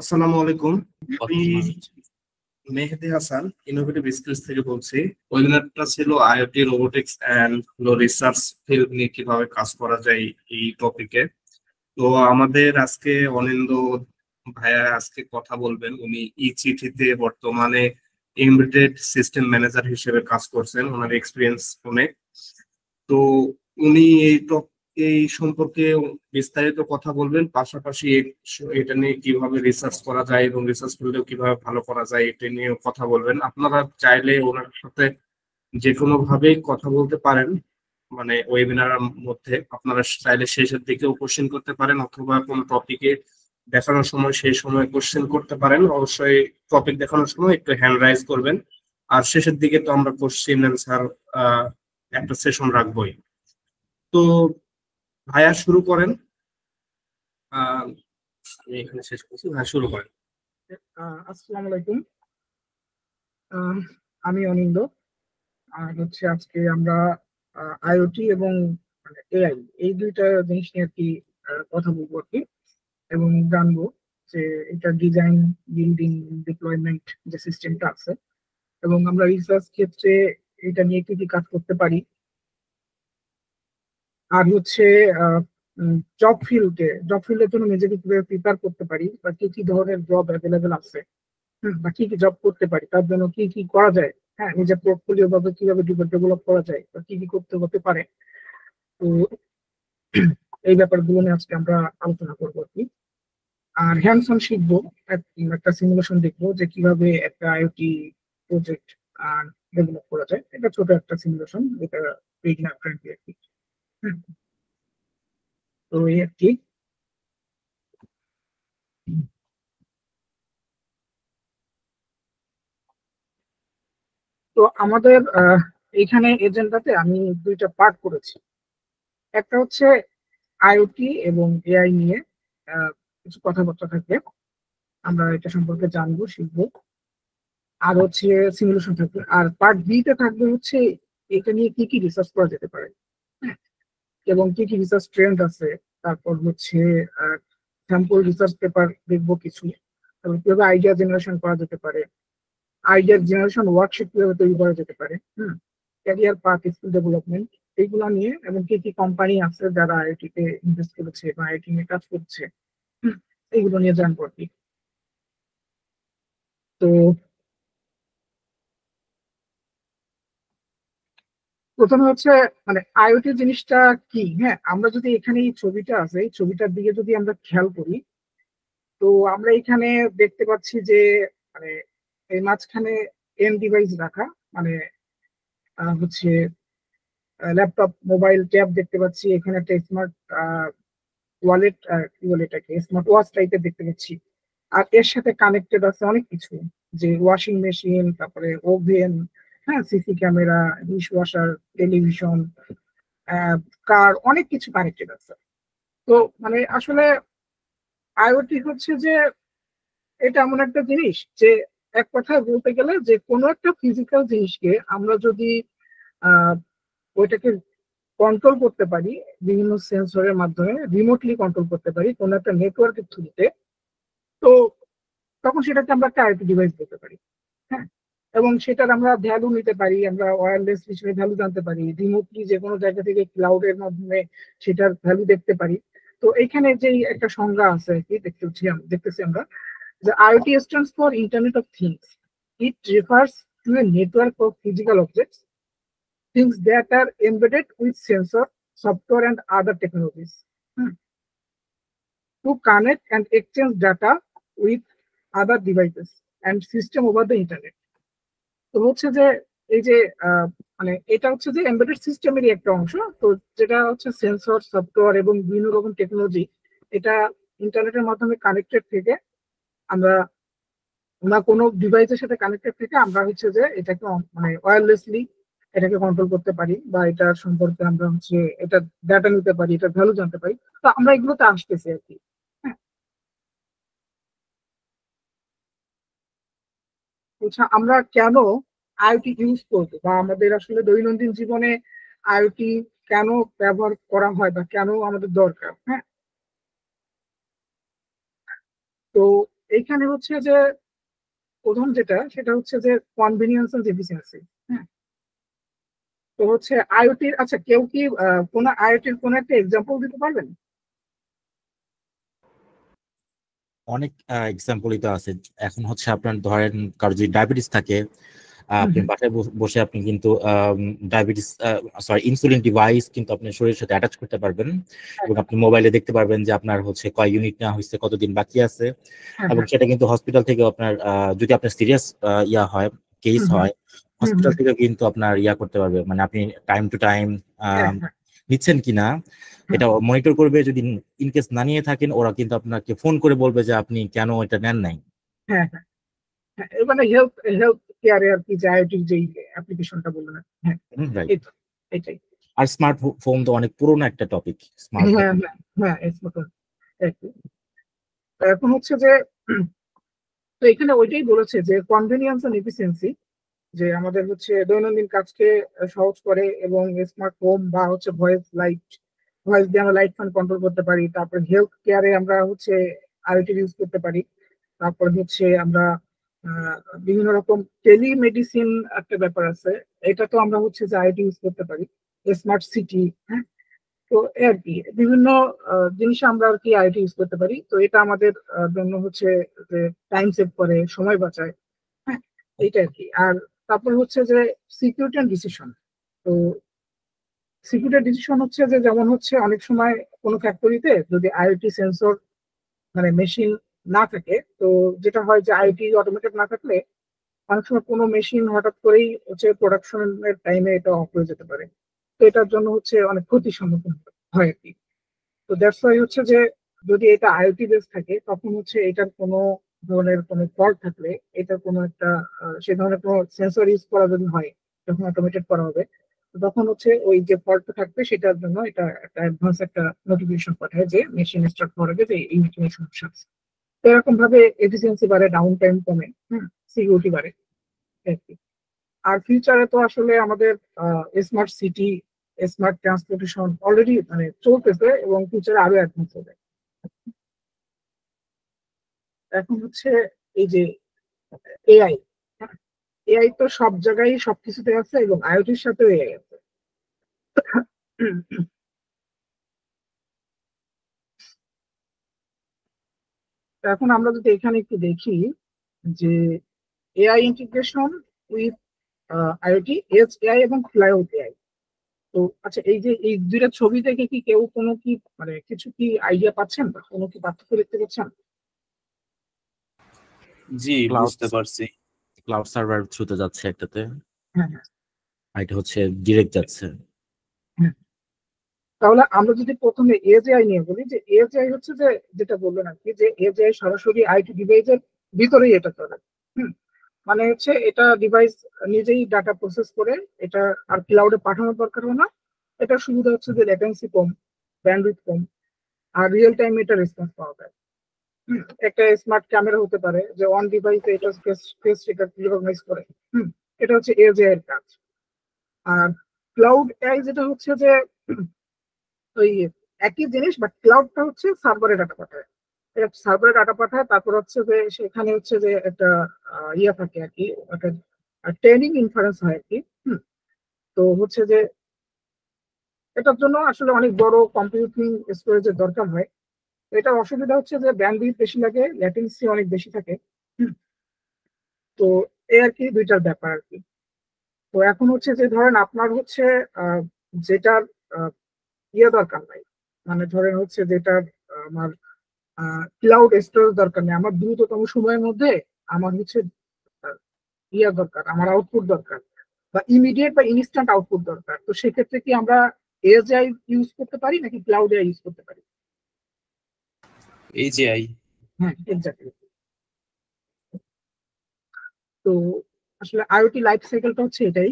আসসালামু আলাইকুম। আমি মেহেদি হাসান ইনোভেটিভ স্কিলস থেকে বলছি। ওয়েবিনারটা ছিল IoT robotics and research field নিয়ে কিভাবে কাজ করা যায় এই টপিকে। তো আমাদের আজকে অনিন্দ ভাইয়া আজকে কথা বলবেন। উনি ই চিঠিতে বর্তমানে এমবেডেড সিস্টেম ম্যানেজার হিসেবে কাজ করছেন, ওনার এক্সপিরিয়েন্স অনেক। তো উনি এই সম্পর্কে বিস্তারিত কথা বলবেন, পাশাপাশি এটা নিয়ে কিভাবে রিসার্চ করা যায় এবং রিসার্চ করলেও কিভাবে ভালো করা যায় এটা নিয়েও কথা বলবেন। আপনারা চাইলে ওনার সাথে যে কোনো ভাবেই কথা বলতে পারেন, মানে ওয়েবিনার মধ্যে আপনারা চাইলে শেষের দিকেও কোশ্চেন করতে পারেন, অথবা কোনো টপিকে দেখানোর সময় সেই সময় কোশ্চেন করতে পারেন। অবশ্যই টপিক দেখানোর সময় একটু হ্যান্ড রাইজ করবেন। আর শেষের দিকে তো আমরা কোশ্চেন অ্যান্সার একটা সেশন রাখবোই। তো ভাইয়া শুরু করেন। আমি এখানে শেষ করছি, ভাইয়া শুরু করেন। আসসালামু আলাইকুম। আমি অনিন্দ। আর হচ্ছে আজকে আমরা আইওটি এবং এআই এই দুইটা জিনিস নিয়ে আর কি কথা বলবো আর কি, এবং জানবো যে এটা ডিজাইন, বিল্ডিং, ডিপ্লয়মেন্ট যে সিস্টেমটা আছে, এবং আমরা রিসার্চ ক্ষেত্রে এটা নিয়ে কি কি কাজ করতে পারি। আর হচ্ছে জব ফিল্ডের জন্য নিজেকে কিভাবে প্রিপেয়ার করতে পারি, বা কি কি ধরনের জব অ্যাভেলেবেল আছে, বা কি কি জব করতে পারি, তার জন্য কি কি করা যায়, হ্যাঁ, নিজের পোর্টফোলিও ভাবে কিভাবে ডেভেলপ করা যায়, বা কি কি করতে হতে পারে। তো এই ব্যাপারগুলো নিয়ে আজকে আমরা আলোচনা করবো আর কি। আর হ্যান্ডস অন শিখবো, একটা সিমুলেশন দেখবো যে কিভাবে একটা আইওটি প্রজেক্ট ডেভেলপ করা যায়। এটা ছোট একটা সিমুলেশন, এটা বিগিনার ফ্রেন্ডলি আর কি। হুম, তো এই আর কি। তো আমাদের এইখানে এজেন্ডাতে আমি দুইটা পার্ট করেছি। একটা হচ্ছে আইওটি এবং এআই নিয়ে কিছু কথাবার্তা থাকবে, আমরা এটা সম্পর্কে জানবো, শিখবো। আর হচ্ছে সিমুলেশন থাকবে। আর পার্ট বি তে থাকবে হচ্ছে এটা নিয়ে কি কি রিসার্চ করা যেতে পারে, হ্যাঁ, এবং কি কি রিসার্চ ট্রেন্ড আছে। তারপর হচ্ছে স্যাম্পল রিসার্চ পেপার দেখবো কিছু। তারপর কিভাবে আইডিয়া জেনারেশন করা যেতে পারে, আইডিয়া জেনারেশন ওয়ার্কশিট কিভাবে তৈরি করা যেতে পারে, ক্যারিয়ার পাথ, স্কিল ডেভেলপমেন্ট, এইগুলো নিয়ে, এবং কি কি কোম্পানি আছে যারা আইটি তে ইনভেস্ট করেছে বা আইটি নিয়ে কাজ করছে, এইগুলো নিয়ে জানবো আর কি। তো প্রথমে হচ্ছে আইওটি জিনিসটা কি। হ্যাঁ, আমরা যদি এখানে এই ছবিটা আছে, এই ছবিটার দিকে যদি আমরা খেয়াল করি, তো আমরা এখানে দেখতে পাচ্ছি যে মানে এই মাঝখানে এন ডিভাইস রাখা, মানে হচ্ছে ল্যাপটপ, মোবাইল, ট্যাব দেখতে পাচ্ছি। এখানে একটা স্মার্ট ওয়ালেট, কি বলে এটাকে, স্মার্ট ওয়াচ টাইপের দেখতে পাচ্ছি। আর এর সাথে কানেক্টেড আছে অনেক কিছু, যে ওয়াশিং মেশিন, তারপরে ওভেন, হ্যাঁ, CC camera, dish washer, television, car, অনেক কিছু কানেক্টেড আছে। তো আসলে আইওটি হচ্ছে যে এটা এমন একটা জিনিস যে এক কথায় বলতে গেলে যে কোনো একটা ফিজিক্যাল জিনিসকে আমরা যদি আহ ওইটাকে কন্ট্রোল করতে পারি, বিভিন্ন সেন্সরের মাধ্যমে রিমোটলি কন্ট্রোল করতে পারি কোনো একটা নেটওয়ার্কের থ্রুতে, তো তখন সেটাকে আমরা একটা আইওটি ডিভাইস বলতে পারি। হ্যাঁ, এবং সেটার আমরা ভ্যালু নিতে পারি, আমরা ওয়্যারলেস হিসেবে ভ্যালু জানতে পারি, রিমোটলি যে কোনো জায়গা থেকে ক্লাউডের মাধ্যমে সেটার ভ্যালু দেখতে পারি। তো এইখানে যে একটা সংজ্ঞা আছে কি দেখতেছি আমরা, the IoT stands for Internet of Things. It refers to a network of physical objects, things that are embedded with sensor, software, and other technologies, to connect and exchange data with other devices and system over the internet. তো হচ্ছে যে এই যে এটা হচ্ছে যে embedded সিস্টেমেরই একটা অংশ। তো যেটা হচ্ছে সেন্সর, সফটওয়্যার এবং বিভিন্ন রকম টেকনোলজি, এটা ইন্টারনেটের মাধ্যমে কানেক্টেড থেকে আমরা আমরা কোনো ডিভাইসের সাথে কানেক্টেড থেকে আমরা হচ্ছে যে এটাকে ওয়্যারলেসলি এটাকে কন্ট্রোল করতে পারি, বা এটার সম্পর্কে আমরা হচ্ছে এটা ডাটা নিতে পারি, এটার ভ্যালু জানতে পারি। তো আমরা এগুলোতে আসতেছি আর কি। হ্যাঁ, আচ্ছা, আমরা কেন আইওটি ইউজ করবো, বা আমাদের আসলে দৈনন্দিন জীবনে আইওটি কেন ব্যবহার করা হয়, বা কেন আমাদের দরকার। হ্যাঁ, তো এইখানে হচ্ছে যে প্রথম যেটা সেটা হচ্ছে যে কনভিনিয়েন্স এন্ড এফিসিয়েন্সি। হ্যাঁ, তো হচ্ছে আইওটির, আচ্ছা কেউ কি কোন আইওটির কোন একটা এক্সাম্পল দিতে পারবেন? অনেক এক্সাম্পলই তো আছে। এখন হচ্ছে আপনার ধরেন কারো যদি ডায়াবেটিস থাকে, হুম আপনি হুম, বাসায় বসে আপনি কিন্তু ডায়াবেটিস ইনসুলিন ডিভাইস কিন্তু আপনি শরীরের সাথে অ্যাটাচ করতে পারবেন, হ্যাঁ এবং আপনি মোবাইলে দেখতে পারবেন যে আপনার হচ্ছে কয় ইউনিট নেওয়া হয়েছে, কতদিন বাকি আছে। হ্যাঁ এবং হ্যাঁ, সেটা কিন্তু হসপিটাল থেকে আপনার যদি আপনার সিরিয়াস হয়, কেস হুম হুম হয়, হুম হসপিটাল হুম, থেকে কিন্তু আপনার করতে পারবে, মানে আপনি টাইম টু টাইম হ্যাঁ হ্যাঁ নিচ্ছেন কিনা হ্যাঁ এটা মনিটর করবে। যদি ইনকেস না নিয়ে থাকেন, ওরা কিন্তু আপনাকে ফোন করে বলবে যে আপনি কেন এটা নেন নাই। হ্যাঁ হ্যাঁ হ্যাঁ, এর মানে হেলথ হেলথ কেয়ারে আর কি, যে আইওটির যেই অ্যাপ্লিকেশনটা বললেন। হ্যাঁ, রাইট। এই তো, এটাই। আর স্মার্টফোন তো অনেক পুরোনো একটা টপিক, স্মার্টফোন। হ্যাঁ হ্যাঁ হ্যাঁ, এর মতো একই। তো এখন হচ্ছে যে তো এখানে ওইটাই বলেছে যে কনভেনিয়েন্স এন্ড এফিসিয়েন্সি, যে আমাদের হচ্ছে দৈনন্দিন কাজকে সহজ করে, এবং স্মার্ট হোম বা হচ্ছে ভয়েস দিয়ে আমরা লাইট ফান কন্ট্রোল করতে পারি। তারপর হেলথ কেয়ারে আমরা হচ্ছে আইওটি ইউজ করতে পারি। তারপর হচ্ছে আমরা আহ, বিভিন্ন রকম টেলিমেডিসিন একটা ব্যাপার আছে, এটা তো আমরা হচ্ছে যে আইওটি ইউজ করতে পারি। স্মার্ট সিটি, হ্যাঁ, তো এই আর কি বিভিন্ন জিনিস আমরা আর কি আইওটি ইউজ করতে পারি। তো এটা আমাদের জন্য হচ্ছে যে টাইম সেভ করে, সময় বাঁচায়। হ্যাঁ, এইটা আর কি। আর তারপর হচ্ছে যে সিকিউরিটি অ্যান্ড ডিসিশন। তো সিকিউরিটি ডিসিশন হচ্ছে যে যেমন হচ্ছে অনেক সময় কোনো ফ্যাক্টরিতে যদি আইওটি সেন্সর মানে মেশিন না থাকে, তো যেটা হয় যে আইওটি অটোমেটেড না থাকলে অনেক সময় কোনো মেশিন হঠাৎ করেই হচ্ছে প্রোডাকশনের টাইমে এটা অফ হয়ে যেতে পারে। তো এটার জন্য হচ্ছে অনেক ক্ষতির সম্মুখীন হয় আর কি। তো দ্যাটস ওয়াই হচ্ছে যে যদি এটা আইওটি বেস থাকে, তখন হচ্ছে এটার কোনো ধরনের কোনো ফল্ট থাকলে, এটার কোনো একটা সে ধরনের কোনো সেন্সর ইউজ করা যদি হয়, যখন অটোমেটেড করা হবে, তো তখন হচ্ছে ওই যে ফল্টটা থাকবে সেটার জন্য এটা একটা অ্যাডভান্স একটা নোটিফিকেশন পাঠায় যে মেশিন স্টার্ট করার আগে যে এই মেশিনের সমস্যা আছে। তো এরকম ভাবে এফিসিয়েন্সি বাড়ে, ডাউন টাইম কমে, সিকিউরিটি বাড়ে আর কি। আর ফিউচারে তো আসলে আমাদের smart city, smart transportation already মানে চলতেছে, এবং ফিউচারে আরো অ্যাডভান্স হবে। এখন হচ্ছে এই যে এআই, এআই তো সব জায়গায় সবকিছুতে আছে, এবং আইওটির সাথেও এআই আছে। তো এখন আমরা যদি এখানে একটু দেখি যে AI integration with IoT, edge AI এবং ক্লাউড এআই। তো আচ্ছা, এই যে এই দুইটা ছবি থেকে কি কেউ কোনো কি মানে কিছু কি আইডিয়া পাচ্ছেন, বা কোনো কি পার্থক্য দেখতে পাচ্ছেন? জি, ক্লাউড বুঝতে পারছি। ক্লাউড সার্ভার থ্রুতে যাচ্ছে একটাতে, হ্যাঁ হ্যাঁ আর এটা হচ্ছে ডিরেক্ট যাচ্ছে। হ্যাঁ। তাহলে আমরা যদি প্রথমে এজেআই নিয়ে বলি, যে এজেআই হচ্ছে যে যেটা বললেন আর কি, যে এজেআই সরাসরি আইটি ডিভাইসের ভিতরেই এটা চলে। হুম, মানে হচ্ছে এটা ডিভাইস নিজেই ডাটা প্রসেস করে, এটা আর ক্লাউডে পাঠানোর দরকার হয় না। এটা সুবিধা হচ্ছে যে লেটেন্সি কম, ব্যান্ডউইথ কম, আর রিয়েল টাইম এটা রেসপন্স পাওয়া যায়। একটা স্মার্ট ক্যামেরা হতে পারে যে অন ডিভাইসে এটা ফেস ফেস রিকগনাইজ করে। হুম, এটা হচ্ছে এজেআই এর কাজ। আর ক্লাউড এআই যেটা হচ্ছে যে ওই একই জিনিস, বাট ক্লাউডটা হচ্ছে সার্ভারে ডাটা পাঠায়। এটা সার্ভারে ডাটা পাঠায়, তারপর হচ্ছে যে সেখানে হচ্ছে যে একটা ইয়ে থাকে আর কি, একটা ট্রেনিং ইনফারেন্স হয় আর কি। হুম, তো হচ্ছে যে এটার জন্য আসলে অনেক বড় কম্পিউটিং স্টোরেজের দরকার হয়। তো এটার অসুবিধা হচ্ছে যে ব্যান্ডউইথ বেশি লাগে, ল্যাটেন্সি অনেক বেশি থাকে। হুম, তো এই আর কি দুইটার ব্যাপার আর কি। তো এখন হচ্ছে যে ধরেন আপনার হচ্ছে আহ, যেটার আহ, ইয়ে দরকার নাই, মানে ধরেন হচ্ছে যেটার আমার ক্লাউড স্টোরেজ দরকার নেই, আমার দ্রুততম সময়ের মধ্যে আমার হচ্ছে আহ, ইয়ে দরকার, আমার আউটপুট দরকার, বা ইমিডিয়েট বা ইনস্ট্যান্ট আউটপুট দরকার। তো সেক্ষেত্রে কি আমরা এআই ইউজ করতে পারি নাকি ক্লাউড এআই ইউজ করতে পারি? এই যে আই। হ্যাঁ, এক্স্যাক্টলি। তো আসলে আইওটি লাইফ সাইকেলটা হচ্ছে এটাই,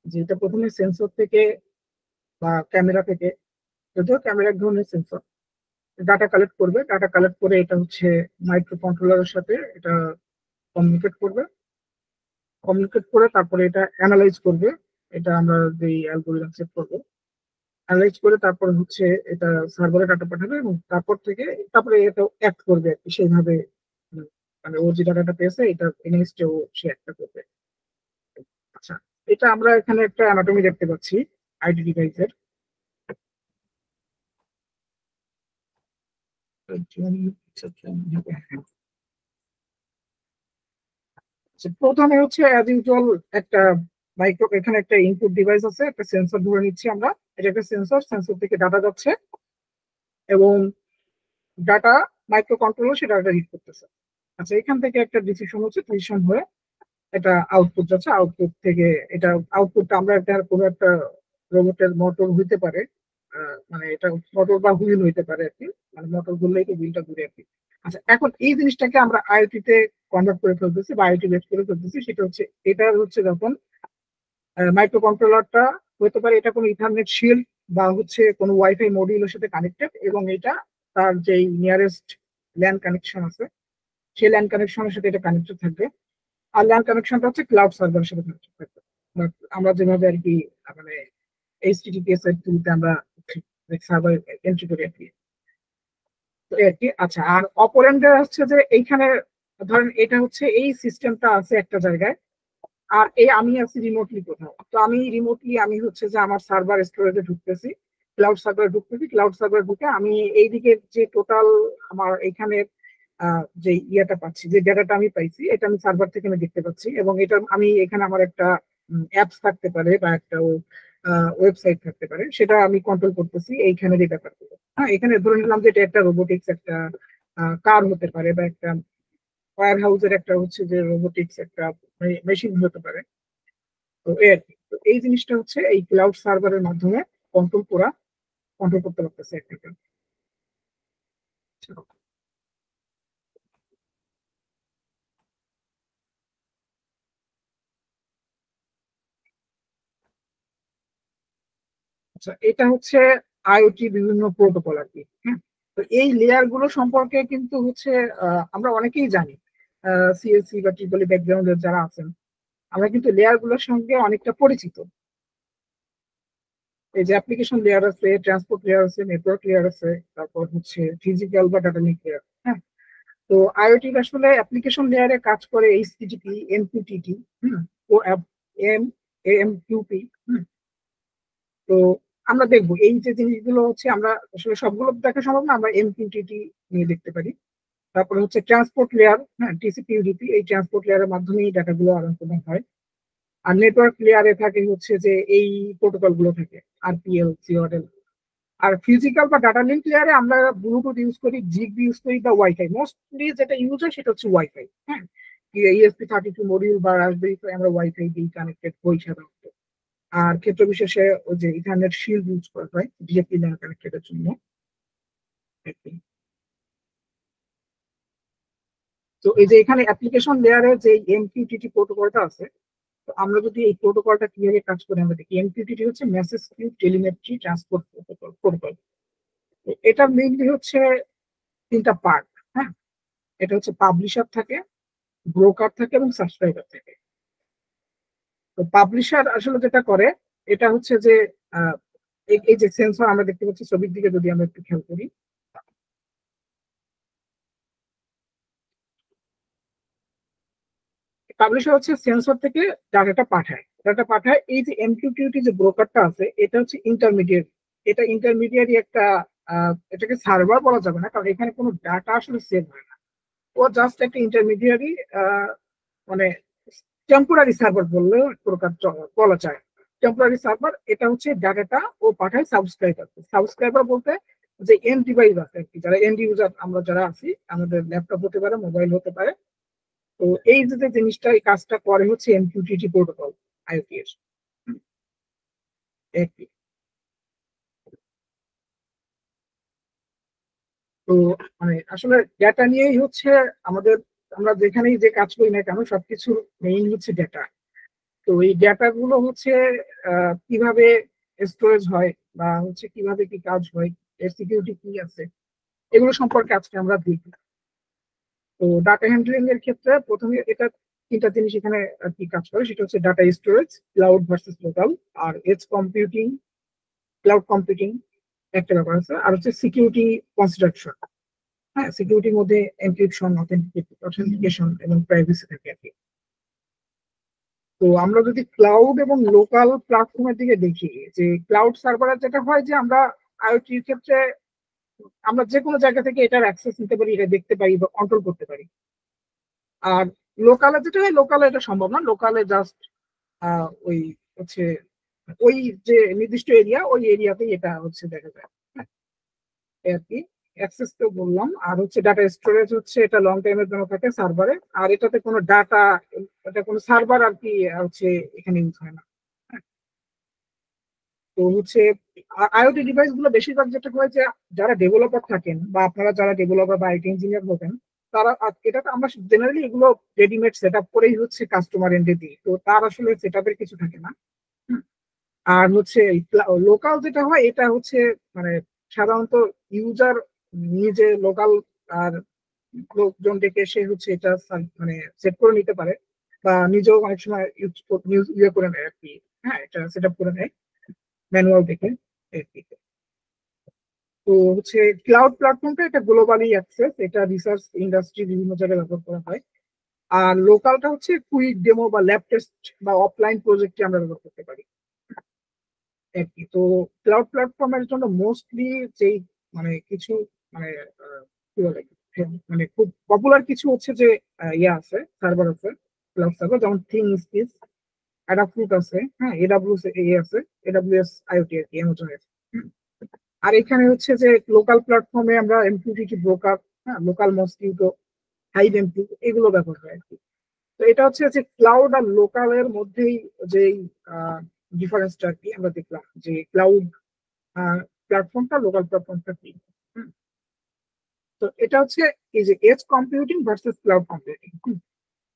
যে এটা প্রথমে সেন্সর থেকে বা ক্যামেরা থেকে, যদিও ক্যামেরা এক ধরনের সেন্সর, ডাটা কালেক্ট করবে, ডাটা কালেক্ট করে এটা হচ্ছে মাইক্রো কন্ট্রোলারের সাথে এটা কমিউনিকেট করবে, কমিউনিকেট করে তারপরে এটা অ্যানালাইজ করবে। এটা আমরা যে অ্যালগোরিদম সেট করবো, অ্যানালাইজ করে তারপর হচ্ছে এটা সার্ভারে ডাটা পাঠাবে, এবং তারপর থেকে তারপরে এটা অ্যাক্ট করবে আর কি সেইভাবে। মানে ও যে ডাটাটা পেয়েছে এটা এগেইনস্টে ও সে একটা করবে। আচ্ছা, এটা আমরা এখানে একটা অ্যানাটমি দেখতে পাচ্ছি আইডি ডিভাইসের। প্রথমে হচ্ছে অ্যাজ ইউজুয়াল একটা মাইক্রো, এখানে একটা ইনপুট ডিভাইস আছে, একটা সেন্সর ধরে নিচ্ছি আমরা, এটা একটা সেন্সর, সেন্সর থেকে ডাটা যাচ্ছে এবং ডাটা মাইক্রো কন্ট্রোলার সে ডাটা রিড করতেছে। আচ্ছা, এখান থেকে একটা ডিসিশন হচ্ছে, ডিসিশন হয়ে এটা আউটপুট যাচ্ছে, আউটপুট থেকে এটা আউটপুটটা আমরা একটা কোনো একটা রোবটের মোটর হইতে পারে, মানে এটা মোটর বা হুইল হইতে পারে আর কি, মানে মোটর ঘুরলেই তো হুইলটা ঘুরে আর কি। আচ্ছা, এখন এই জিনিসটাকে আমরা আইওটি তে কনভার্ট করে ফেলতেছি বা আইওটি বেস করে ফেলতেছি, সেটা হচ্ছে এটা হচ্ছে যখন মাইক্রো কন্ট্রোলারটা হতে পারে এটা কোনো ইথারনেট শিল্ড বা হচ্ছে কোনো ওয়াইফাই মডিউলের সাথে কানেক্টেড, এবং এটা তার যেই নিয়ারেস্ট ল্যান কানেকশন আছে সেই ল্যান কানেকশনের সাথে এটা কানেক্টেড থাকবে। আর ল্যান কানেকশনটা হচ্ছে ক্লাউড সার্ভারের সাথে কানেক্টেড থাকবে, আমরা যেভাবে আর কি মানে এইচটিটিপিএস এর থ্রুতে আমরা সার্ভার এন্ট্রি করি আর কি। তো এই আর কি। আচ্ছা, আর অপরেন্ডে হচ্ছে যে এইখানে ধরেন এটা হচ্ছে এই সিস্টেমটা আছে একটা জায়গায়, আর এই আমি আছি রিমোটলি কোথাও, তো আমি রিমোটলি আমি হচ্ছে যে আমার সার্ভার স্টোরেজে ঢুকতেছি, ক্লাউড সার্ভারে ঢুকতেছি, ক্লাউড সার্ভারে ঢুকে আমি এইদিকে যে টোটাল আমার এখানে যে ইয়েটা পাচ্ছি, যে ডেটাটা আমি পাইছি, এটা আমি সার্ভার থেকে আমি দেখতে পাচ্ছি, এবং এটা আমি এখানে আমার একটা অ্যাপস থাকতে পারে বা একটা ওয়েবসাইট থাকতে পারে, সেটা আমি কন্ট্রোল করতেছি এইখানে যে ব্যাপারগুলো। হ্যাঁ, এখানে ধরে নিলাম যে এটা একটা রোবোটিক্স একটা কার হতে পারে বা একটা ওয়্যার হাউসের একটা হচ্ছে যে রোবোটিক্স একটা মেশিন হতে পারে। তো এই আর কি। তো এই জিনিসটা হচ্ছে এই ক্লাউড সার্ভারের মাধ্যমে কন্ট্রোল করতে পারতেছে একটা। আচ্ছা, এটা হচ্ছে আইওটি বিভিন্ন প্রোটোকল আর কি। হ্যাঁ, তো এই লেয়ার গুলো সম্পর্কে কিন্তু হচ্ছে আমরা অনেকেই জানি, সিএসসি বা ট্রিপল ব্যাকগ্রাউন্ডের যারা আছেন, আমরা কিন্তু লেয়ার গুলোর সঙ্গে অনেকটা পরিচিত। এই যে অ্যাপ্লিকেশন লেয়ার আছে, ট্রান্সপোর্ট লেয়ার আছে, নেটওয়ার্ক লেয়ার আছে, তারপর হচ্ছে ফিজিক্যাল বা ডাটা লিঙ্ক লেয়ার। হ্যাঁ, তো আইওটি আসলে অ্যাপ্লিকেশন লেয়ারে কাজ করে এইচটিটিপি, এমকিউটিটি, ও এম এএমকিউপি। তো আমরা দেখবো এই যে জিনিসগুলো হচ্ছে আমরা আসলে সবগুলো দেখা সম্ভব না, আমরা এমকিউটিটি নিয়ে দেখতে পারি। তারপরে হচ্ছে ট্রান্সপোর্ট লেয়ার, হ্যাঁ, টিসিপি ইউডিপি, এই ট্রান্সপোর্ট লেয়ারের মাধ্যমেই ডাটাগুলো আদান প্রদান হয়। আর নেটওয়ার্ক লেয়ারে থাকে হচ্ছে যে এই প্রোটোকল গুলো থাকে, আরপিএল, সিওডেল। আর ফিজিক্যাল বা ডাটা লিঙ্ক লেয়ারে আমরা ব্লুটুথ ইউজ করি, জিগবি ইউজ করি বা ওয়াইফাই, মোস্টলি যেটা ইউজ হয় সেটা হচ্ছে ওয়াইফাই। হ্যাঁ, ESP32 মডিউল বা রাসবেরি পাই আমরা ওয়াইফাই দিয়ে কানেক্টেড হই সাধারণত। আর ক্ষেত্র বিশেষে ওই যে ইথারনেট শিল্ড ইউজ করা হয় ডিএপি ল্যান কানেক্টেডের জন্য। তো এই যে এখানে অ্যাপ্লিকেশন লেয়ারে যে এমকিউটিটি প্রোটোকলটা আছে, তো আমরা যদি এই প্রোটোকলটা কিভাবে কাজ করে আমরা দেখি, এমকিউটিটি হচ্ছে message queue telemetry transport protocol. এটা মেইনলি হচ্ছে তিনটা পার্ট। হ্যাঁ, এটা হচ্ছে পাবলিশার থাকে, ব্রোকার থাকে এবং সাবস্ক্রাইবার থাকে। তো পাবলিশার আসলে যেটা করে এটা হচ্ছে যে আহ, এই যে সেন্সর আমরা দেখতে পাচ্ছি ছবির দিকে যদি আমরা একটু খেয়াল করি, পাবলিশার হচ্ছে সেন্সর থেকে ডাটাটা পাঠায় এই যে এমকিউটিটি যে ব্রোকারটা আছে এটা হচ্ছে ইন্টারমিডিয়েট। এটা ইন্টারমিডিয়েট একটা এটাকে সার্ভার বলা যাবে না, কারণ এখানে কোনো ডাটা আসলে সেভ হয় না। ও জাস্ট একটা ইন্টারমিডিয়ারি, মানে টেম্পোরারি সার্ভার বললে এক প্রকার বলা যায়। টেম্পোরারি সার্ভার, এটা হচ্ছে ডাটাটা ও পাঠায় সাবস্ক্রাইবার। সাবস্ক্রাইবার বলতে যে এন্ড ডিভাইস আছে আর কি, যারা এন্ড ইউজার আমরা যারা আছি, আমাদের ল্যাপটপ হতে পারে, মোবাইল হতে পারে। তো এই যে জিনিসটা, এই কাজটা করে হচ্ছে এমকিউটিটি প্রোটোকল আইওটি এর। একটি তো মানে আসলে ডেটা নিয়েই হচ্ছে আমাদের, আমরা যেখানেই যে কাজ করি না কেন সবকিছুর মেইন হচ্ছে ডেটা। তো এই ডেটা গুলো হচ্ছে কিভাবে স্টোরেজ হয় বা হচ্ছে কিভাবে কি কাজ হয়, এর সিকিউরিটি কি আছে, এগুলো সম্পর্কে আজকে আমরা দেখব। তো ডাটা হ্যান্ডলিং এর ক্ষেত্রে প্রথমে এটা তিনটা জিনিস এখানে আর কি কাজ করে, সেটা হচ্ছে data storage, cloud versus local, আর এজ কম্পিউটিং, ক্লাউড কম্পিউটিং একটা ব্যাপার আছে, আর হচ্ছে সিকিউরিটি কনস্ট্রাকশন। হ্যাঁ, সিকিউরিটির মধ্যে এনক্রিপশন, অথেন্টিকেশন এবং প্রাইভেসি থাকে আর কি। তো আমরা যদি ক্লাউড এবং লোকাল প্ল্যাটফর্মের দিকে দেখি, যে ক্লাউড সার্ভারে যেটা হয় যে আমরা আইওটির ক্ষেত্রে আমরা যে কোনো জায়গা থেকে এটার অ্যাক্সেস নিতে পারি, এটা দেখতে পারি বা কন্ট্রোল করতে পারি। আর লোকালে যেটা হয়, লোকালে এটা সম্ভব না। লোকালে জাস্ট ওই হচ্ছে ওই যে নির্দিষ্ট এরিয়া, ওই এরিয়াতেই এটা হচ্ছে দেখা যায়, হ্যাঁ, এই আর কি। অ্যাক্সেস তো বললাম। আর হচ্ছে ডাটা স্টোরেজ হচ্ছে এটা লং টাইমের জন্য থাকে সার্ভারে, আর এটাতে কোনো ডাটা, এটা কোনো সার্ভার আর কি হচ্ছে এখানে ইউজ হয় না। তো হচ্ছে আইওটি ডিভাইস গুলো বেশিরভাগ যেটা হয় যে যারা ডেভেলপার থাকেন বা আপনারা যারা ডেভেলপার বা আইটি ইঞ্জিনিয়ার হবেন, তারা এটা তো আমরা জেনারেলি এগুলো রেডিমেড সেট আপ করেই হচ্ছে কাস্টমার এন্ডে দিই, তো তার আসলে সেট আপের কিছু থাকে না। হুম। আর হচ্ছে লোকাল যেটা হয় এটা হচ্ছে মানে সাধারণত ইউজার নিজে লোকাল আর লোকজন ডেকে সে হচ্ছে এটা মানে সেট করে নিতে পারে, বা নিজেও অনেক সময় ইয়ে করে নেয় আর কি। হ্যাঁ, এটা সেট আপ করে নেয় ম্যানুয়াল দেখে এই আর কি। তো হচ্ছে ক্লাউড প্ল্যাটফর্মটা এটা গ্লোবালি অ্যাক্সেস, এটা রিসার্চ ইন্ডাস্ট্রি বিভিন্ন জায়গায় ব্যবহার করা হয়। আর লোকালটা হচ্ছে কুইক ডেমো বা ল্যাব টেস্ট বা অফলাইন প্রজেক্টে আমরা ব্যবহার করতে পারি আর কি। তো ক্লাউড প্ল্যাটফর্মের জন্য মোস্টলি যেই মানে কিছু মানে কি বলে, মানে খুব পপুলার কিছু হচ্ছে যে ইয়ে আছে, সার্ভার আছে, ক্লাউড সার্ভার, যেমন থিংস্পিস, অ্যাডাফ্রুট আছে, হ্যাঁ, এডাব্লিউএস আছে, এডাব্লিউএস আইওটি আর কি, অ্যামাজন আছে। আর এখানে হচ্ছে যে লোকাল প্ল্যাটফর্মে আমরা এমকিউটিটি ব্রোকার, হ্যাঁ, লোকাল মসকিউটো, হাইভ এমকিউ এগুলো ব্যবহার হয় আর কি। তো এটা হচ্ছে যে ক্লাউড আর লোকালের মধ্যেই যে ডিফারেন্সটা আর কি আমরা দেখলাম, যে ক্লাউড প্ল্যাটফর্মটা লোকাল প্ল্যাটফর্মটা কি। তো এটা হচ্ছে এই যে edge computing versus cloud computing.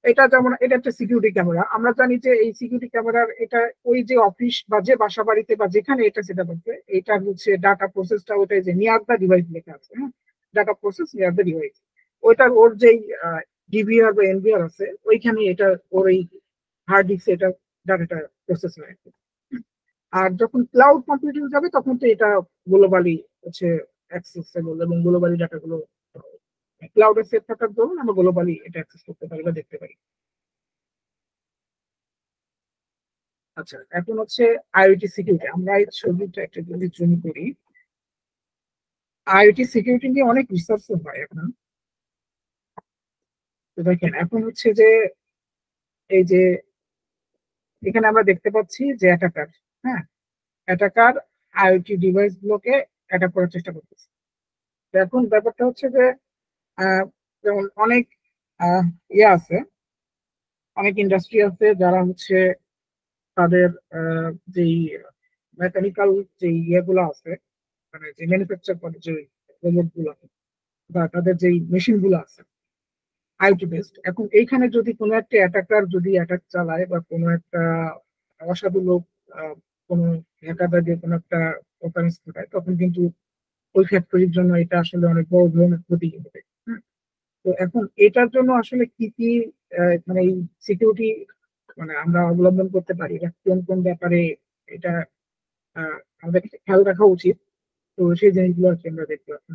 এটা যেমন এটা একটা সিকিউরিটি ক্যামেরা, আমরা জানি যে এই সিকিউরিটি ক্যামেরার এটা ওই যে অফিস বা যে বাসা বাড়িতে বা যেখানে এটা সেটা হচ্ছে, এটা হচ্ছে ডাটা প্রসেসটা ওটাই যে নিয়ার দ্য ডিভাইস লেখা আছে, হ্যাঁ, data process near the device, ওইটার ওর যেই ডিভিআর বা এনভিআর আছে ওইখানে এটা ওর এই হার্ড ডিস্কে এটা ডাটাটা প্রসেস হয়। আর যখন ক্লাউড কম্পিউটিং যাবে তখন তো এটা গ্লোবালি হচ্ছে অ্যাক্সেসেবল, এবং গ্লোবালি ডাটাগুলো ক্লাউডে সেভ থাকার জন্য আমরা গ্লোবালি এটা অ্যাক্সেস করতে পারি বা দেখতে পারি। আচ্ছা, এখন হচ্ছে আইওটি সিকিউরিটি। আমরা এই ছবিটা একটা যদি জুম করি, আইওটি সিকিউরিটি নিয়ে অনেক রিসার্চ হয় এখন। তো দেখেন এখন হচ্ছে যে এই যে এখানে আমরা দেখতে পাচ্ছি যে অ্যাটাকার, হ্যাঁ, অ্যাটাকার আইওটি ডিভাইস গুলোকে অ্যাটাক করার চেষ্টা করতেছে। তো এখন ব্যাপারটা হচ্ছে যে যেমন অনেক ইয়ে আছে, অনেক ইন্ডাস্ট্রি আছে যারা হচ্ছে তাদের যেই মেকানিক্যাল যে ইয়েগুলো আছে, মানে যে ম্যানুফ্যাকচার করে যে রোবট গুলো বা তাদের যেই মেশিন গুলো আছে আইওটি বেসড, এখন এইখানে যদি কোনো একটা অ্যাটাকার যদি অ্যাটাক চালায় বা কোনো একটা অসাধু লোক কোনো হ্যাকাররা দিয়ে কোনো একটা অফেন্স ঘটায়, তখন কিন্তু ওই ফ্যাক্টরির জন্য এটা আসলে অনেক বড় ধরনের ক্ষতি হবে। হ্যাঁ, তো এখন এটার জন্য আসলে কি কি মানে এই সিকিউরিটি মানে আমরা অবলম্বন করতে পারি, বা কোন কোন ব্যাপারে এটা আমাদের খেয়াল রাখা উচিত, তো সেই জিনিসগুলো আর কি আমরা দেখতে পাচ্ছি।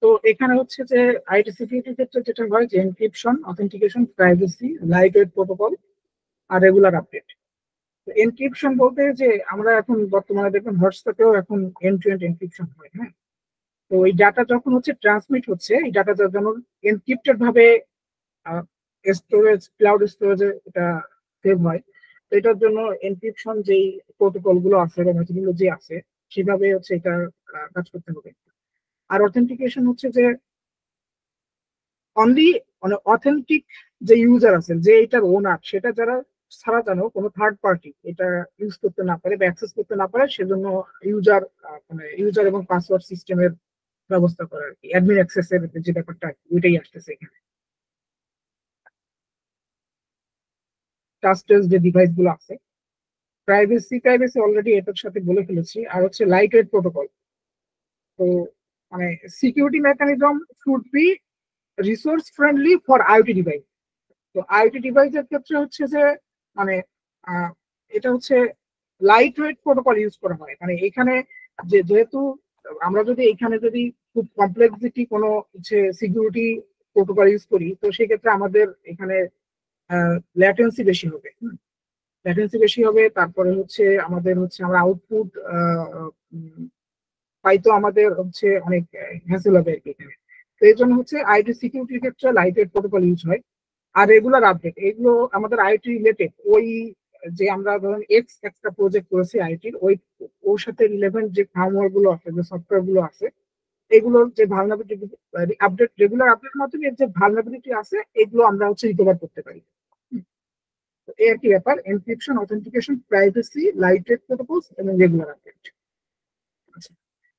তো এখানে হচ্ছে যে আইটি সিকিউরিটির ক্ষেত্রে যেটা হয় যে encryption, authentication, privacy, light weight protocol, আর রেগুলার আপডেট। এনক্রিপশন বলতে যে আমরা এখন বর্তমানে দেখবেন হোয়াটসঅ্যাপেও এখন এন্ড টু এন্ড এনক্রিপশন হয়, হ্যাঁ। তো এই ডাটা যখন হচ্ছে ট্রান্সমিট হচ্ছে, এই ডাটা যেমন এনক্রিপ্টেড ভাবে স্টোরেজ, ক্লাউড স্টোরেজে এটা সেভ হয়। তো এটার জন্য এনক্রিপশন যেই প্রোটোকল গুলো আছে বা মেথডগুলো যে আছে সেভাবে হচ্ছে এটা কাজ করতে হবে। আর অথেন্টিকেশন হচ্ছে যে অনলি মানে অথেন্টিক যে ইউজার আছেন, যে এটার ওনার, সেটা যারা ছাড়া যেন কোনো থার্ড পার্টি এটা ইউজ করতে না পারে বা অ্যাক্সেস করতে না পারে, সেজন্য ইউজার মানে ইউজার এবং পাসওয়ার্ড সিস্টেমের ব্যবস্থা করা আর কি। অ্যাডমিন অ্যাক্সেসের যে ব্যাপারটা ওইটাই আসতেছে এখানে। ট্রাস্টেড যে ডিভাইস গুলো আছে প্রাইভেসি অলরেডি এটার সাথে বলে ফেলেছি। আর হচ্ছে লাইট ওয়েট প্রোটোকল। তো মানে security mechanism should be resource friendly for IoT device. তো আইওটি ডিভাইসের ক্ষেত্রে হচ্ছে যে মানে আহ, এটা হচ্ছে লাইট ওয়েট প্রোটোকল ইউজ করা হয়। মানে এখানে যেহেতু আমরা যদি এখানে যদি খুব কমপ্লেক্সিটি কোনো হচ্ছে সিকিউরিটি প্রোটোকল ইউজ করি, তো সেক্ষেত্রে আমাদের এখানে ল্যাটেন্সি বেশি হবে। ল্যাটেন্সি বেশি হবে, তারপরে হচ্ছে আমাদের হচ্ছে আমরা আউটপুট পাই, তো আমাদের হচ্ছে অনেক হ্যাসেল হবে আর কি এখানে। তো এই জন্য হচ্ছে আইটি সিকিউরিটির ক্ষেত্রে লাইট ওয়েট প্রোটোকল ইউজ হয়। আর রেগুলার আপডেট, এগুলো আমাদের আইটি রিলেটেড, ওই যে আমরা ধরুন একটা প্রজেক্ট করেছি আইটির, ওর সাথে রিলেভেন্ট যে ফার্মওয়্যার গুলো আছে, যে সফটওয়্যার গুলো আছে, এগুলোর যে ভালনারেবিলিটি আপডেট, রেগুলার আপডেটের মাধ্যমে যে ভালনারেবিলিটি আছে এগুলো আমরা হচ্ছে রিকভার করতে পারি। তো এই একটি ব্যাপার, encryption, authentication, privacy, light wait protocols এবং রেগুলার আপডেট।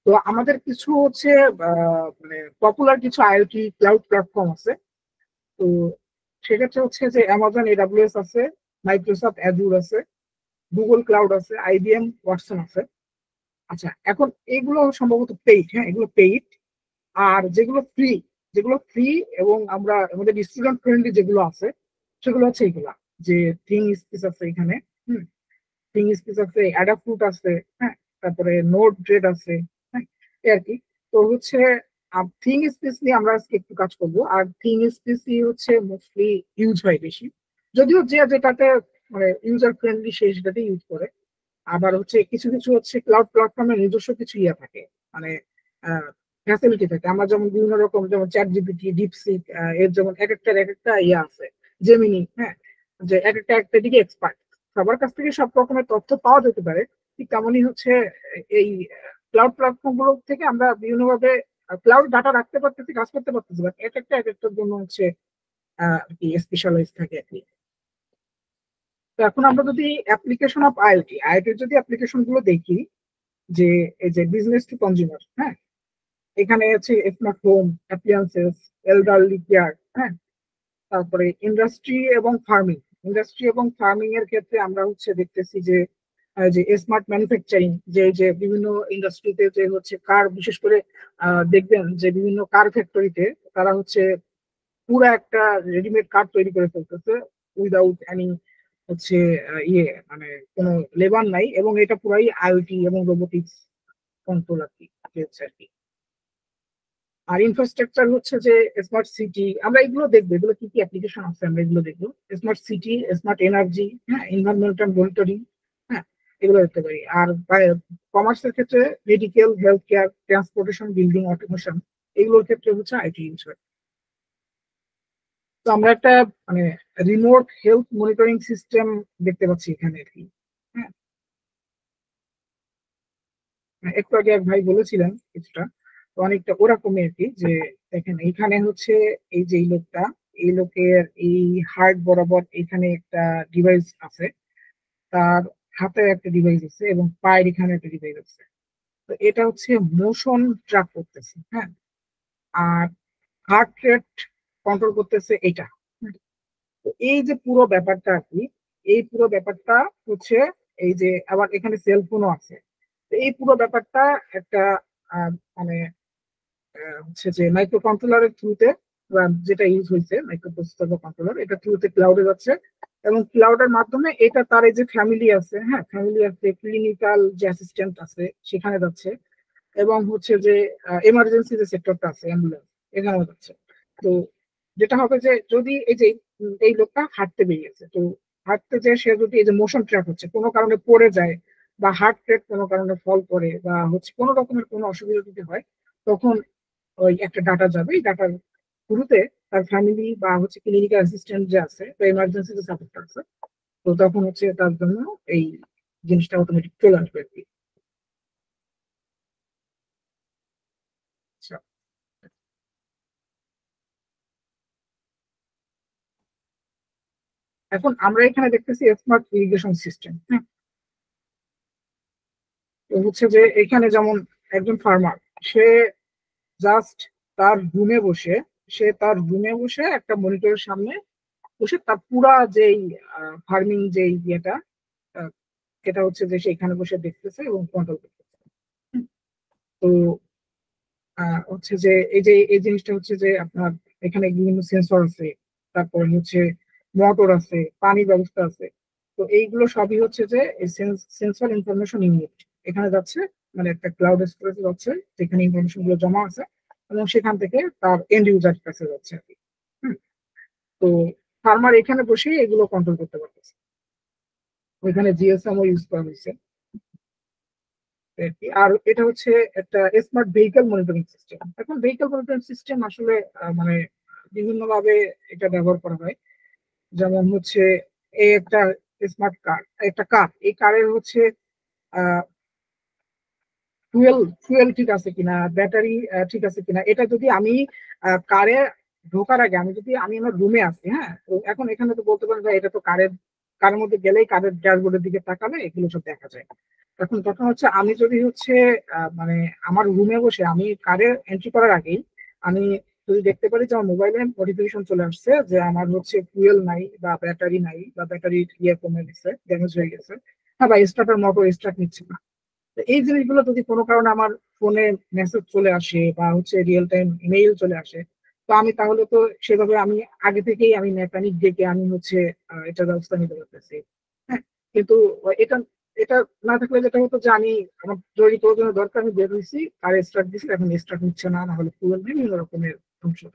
তো আমাদের কিছু হচ্ছে মানে পপুলার কিছু আইওটি ক্লাউড প্ল্যাটফর্ম আছে। তো সেক্ষেত্রে হচ্ছে যে অ্যামাজন এডাব্লিউএস আছে, মাইক্রোসফট অ্যাজুর আছে, গুগল ক্লাউড আছে, আইবিএম ওয়াটসন আছে। আচ্ছা, এখন এগুলো সম্ভবত পেইড। হ্যাঁ, এগুলো পেইড। আর যেগুলো ফ্রি এবং আমরা আমাদের স্টুডেন্ট ফ্রেন্ডলি যেগুলো আছে সেগুলো হচ্ছে এইগুলা, যে থিং স্পেস আছে এখানে, থিং স্পেস আছে, অ্যাডাফ্রুট আছে, হ্যাঁ, তারপরে নোট জেড আছে, হ্যাঁ, এই আর কি। তো হচ্ছে থিং স্পেস নিয়ে আমরা আজকে একটু কাজ করবো। আর থিং স্পেসই হচ্ছে মোস্টলি ইউজ হয় বেশি, যদিও যে যেটাতে মানে ইউজার ফ্রেন্ডলি সে সেটাতে ইউজ করে। আবার হচ্ছে কিছু কিছু হচ্ছে ক্লাউড প্ল্যাটফর্মের নিজস্ব কিছু ইয়ে থাকে, মানে ফ্যাসিলিটি থাকে। আমরা যেমন বিভিন্ন রকম, যেমন চ্যাট জিপিটি, ডিপসিক, এর যেমন এক একটা ইয়ে আছে, জেমিনি, হ্যাঁ, যে একটা দিকে এক্সপার্ট, সবার কাছ থেকে সব রকমের তথ্য পাওয়া যেতে পারে। ঠিক তেমনই হচ্ছে এই ক্লাউড প্ল্যাটফর্ম গুলো থেকে আমরা বিভিন্নভাবে ক্লাউড ডাটা রাখতে পারতেছি, কাজ করতে পারতেছি, বাট এক একটার জন্য হচ্ছে কি স্পেশালাইজ থাকে আর কি। তো এখন আমরা যদি অ্যাপ্লিকেশন অফ আইওটির যদি অ্যাপ্লিকেশন গুলো দেখি, যে এই যে বিজনেস টু কনজিউমার, হ্যাঁ, এখানে আছে স্মার্ট হোম অ্যাপ্লিয়েন্সেস, এলডারলি কেয়ার, হ্যাঁ, তারপরে ইন্ডাস্ট্রি এবং ফার্মিং এর ক্ষেত্রে আমরা হচ্ছে দেখতেছি যে যে স্মার্ট ম্যানুফ্যাকচারিং, যে যে বিভিন্ন ইন্ডাস্ট্রিতে যে হচ্ছে কার, বিশেষ করে দেখবেন যে বিভিন্ন কার ফ্যাক্টরিতে তারা হচ্ছে পুরো একটা রেডিমেড কার তৈরি করে ফেলতেছে উইদাউট এনি হচ্ছে ইয়ে, মানে কোনো লেবার নাই, এবং এটা পুরাই আইওটি এবং রোবোটিক্স কন্ট্রোল আর কি হচ্ছে আর কি। আর ইনফ্রাস্ট্রাকচার হচ্ছে যে স্মার্ট সিটি, আমরা এগুলো দেখবো, এগুলো কি কি অ্যাপ্লিকেশন আছে আমরা এগুলো দেখবো। স্মার্ট সিটি, স্মার্ট এনার্জি, হ্যাঁ, এনভায়রনমেন্টাল মনিটরিং, হ্যাঁ, এগুলো দেখতে পারি। আর কমার্সের ক্ষেত্রে medical, health care, transportation, building automation, এগুলোর ক্ষেত্রে হচ্ছে আইটি ইউজ হয়। তো আমরা একটা মানে রিমোট হেলথ মনিটরিং সিস্টেম দেখতে পাচ্ছি এখানে আর কি। হ্যাঁ, একটু আগে এক ভাই বলেছিলেন কিছুটা, তো অনেকটা ওরকমই আর কি। যে দেখেন এইখানে হচ্ছে এই যে এই লোকটা, এই লোকের এই হার্ট বরাবর এখানে একটা ডিভাইস আছে, তার হাতে একটা ডিভাইস আছে, এবং পায়ের এখানে একটা ডিভাইস আছে। তো এটা হচ্ছে মোশন ট্র্যাক করতেছে, হ্যাঁ। আর হার্ট রেট কন্ট্রোল করতেছে এটা। তো এই যে পুরো ব্যাপারটা আর কি, এই পুরো ব্যাপারটা হচ্ছে এই যে আবার এখানে সেলফোনও আছে। তো এই পুরো ব্যাপারটা একটা মানে হচ্ছে যে মাইক্রো কন্ট্রোলারের থ্রুতে, যেটা ইউজ হয়েছে মাইক্রো প্রসেসর বা কন্ট্রোলার, এটা থ্রুতে ক্লাউডে যাচ্ছে, এবং ক্লাউডের মাধ্যমে এটা তার এই যে ফ্যামিলি আছে, হ্যাঁ, ফ্যামিলি আছে, ক্লিনিক্যাল যে অ্যাসিস্ট্যান্ট আছে সেখানে যাচ্ছে, এবং হচ্ছে যে এমার্জেন্সি যে সেক্টরটা আছে, অ্যাম্বুলেন্স, এখানেও যাচ্ছে। তো যেটা হবে যে যদি এই যে এই লোকটা হাঁটতে বেরিয়েছে, তো হাঁটতে যে সে যদি এই যে মোশন ট্র্যাক হচ্ছে, কোনো কারণে পড়ে যায়, বা হার্ট রেট কোনো কারণে ফল করে, বা হচ্ছে কোনো রকমের কোনো অসুবিধা যদি হয়, তখন ওই একটা ডাটা যাবে। এই ডাটার শুরুতে তার ফ্যামিলি বা হচ্ছে ক্লিনিক্যাল অ্যাসিস্ট্যান্ট যে আছে বা এমার্জেন্সি যে সাপোর্ট আছে, তো তখন হচ্ছে তার জন্য এই জিনিসটা অটোমেটিক চলে আসবে আর কি। আচ্ছা, এখন আমরা এখানে দেখতেছি স্মার্ট ইরিগেশন সিস্টেম। হ্যাঁ, তো হচ্ছে যে এখানে যেমন একজন ফার্মার, সে জাস্ট তার রুমে বসে, একটা মনিটরের সামনে বসে তার পুরা যেই ফার্মিং যেই ইয়েটা এটা হচ্ছে যে সে এখানে বসে দেখতেছে এবং কন্ট্রোল করতেছে। তো হচ্ছে যে এই জিনিসটা হচ্ছে যে আপনার এখানে বিভিন্ন সেন্সর আছে, তারপরে হচ্ছে মোটর আছে, পানির ব্যবস্থা আছে। তো এইগুলো সবই হচ্ছে যে সেন্সর ইনফরমেশন ইউনিট এখানে যাচ্ছে, মানে একটা ক্লাউড স্টোরেজ যাচ্ছে যেখানে ইনফরমেশন গুলো জমা আছে এবং সেখান থেকে তার এন্ড ইউজার কাছে যাচ্ছে আর কি। হুম, তো ফার্মার এখানে বসে এগুলো কন্ট্রোল করতে পারতেছে। ওইখানে জিএসএম ও ইউজ করা হয়েছে আর কি। আর এটা হচ্ছে একটা স্মার্ট ভেহিকল মনিটরিং সিস্টেম। এখন ভেহিকল মনিটরিং সিস্টেম আসলে মানে বিভিন্ন ভাবে এটা ব্যবহার করা হয়। যেমন হচ্ছে এই একটা স্মার্ট কার, একটা কার, এই কারের হচ্ছে ফুয়েল ফুয়েল ঠিক আছে কিনা, ব্যাটারি ঠিক আছে কিনা, এটা যদি আমি কারে ঢোকার আগে আমি আমার রুমে আছি, হ্যাঁ, তো এখন এখানে তো বলতে পারেন যে এটা তো কারের মধ্যে গেলেই কারের ড্যাশবোর্ডের দিকে তাকালে এগুলো সব দেখা যায়। এখন কথা হচ্ছে আমি যদি হচ্ছে মানে আমার রুমে বসে আমি কারে এন্ট্রি করার আগেই আমি যদি দেখতে পারি যে আমার মোবাইলে নোটিফিকেশন চলে আসছে যে আমার হচ্ছে ফুয়েল নাই বা ব্যাটারি নাই বা ব্যাটারি ইয়ে কমে গেছে, ড্যামেজ হয়ে গেছে, হ্যাঁ, বা স্টার্টার মোটর স্টার্ট নিচ্ছে না, তো এই জিনিসগুলো যদি কোনো কারণে আমার ফোনে মেসেজ চলে আসে বা হচ্ছে রিয়েল টাইম মেইল চলে আসে, তো আমি তাহলে তো সেভাবে আমি আগে থেকেই আমি মেকানিক ডেকে আমি হচ্ছে এটা ব্যবস্থা নিতে পারতেছি। হ্যাঁ, কিন্তু এটা এটা না থাকলে যেটা হতো যে আমি আমার জরুরি প্রয়োজনের দরকার আমি বের হয়েছি আর স্টার্ট দিচ্ছি, এখন স্টার্ট নিচ্ছে না, না হলে ফুয়েল নেই, বিভিন্ন রকমের সমস্যা।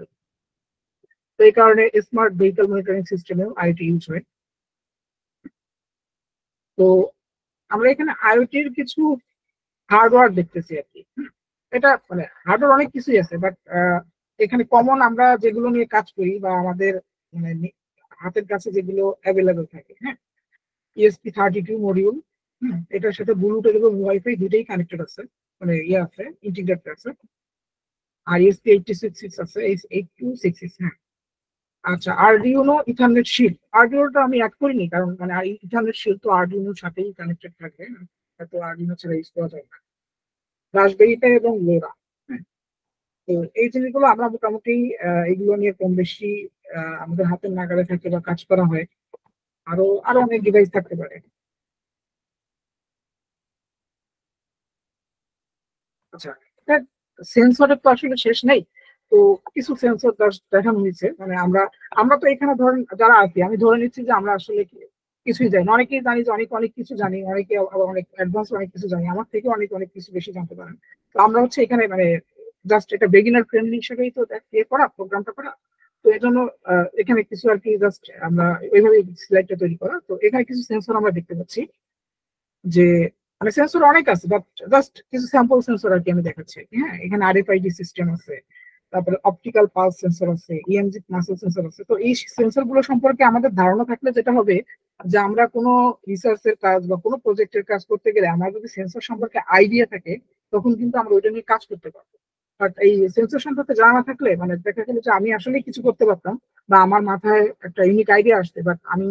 তো এই কারণে স্মার্ট ভেহিকল মনিটরিং সিস্টেমেও আইওটি ইউজ হয়। তো আমরা এখানে আইওটির কিছু হার্ডওয়্যার দেখতেছি আর কি। এটা মানে হার্ডওয়্যার অনেক কিছুই আছে, বাট এখানে কমন আমরা যেগুলো নিয়ে কাজ করি বা আমাদের মানে হাতের কাছে যেগুলো অ্যাভেলেবেল থাকে, হ্যাঁ, ESP32 মডিউল, এটার সাথে ব্লুটুথ এবং ওয়াইফাই দুটোই কানেক্টেড আছে, মানে ইয়ে আছে, ইন্টিগ্রেটেড আছে। আর ESP8266 আছে, 8266, হ্যাঁ। আচ্ছা, আরডিউনো ইথারনেট শিল্ড, আরডিউনোটা আমি অ্যাড করিনি কারণ মানে ইথারনেট শিল্ড তো আরডিউনোর সাথেই কানেক্টেড থাকে, তো আরডিউনো ছাড়া ইউজ করা যায় না। রাসবেরি পাই এবং লোরা, হ্যাঁ। তো এই জিনিসগুলো আমরা মোটামুটি এগুলো নিয়ে কম বেশি আমাদের হাতের নাগালে থাকে বা কাজ করা হয়। আরো আরো অনেক ডিভাইস থাকতে পারে। আচ্ছা, সেন্সরের তো আসলে শেষ নেই। তো কিছু সেন্সর দেখানো হয়েছে, মানে আমরা আমরা তো এখানে ধরেন যারা আছি আমি ধরে নিচ্ছি যে আমরা আসলে কিছুই জানি না, অনেকেই জানি যে অনেক অনেক কিছু জানি, অনেকে আবার অনেক অ্যাডভান্স অনেক কিছু জানি, আমার থেকে অনেক অনেক কিছু বেশি জানতে পারেন। তো আমরা হচ্ছে এখানে মানে জাস্ট এটা বেগিনার ফ্রেন্ডলি হিসেবেই তো ইয়ে করা, প্রোগ্রামটা করা। তো এই জন্য এখানে কিছু আর কি জাস্ট আমরা ওইভাবে স্লাইডটা তৈরি করা। তো এখানে কিছু সেন্সর আমরা দেখতে পাচ্ছি যে মানে সেন্সর অনেক আছে, বাট জাস্ট কিছু স্যাম্পল সেন্সর আর কি আমি দেখাচ্ছি। হ্যাঁ, এখানে আরএফআইডি সিস্টেম আছে, তারপরে অপটিক্যাল পালস সেন্সর আছে, ইএমজি মাসেল সেন্সর আছে। তো এই সেন্সর গুলো সম্পর্কে আমাদের ধারণা থাকলে যেটা হবে যে আমরা কোনো রিসার্চের কাজ বা কোনো প্রজেক্টের কাজ করতে গেলে আমার যদি সেন্সর সম্পর্কে আইডিয়া থাকে তখন কিন্তু আমরা ওইটা নিয়ে কাজ করতে পারবো। বাট এই সেন্সর সম্পর্কে জানা না থাকলে মানে দেখা গেল যে আমি আসলে কিছু করতে পারতাম বা আমার মাথায় একটা ইউনিক আইডিয়া আসছে, বাট আমি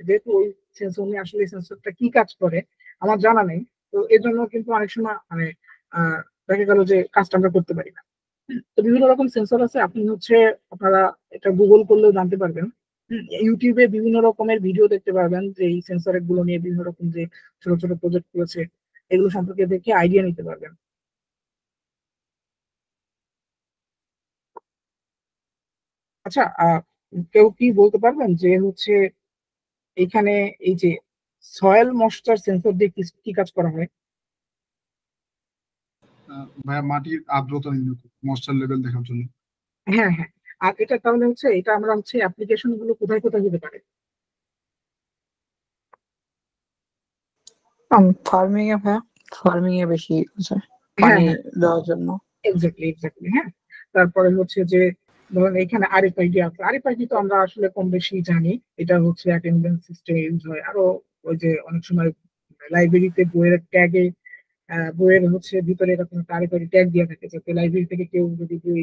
যেহেতু ওই সেন্সর নিয়ে আসলে সেন্সরটা কি কাজ করে আমার জানা নেই, তো এর জন্য কিন্তু অনেক সময় মানে আহ দেখা গেল যে কাজটা আমরা করতে পারি না। তো বিভিন্ন রকম সেন্সর আছে, আপনি হচ্ছে আপনারা এটা গুগল করলেও জানতে পারবেন। ইউটিউবে বিভিন্ন রকমের ভিডিও দেখতে পারবেন যে এই সেন্সর গুলো নিয়ে বিভিন্ন রকম যে ছোট ছোট প্রজেক্ট করেছে এগুলো সম্পর্কে দেখে আইডিয়া নিতে পারবেন। আচ্ছা, কেউ কি বলতে পারবেন যে হচ্ছে এখানে এই যে সয়েল ময়েশ্চার সেন্সর দিয়ে কি কি কাজ করা হয়? ভাইয়া মাটির আর্দ্রতা নির্ণয় ময়েশ্চার লেভেল দেখার জন্য। হ্যাঁ, হ্যাঁ। আর এটা তাহলে হচ্ছে এটা আমরা হচ্ছে অ্যাপ্লিকেশন গুলো কোথায় কোথায় হতে পারে? ফার্মিং এ, হ্যাঁ, ফার্মিং এ বেশি আছে হ্যাঁ, পানি হ্যাঁ, দেওয়ার জন্য। এক্স্যাক্টলি এক্স্যাক্টলি, হ্যাঁ। তারপরে হচ্ছে যে ধরুন এখানে আরএফআইডি আছে, আরএফআইডি তো আমরা আসলে কম বেশি জানি, এটা হচ্ছে অ্যাটেন্ডেন্স সিস্টেমে ইউজ হয়। আরো ওই যে অনেক সময় লাইব্রেরিতে বইয়ের ট্যাগে বইয়ের হচ্ছে ভিতরে এরকম একটা আরএফআইডি ট্যাগ দিয়ে থাকে যাতে লাইব্রেরি থেকে কেউ যদি বই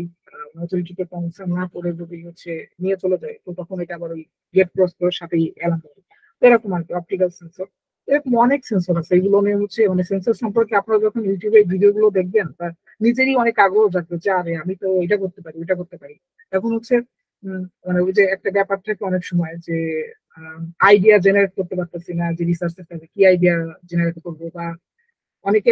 অথরিটিকে কনসার্ন না করে যদি হচ্ছে নিয়ে চলে যায় তো তখন এটা আবার ওই গেট ক্রস করে সাথেই অ্যালার্ম করে। তো এরকম আর কি অপটিক্যাল সেন্সর, এরকম অনেক সেন্সর আছে। এগুলো নিয়ে হচ্ছে মানে সেন্সর সম্পর্কে আপনারা যখন ইউটিউবে ভিডিও গুলো দেখবেন তার নিজেরই অনেক আগ্রহ থাকবে যে আরে আমি তো এটা করতে পারি ওইটা করতে পারি। এখন হচ্ছে মানে ওই যে একটা ব্যাপার থাকে অনেক সময় যে আইডিয়া জেনারেট করতে পারতেছি না, যে রিসার্চের কাজে কি আইডিয়া জেনারেট করবো, বা অনেকে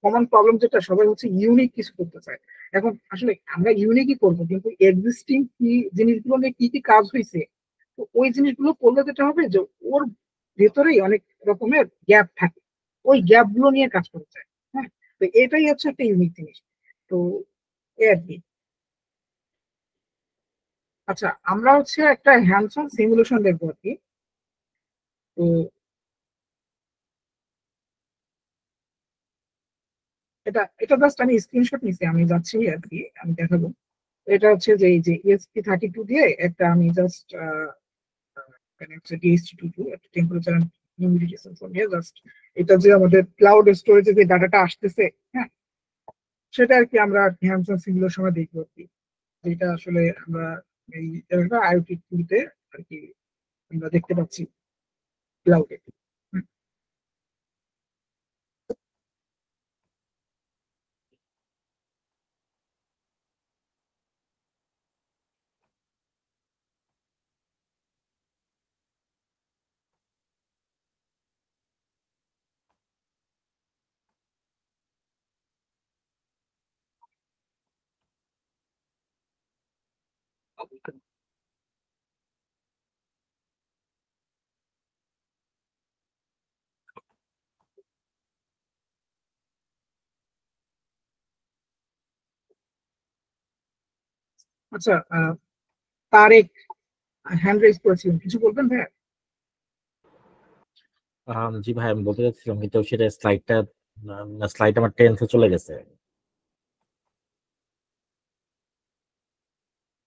কমন প্রবলেম যেটা সবাই হচ্ছে ইউনিক কিছু করতে চায়। এখন আসলে আমরা ইউনিকই করবো, কিন্তু এক্সিস্টিং কি জিনিসগুলো নিয়ে কি কি কাজ হয়েছে, তো ওই জিনিসগুলো করলে যেটা হবে যে ওর ভেতরেই অনেক রকমের গ্যাপ থাকে, ওই গ্যাপ গুলো নিয়ে কাজ করতে চায়। হ্যাঁ, তো এটাই হচ্ছে একটা ইউনিক জিনিস। তো এই আর কি। আচ্ছা, আমরা হচ্ছে একটা হ্যান্ডস অন সিমুলেশন দেখবো আর কি। তো এটা এটা জাস্ট আমি স্ক্রিনশট নিছি, আমি যাচ্ছি আর কি, আমি দেখাবো। এটা হচ্ছে যে এই যে ESP32 দিয়ে একটা আমি জাস্ট এখানে হচ্ছে DHT22 একটা টেম্পারেচার এন্ড হিউমিডিটি সেন্সর নিয়ে জাস্ট এটা যে আমাদের ক্লাউড স্টোরেজে যে ডাটাটা আসতেছে, হ্যাঁ, সেটা আর কি আমরা হ্যান্ডস অন সিমুলেশনে দেখবো আর কি, যেটা আসলে আমরা এই আইওটি টুলতে আর কি আমরা দেখতে পাচ্ছি ক্লাউডে। আচ্ছা, তারেক হ্যান্ড রেজ করেছিলেন, কিছু বলবেন ভাইয়া? জি ভাই, আমি বলতে চাচ্ছিলাম কিন্তু সেটা স্লাইড আমার টেন্সে চলে গেছে।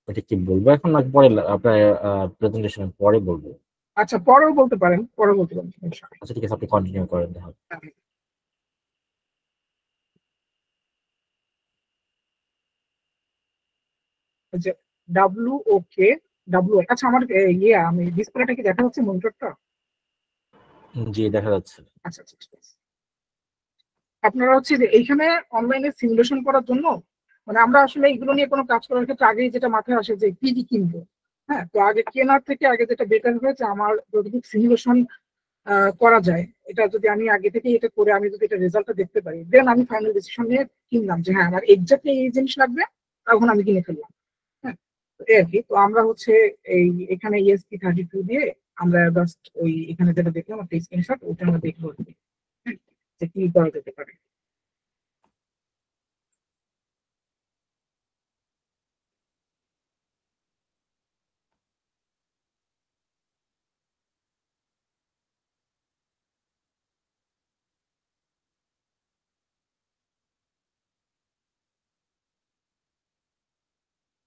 এটা কি বলবো এখন নাকি পরে আপনার প্রেজেন্টেশন পরে বলবো? আচ্ছা, পরেও বলতে পারেন, পরে বলতে পারেন, সমস্যা নেই। আচ্ছা ঠিক আছে, আপনি কন্টিনিউ করেন তাহলে। এই যে WOK, আচ্ছা আমার আমি ডিসপ্লেটা কি দেখা যাচ্ছে, মনিটরটা? জি দেখা যাচ্ছে। আচ্ছা আচ্ছা, ঠিক আছে। আপনারা হচ্ছে যে এইখানে অনলাইনে সিমুলেশন করার জন্য, মানে আমরা আসলে এগুলো নিয়ে কোনো কাজ করার ক্ষেত্রে আগেই যেটা মাথায় আসে যে কি কি কিনবো। হ্যাঁ, তো আগে কেনার থেকে আগে যেটা বেটার হয়েছে, আমার যতটুকু সিমুলেশন করা যায়, এটা যদি আমি আগে থেকে এটা করে আমি যদি এটা রেজাল্টটা দেখতে পারি, দেন আমি ফাইনাল ডিসিশন নিয়ে কিনলাম যে হ্যাঁ আমার এক্সাক্টলি এই জিনিস লাগবে, তখন আমি কিনে ফেললাম। হ্যাঁ, তো এই আর কি। তো আমরা হচ্ছে এই এখানে ESP32 দিয়ে আমরা জাস্ট ওই এখানে যেটা দেখলাম একটা স্ক্রিনশট, ওটা আমরা দেখবো আর কি। হ্যাঁ, যে কি করা যেতে পারে।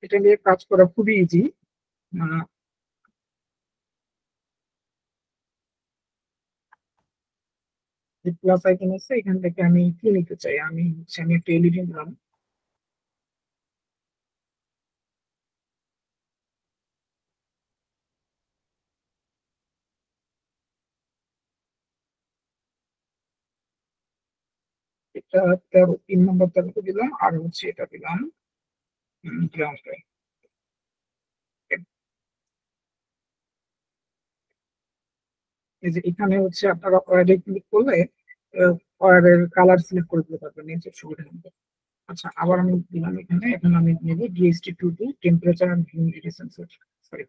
এটা নিয়ে কাজ করা খুবই ইজি। যে প্লাস আইকন আছে, এখান থেকে আমি কি নিতে চাই, আমি হচ্ছে আমি একটা এলইডি নিলাম। এটা 13, 3 নম্বর 13 দিলাম, আর হচ্ছে এটা দিলাম গ্রাউন্ড। এই যে এখানে হচ্ছে আপনারা ওয়ার্ডে ক্লিক করলে ওয়ার্ডের কালার সিলেক্ট করে দিতে পারবেন নিচের সুবিধা মতো। আচ্ছা, আবার আমি দিলাম এখানে, এখন আমি নেব DHT22 temperature and humidity sensor. Sorry.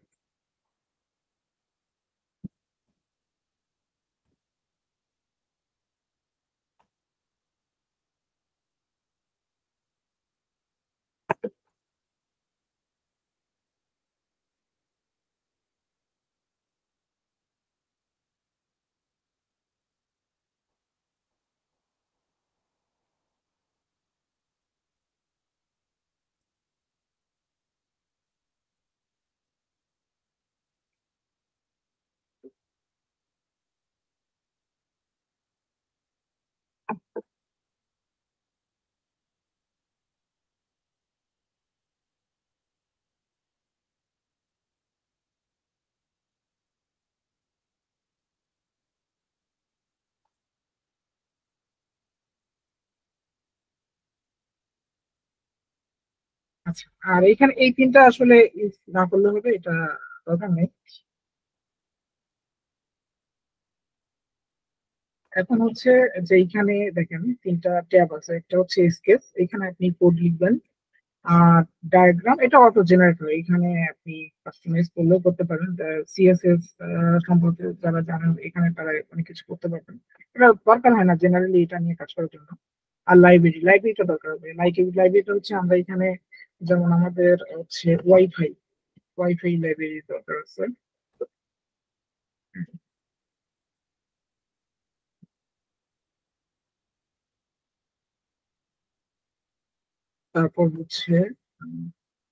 আচ্ছা, আর এখানে এই পিনটা আসলে use না করলে হবে, এটা দরকার নেই। এখন হচ্ছে যে এইখানে দেখেন তিনটা ট্যাব আছে, একটা হচ্ছে স্কেচ, এখানে আপনি কোড লিখবেন। আর ডায়াগ্রাম এটা অটো জেনারেট হয়, এখানে আপনি কাস্টমাইজ করলেও করতে পারেন। সিএসএস সম্পর্কে যারা জানেন এখানে তারা অনেক কিছু করতে পারবেন, এটা দরকার হয় না জেনারেলি এটা নিয়ে কাজ করার জন্য। আর লাইব্রেরিটা দরকার হবে। লাইব্রেরিটা হচ্ছে আমরা এখানে যেমন আমাদের হচ্ছে ওয়াইফাই লাইব্রেরি দরকার আছে। তারপর হচ্ছে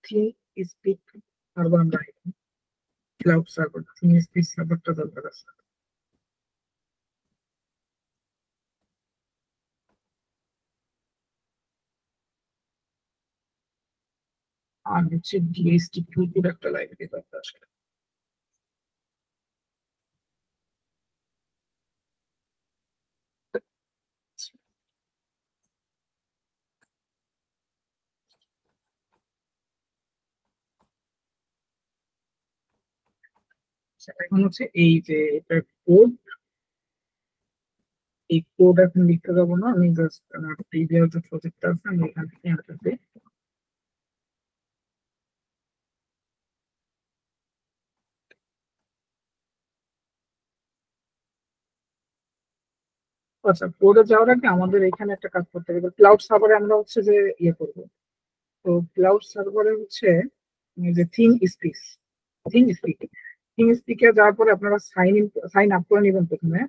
থিং স্পিক সার্ভার, আমরা ক্লাউড সার্ভার থিং স্পিক সার্ভারটা দরকার আছে। আর হচ্ছে ডিএসটি টুলকিট একটা লাইব্রেরি দরকার আছে। এখন হচ্ছে এই যে এটা কোড, এই কোড এখন লিখতে যাবো না, আমি জাস্ট আমার প্রিভিয়াস যে প্রজেক্টটা আছে আমি এখান থেকে আনতেছি। আচ্ছা, কোডে যাওয়ার আগে আমাদের এখানে একটা কাজ করতে হবে। ক্লাউড সার্ভারে আমরা হচ্ছে যে ইয়ে করবো, তো ক্লাউড সার্ভারে হচ্ছে এই যে থিং স্পিকে যাওয়ার পরে আপনারা সাইন আপ করে নেবেন প্রথমে।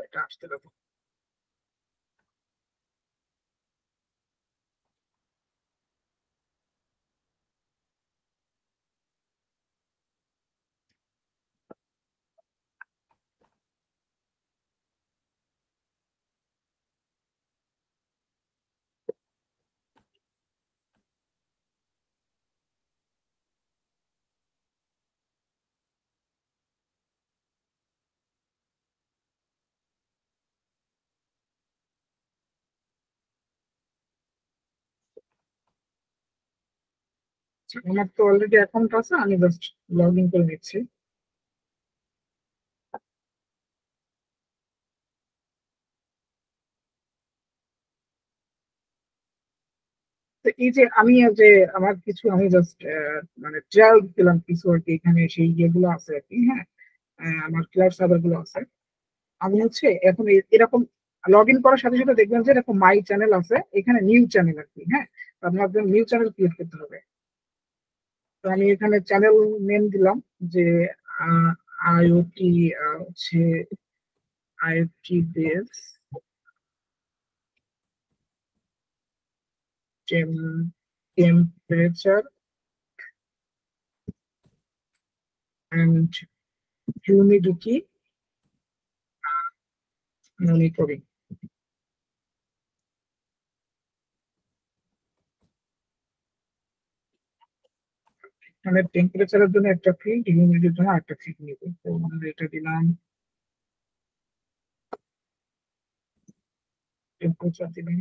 এটা আসতে দেবো। আমার তো অলরেডি অ্যাকাউন্ট আছে, আমি জাস্ট লগ ইন করে নিচ্ছি। তো এই যে আমি যে আমার কিছু আমি জাস্ট মানে ট্রায়াল দিলাম কিছু আর কি, এখানে সেই ইয়েগুলো আছে আর কি। হ্যাঁ, আমার ক্লাউড সার্ভার গুলো আছে। আমি হচ্ছে এখন এরকম লগ ইন করার সাথে সাথে দেখবেন যে এরকম মাই চ্যানেল আছে, এখানে নিউ চ্যানেল আর কি। হ্যাঁ, তো আপনাদের নিউ চ্যানেল ক্রিয়েট করতে হবে। তো আমি এখানে চ্যানেল নেম দিলাম যে আইওটি হচ্ছে IoT base temperature and humidity monitoring. মানে টেম্পারেচারের জন্য একটা ফিল্ড, হিউমিডিটির জন্য একটা ফিল্ড নিব। তো আমরা এটা দিলাম, টেম্পারেচার দিলাম,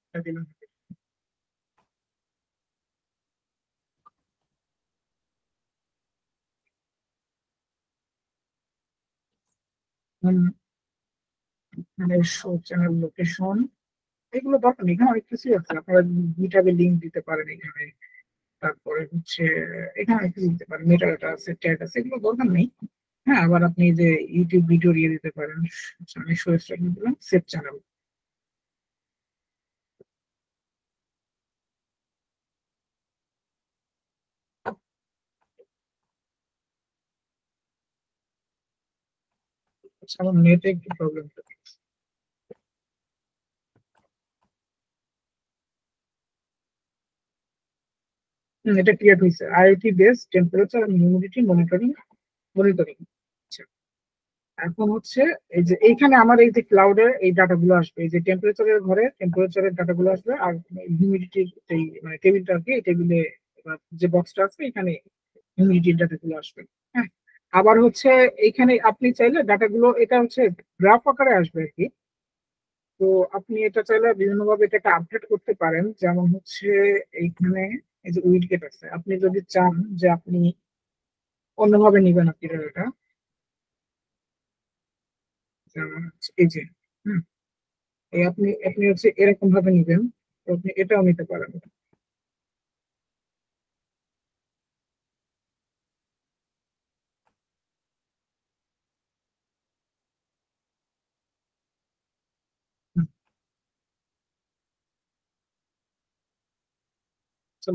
এটা দিলাম। মানে শো চ্যানেল লোকেশন, এগুলো দরকার নেই, এখানে অনেক কিছুই আছে। আপনারা গিটহাবে লিঙ্ক দিতে পারেন এখানে। তারপরে হচ্ছে এখানে অনেক কিছু দিতে পারেন, মেটাডাটা আছে, ট্যাগ আছে, এগুলো দরকার নেই। হ্যাঁ, আবার আপনি যে ইউটিউব ভিডিও দিয়ে দিতে পারেন। আচ্ছা, আমি শো স্টার্ট দিলাম, সেভ চ্যানেল। আচ্ছা, আমার নেটে একটু প্রবলেম। এটা ক্রিয়েট হয়েছে, IoT base temperature and humidity monitoring. আচ্ছা, এখন হচ্ছে এই যে এইখানে আমার এই যে ক্লাউডে এই ডাটাগুলো আসবে, এই যে টেম্পারেচারের ঘরে টেম্পারেচারের ডাটাগুলো আসবে, আর হিউমিডিটির এই মানে টেবিলটা আর কি, এই টেবিলে যে বক্সটা আছে এখানে হিউমিডিটির ডাটাগুলো আসবে। হ্যাঁ, আবার হচ্ছে এইখানে আপনি চাইলে ডাটাগুলো, এটা হচ্ছে গ্রাফ আকারে আসবে আর কি। তো আপনি এটা চাইলে বিভিন্ন ভাবে এটাকে আপডেট করতে পারেন, যেমন হচ্ছে এইখানে এই যে উইডগেট আছে, আপনি যদি চান যে আপনি অন্যভাবে নিবেন আপনি এটা, যেমন হচ্ছে এই যে হুম, এই আপনি আপনি হচ্ছে এরকম ভাবে নিবেন, তো আপনি এটাও নিতে পারেন।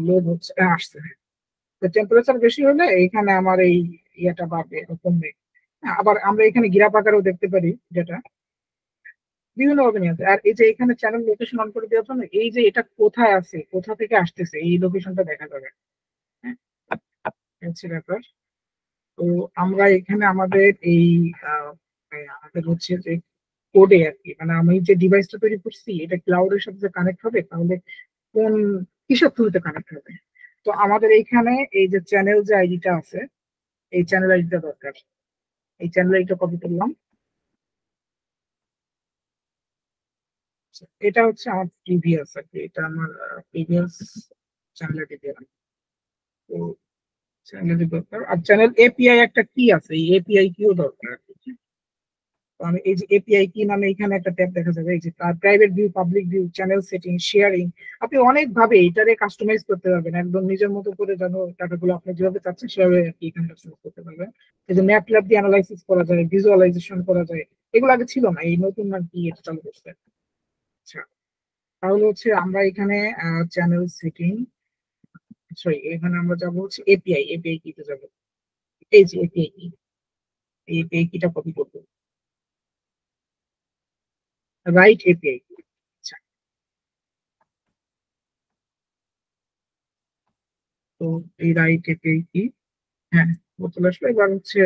লোড হচ্ছে আসছে, তো টেম্পারেচার বেশি হলে এইখানে আমার এই ইয়েটা বাড়বে বা কমবে। আবার আমরা এখানে গ্রাফ আকারেও দেখতে পারি যেটা বিভিন্ন ভাবে নিয়ে আসে। আর এই যে এখানে চ্যানেল লোকেশন অন করে দেওয়ার জন্য এই যে এটা কোথায় আছে, কোথা থেকে আসতেছে, এই লোকেশনটা দেখা যাবে। হ্যাঁ, এই হচ্ছে ব্যাপার। তো আমরা এখানে আমাদের এই আমাদের হচ্ছে যে কোডে আর কি, মানে আমি যে ডিভাইসটা তৈরি করছি এটা ক্লাউডের সাথে কানেক্ট হবে, তাহলে কোন কিসের থ্রুতে কানেক্ট হবে। তো আমাদের এইখানে এই যে চ্যানেল যে আইডিটা আছে, এই চ্যানেল আইডিটা দরকার। এই চ্যানেল আইডিটা কপি করলাম। এটা হচ্ছে আমার প্রিভিয়াস আর কি, এটা আমার প্রিভিয়াস চ্যানেল আইডি দিলাম। তো চ্যানেল দরকার, আর চ্যানেল এপিআই একটা কি আছে, এই এপিআই কিও দরকার আর কি। তো আমি এই যে এপিআই কি নামে এখানে একটা ট্যাব দেখা যাবে, এই যে private view, public view, channel setting, sharing. আপনি অনেক ভাবে এটারে কাস্টমাইজ করতে পারবেন একদম নিজের মতো করে, যেন ডাটাগুলো আপনি যেভাবে চাচ্ছেন সেভাবে আর কি এখানে কাস্টমাইজ করতে পারবেন। এই যে ম্যাটল্যাব দিয়ে অ্যানালাইসিস করা যায়, ভিজুয়ালাইজেশন করা যায়, এগুলো আগে ছিল না, এই নতুন আর কি এটা চালু করছে। আচ্ছা, তাহলে হচ্ছে আমরা এখানে চ্যানেল সেটিং, সরি এখানে আমরা যাবো হচ্ছে এপিআই, এপিআই কিতে যাবো। এই যে এপিআই কি, এই এপিআই কিটা কপি করবো, রাইট এপিআই। আচ্ছা, তো এই রাইট এপিআই কি, হ্যাঁ বোতল আসলো। এবার হচ্ছে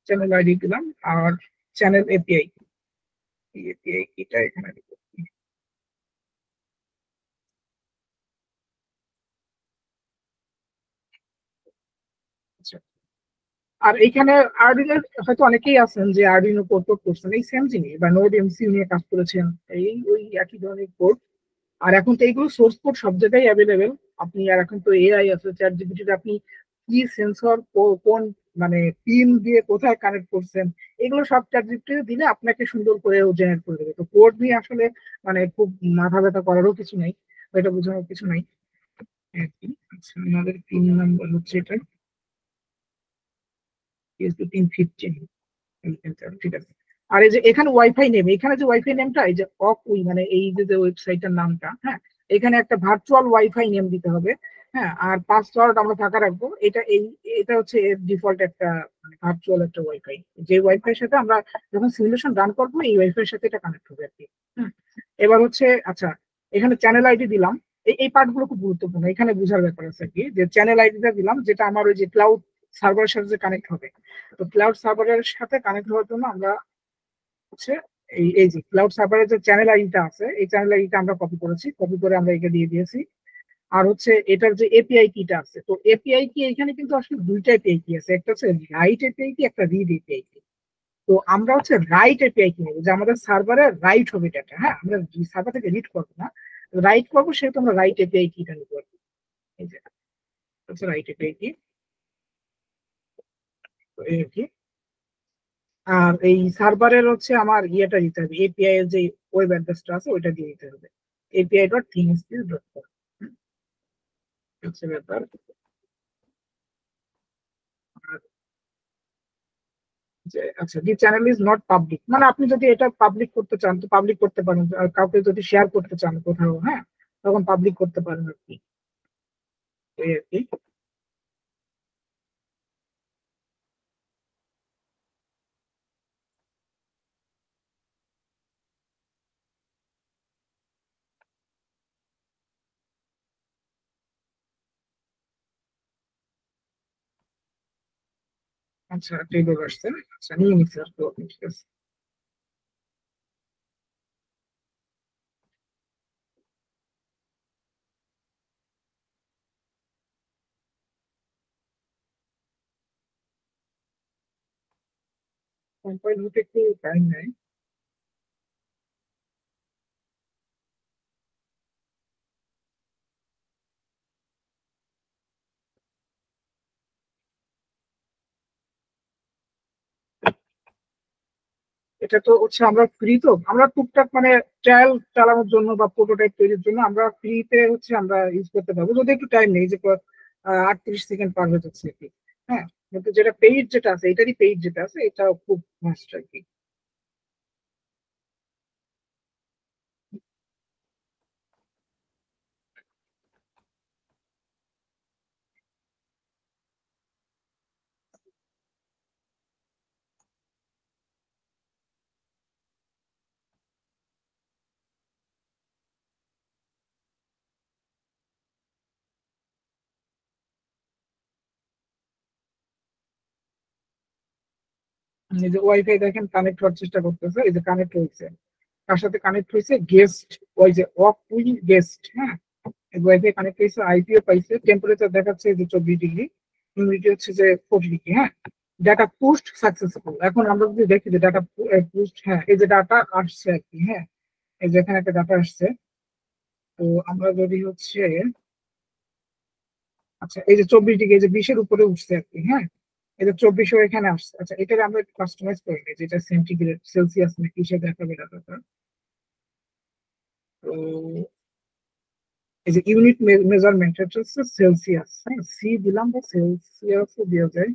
চ্যানেল আইডি দিলাম, আর চ্যানেল এপিআই, এপিআই কিটা এখানে দিব। আচ্ছা, আর এখানে আরডিনো হয়তো অনেকেই আছেন যে আরডিনো কোড করছেন এই সেম জিনিস, বা নোড এমসিইউ নিয়ে কাজ করেছেন, এই ওই একই ধরনের কোড। আর এখন তো এইগুলো সোর্স কোড সব জায়গায় অ্যাভেলেবেল। আপনি আর এখন তো এআই আছে, চ্যাট জিপিটিতে আপনি কি সেন্সর কোন মানে পিন দিয়ে কোথায় কানেক্ট করছেন, এগুলো সব চ্যাট জিপিটিতে দিলে আপনাকে সুন্দর করে ও জেনারেট করে দেবে। তো কোড নিয়ে আসলে মানে খুব মাথা ব্যথা করারও কিছু নাই, বা এটা বোঝানোর কিছু নাই আর কি। আচ্ছা, আমাদের পিন নাম্বার হচ্ছে এটা পিন 15। ঠিক আছে। আর এই যে এখানে ওয়াইফাই নেম, এখানে যে ওয়াইফাই নেমটা এই যে অফ উই মানে এই যে ওয়েবসাইটের নামটা, হ্যাঁ এখানে একটা ভার্চুয়াল ওয়াইফাই নেম দিতে হবে। হ্যাঁ, আর পাসওয়ার্ড আমরা ফাঁকা রাখবো। এটা এই এটা হচ্ছে এর ডিফল্ট একটা ভার্চুয়াল একটা ওয়াইফাই, যে ওয়াইফাই এর সাথে আমরা যখন সিমুলেশন রান করবো এই ওয়াইফাই এর সাথে এটা কানেক্ট হবে আর কি। হ্যাঁ, এবার হচ্ছে আচ্ছা, এখানে চ্যানেল আইডি দিলাম। এই পার্ট গুলো খুব গুরুত্বপূর্ণ, এখানে বুঝার ব্যাপার আছে কি, যে চ্যানেল আইডিটা দিলাম যেটা আমার ওই যে ক্লাউড সার্ভারের সাথে কানেক্ট হবে। তো ক্লাউড সার্ভারের সাথে কানেক্ট হওয়ার জন্য আমরা হচ্ছে এই যে ক্লাউড সার্ভারের যে চ্যানেল আইডিটা আছে, এই চ্যানেল আইডিটা আমরা কপি করেছি, কপি করে আমরা একে দিয়ে দিয়েছি। আর হচ্ছে এটার যে এপিআই কিটা আছে, তো এপিআই কি এখানে কিন্তু আসলে দুইটা এপিআই কি আছে, একটা হচ্ছে রাইট এপিআই কি, একটা রিড এপিআই কি। তো আমরা হচ্ছে রাইট এপিআই কি নেবো, যে আমাদের সার্ভারে রাইট হবে ডাটা, হ্যাঁ আমরা সার্ভার থেকে রিড করবো না, রাইট করবো, সেহেতু আমরা রাইট এপিআই কিটা নিবো আর কি। এই যে হচ্ছে রাইট এপিআই কি, তো এই আর কি। আর এই সার্ভারের হচ্ছে আমার ইয়েটা দিতে হবে, এপিআই এর যে ওয়েব অ্যাড্রেসটা আছে ওইটা দিয়ে দিতে হবে, api.thingspeed.com। হচ্ছে ব্যাপার। আর যে আচ্ছা, দি চ্যানেল ইজ নট পাবলিক, মানে আপনি যদি এটা পাবলিক করতে চান তো পাবলিক করতে পারেন, আর কাউকে যদি শেয়ার করতে চান কোথাও, হ্যাঁ তখন পাবলিক করতে পারেন আর কি। এই আর কি। আচ্ছা টেবল আসছে, আচ্ছা নিয়ে নিচ্ছি আর তো ঠিক আছে। কম্পাইল হতে একটু টাইম নেয়। এটা তো হচ্ছে আমরা ফ্রি, তো আমরা টুকটাক মানে ট্রায়াল চালানোর জন্য বা প্রোটোটাইপ তৈরির জন্য আমরা ফ্রিতে হচ্ছে আমরা ইউজ করতে পারবো, যদি একটু টাইম নেই, যে 38 সেকেন্ড পার হয়ে যাচ্ছে আর কি। হ্যাঁ, কিন্তু যেটা পেইড যেটা আছে, এটারই পেইড যেটা আছে এটা খুব মাস্ট আর কি। এই যে ওয়াইফাই দেখেন কানেক্ট হওয়ার চেষ্টা করতেছে, এই যে কানেক্ট হয়েছে, তার সাথে কানেক্ট হয়েছে গেস্ট, ওই যে অফ উইং গেস্ট। হ্যাঁ, ওয়াইফাই কানেক্ট হয়েছে, আইপিও পাইছে, টেম্পারেচার দেখাচ্ছে যে 24 ডিগ্রি, হিউমিডিটি হচ্ছে যে 40 ডিগ্রি। হ্যাঁ, ডাটা পুস্ট সাকসেসফুল। এখন আমরা যদি দেখি যে ডাটা পুস্ট, হ্যাঁ এই যে ডাটা আসছে আর কি। হ্যাঁ, এই যে এখানে একটা ডাটা আসছে। তো আমরা যদি হচ্ছে, আচ্ছা এই যে 24 ডিগ্রি, এই যে 20-এর উপরে উঠছে আর কি। হ্যাঁ, এই যে 24ও এখানে আসছে। আচ্ছা এটাকে আমরা একটু কাস্টমাইজ করে নিই, যেটা সেন্টিগ্রেড সেলসিয়াস নাকি সে দেখাবে ডাটাটা। তো এই যে ইউনিট মেজারমেন্ট, এটা হচ্ছে সেলসিয়াস। হ্যাঁ, সি দিলাম বা সেলসিয়াসও দেওয়া যায়।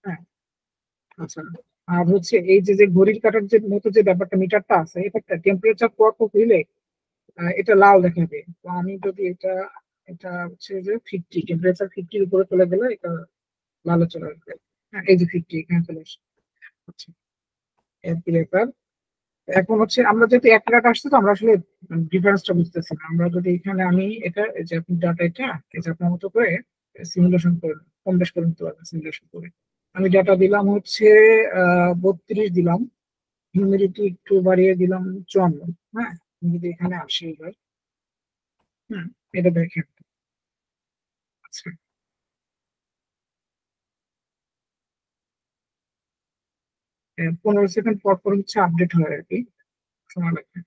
হ্যাঁ, আচ্ছা। আর হচ্ছে এই যে যে ঘড়ির কাঁটার যে মতো যে ব্যাপারটা মিটারটা আছে, এটা টেম্পারেচার কত হইলে এটা লাল দেখাবে। তো আমি যদি এটা, এটা হচ্ছে যে 50, টেম্পারেচার 50-র উপরে চলে গেলে এটা লালে চলে আসবে। হ্যাঁ, এই যে 50 এখানে চলে আসছে। আচ্ছা, এর কি ব্যাপার। এখন হচ্ছে আমরা যেহেতু এক ডাটা আসছে, তো আমরা আসলে ডিফারেন্সটা বুঝতেছি না। আমরা যদি এখানে আমি এটা, এই যে আপনি ডাটা, এটা এই যে আপনার মতো করে সিমুলেশন করে কম বেশ করে নিতে পারবেন সিমুলেশন করে। আমি ডাটা দিলাম হচ্ছে 32 দিলাম, হিউমিডিটি একটু বাড়িয়ে দিলাম 54। হ্যাঁ, আমি যদি এখানে আসি এবার, হুম, এটা দেখেন। আচ্ছা, 15 সেকেন্ড পর পর হচ্ছে আপডেট হয় আর কি, সময় লাগে।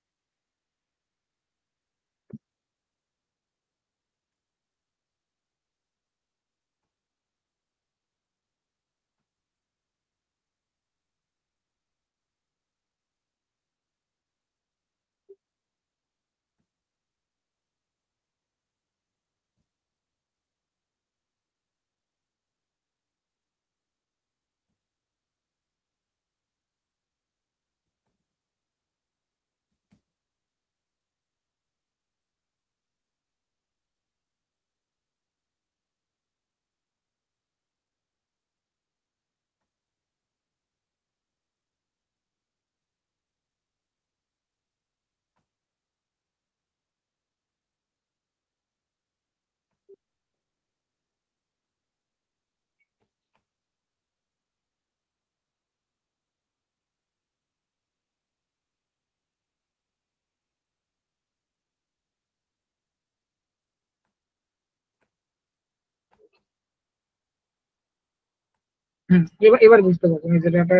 এবার এবার বুঝতে পারবেন এই যে ডাটা,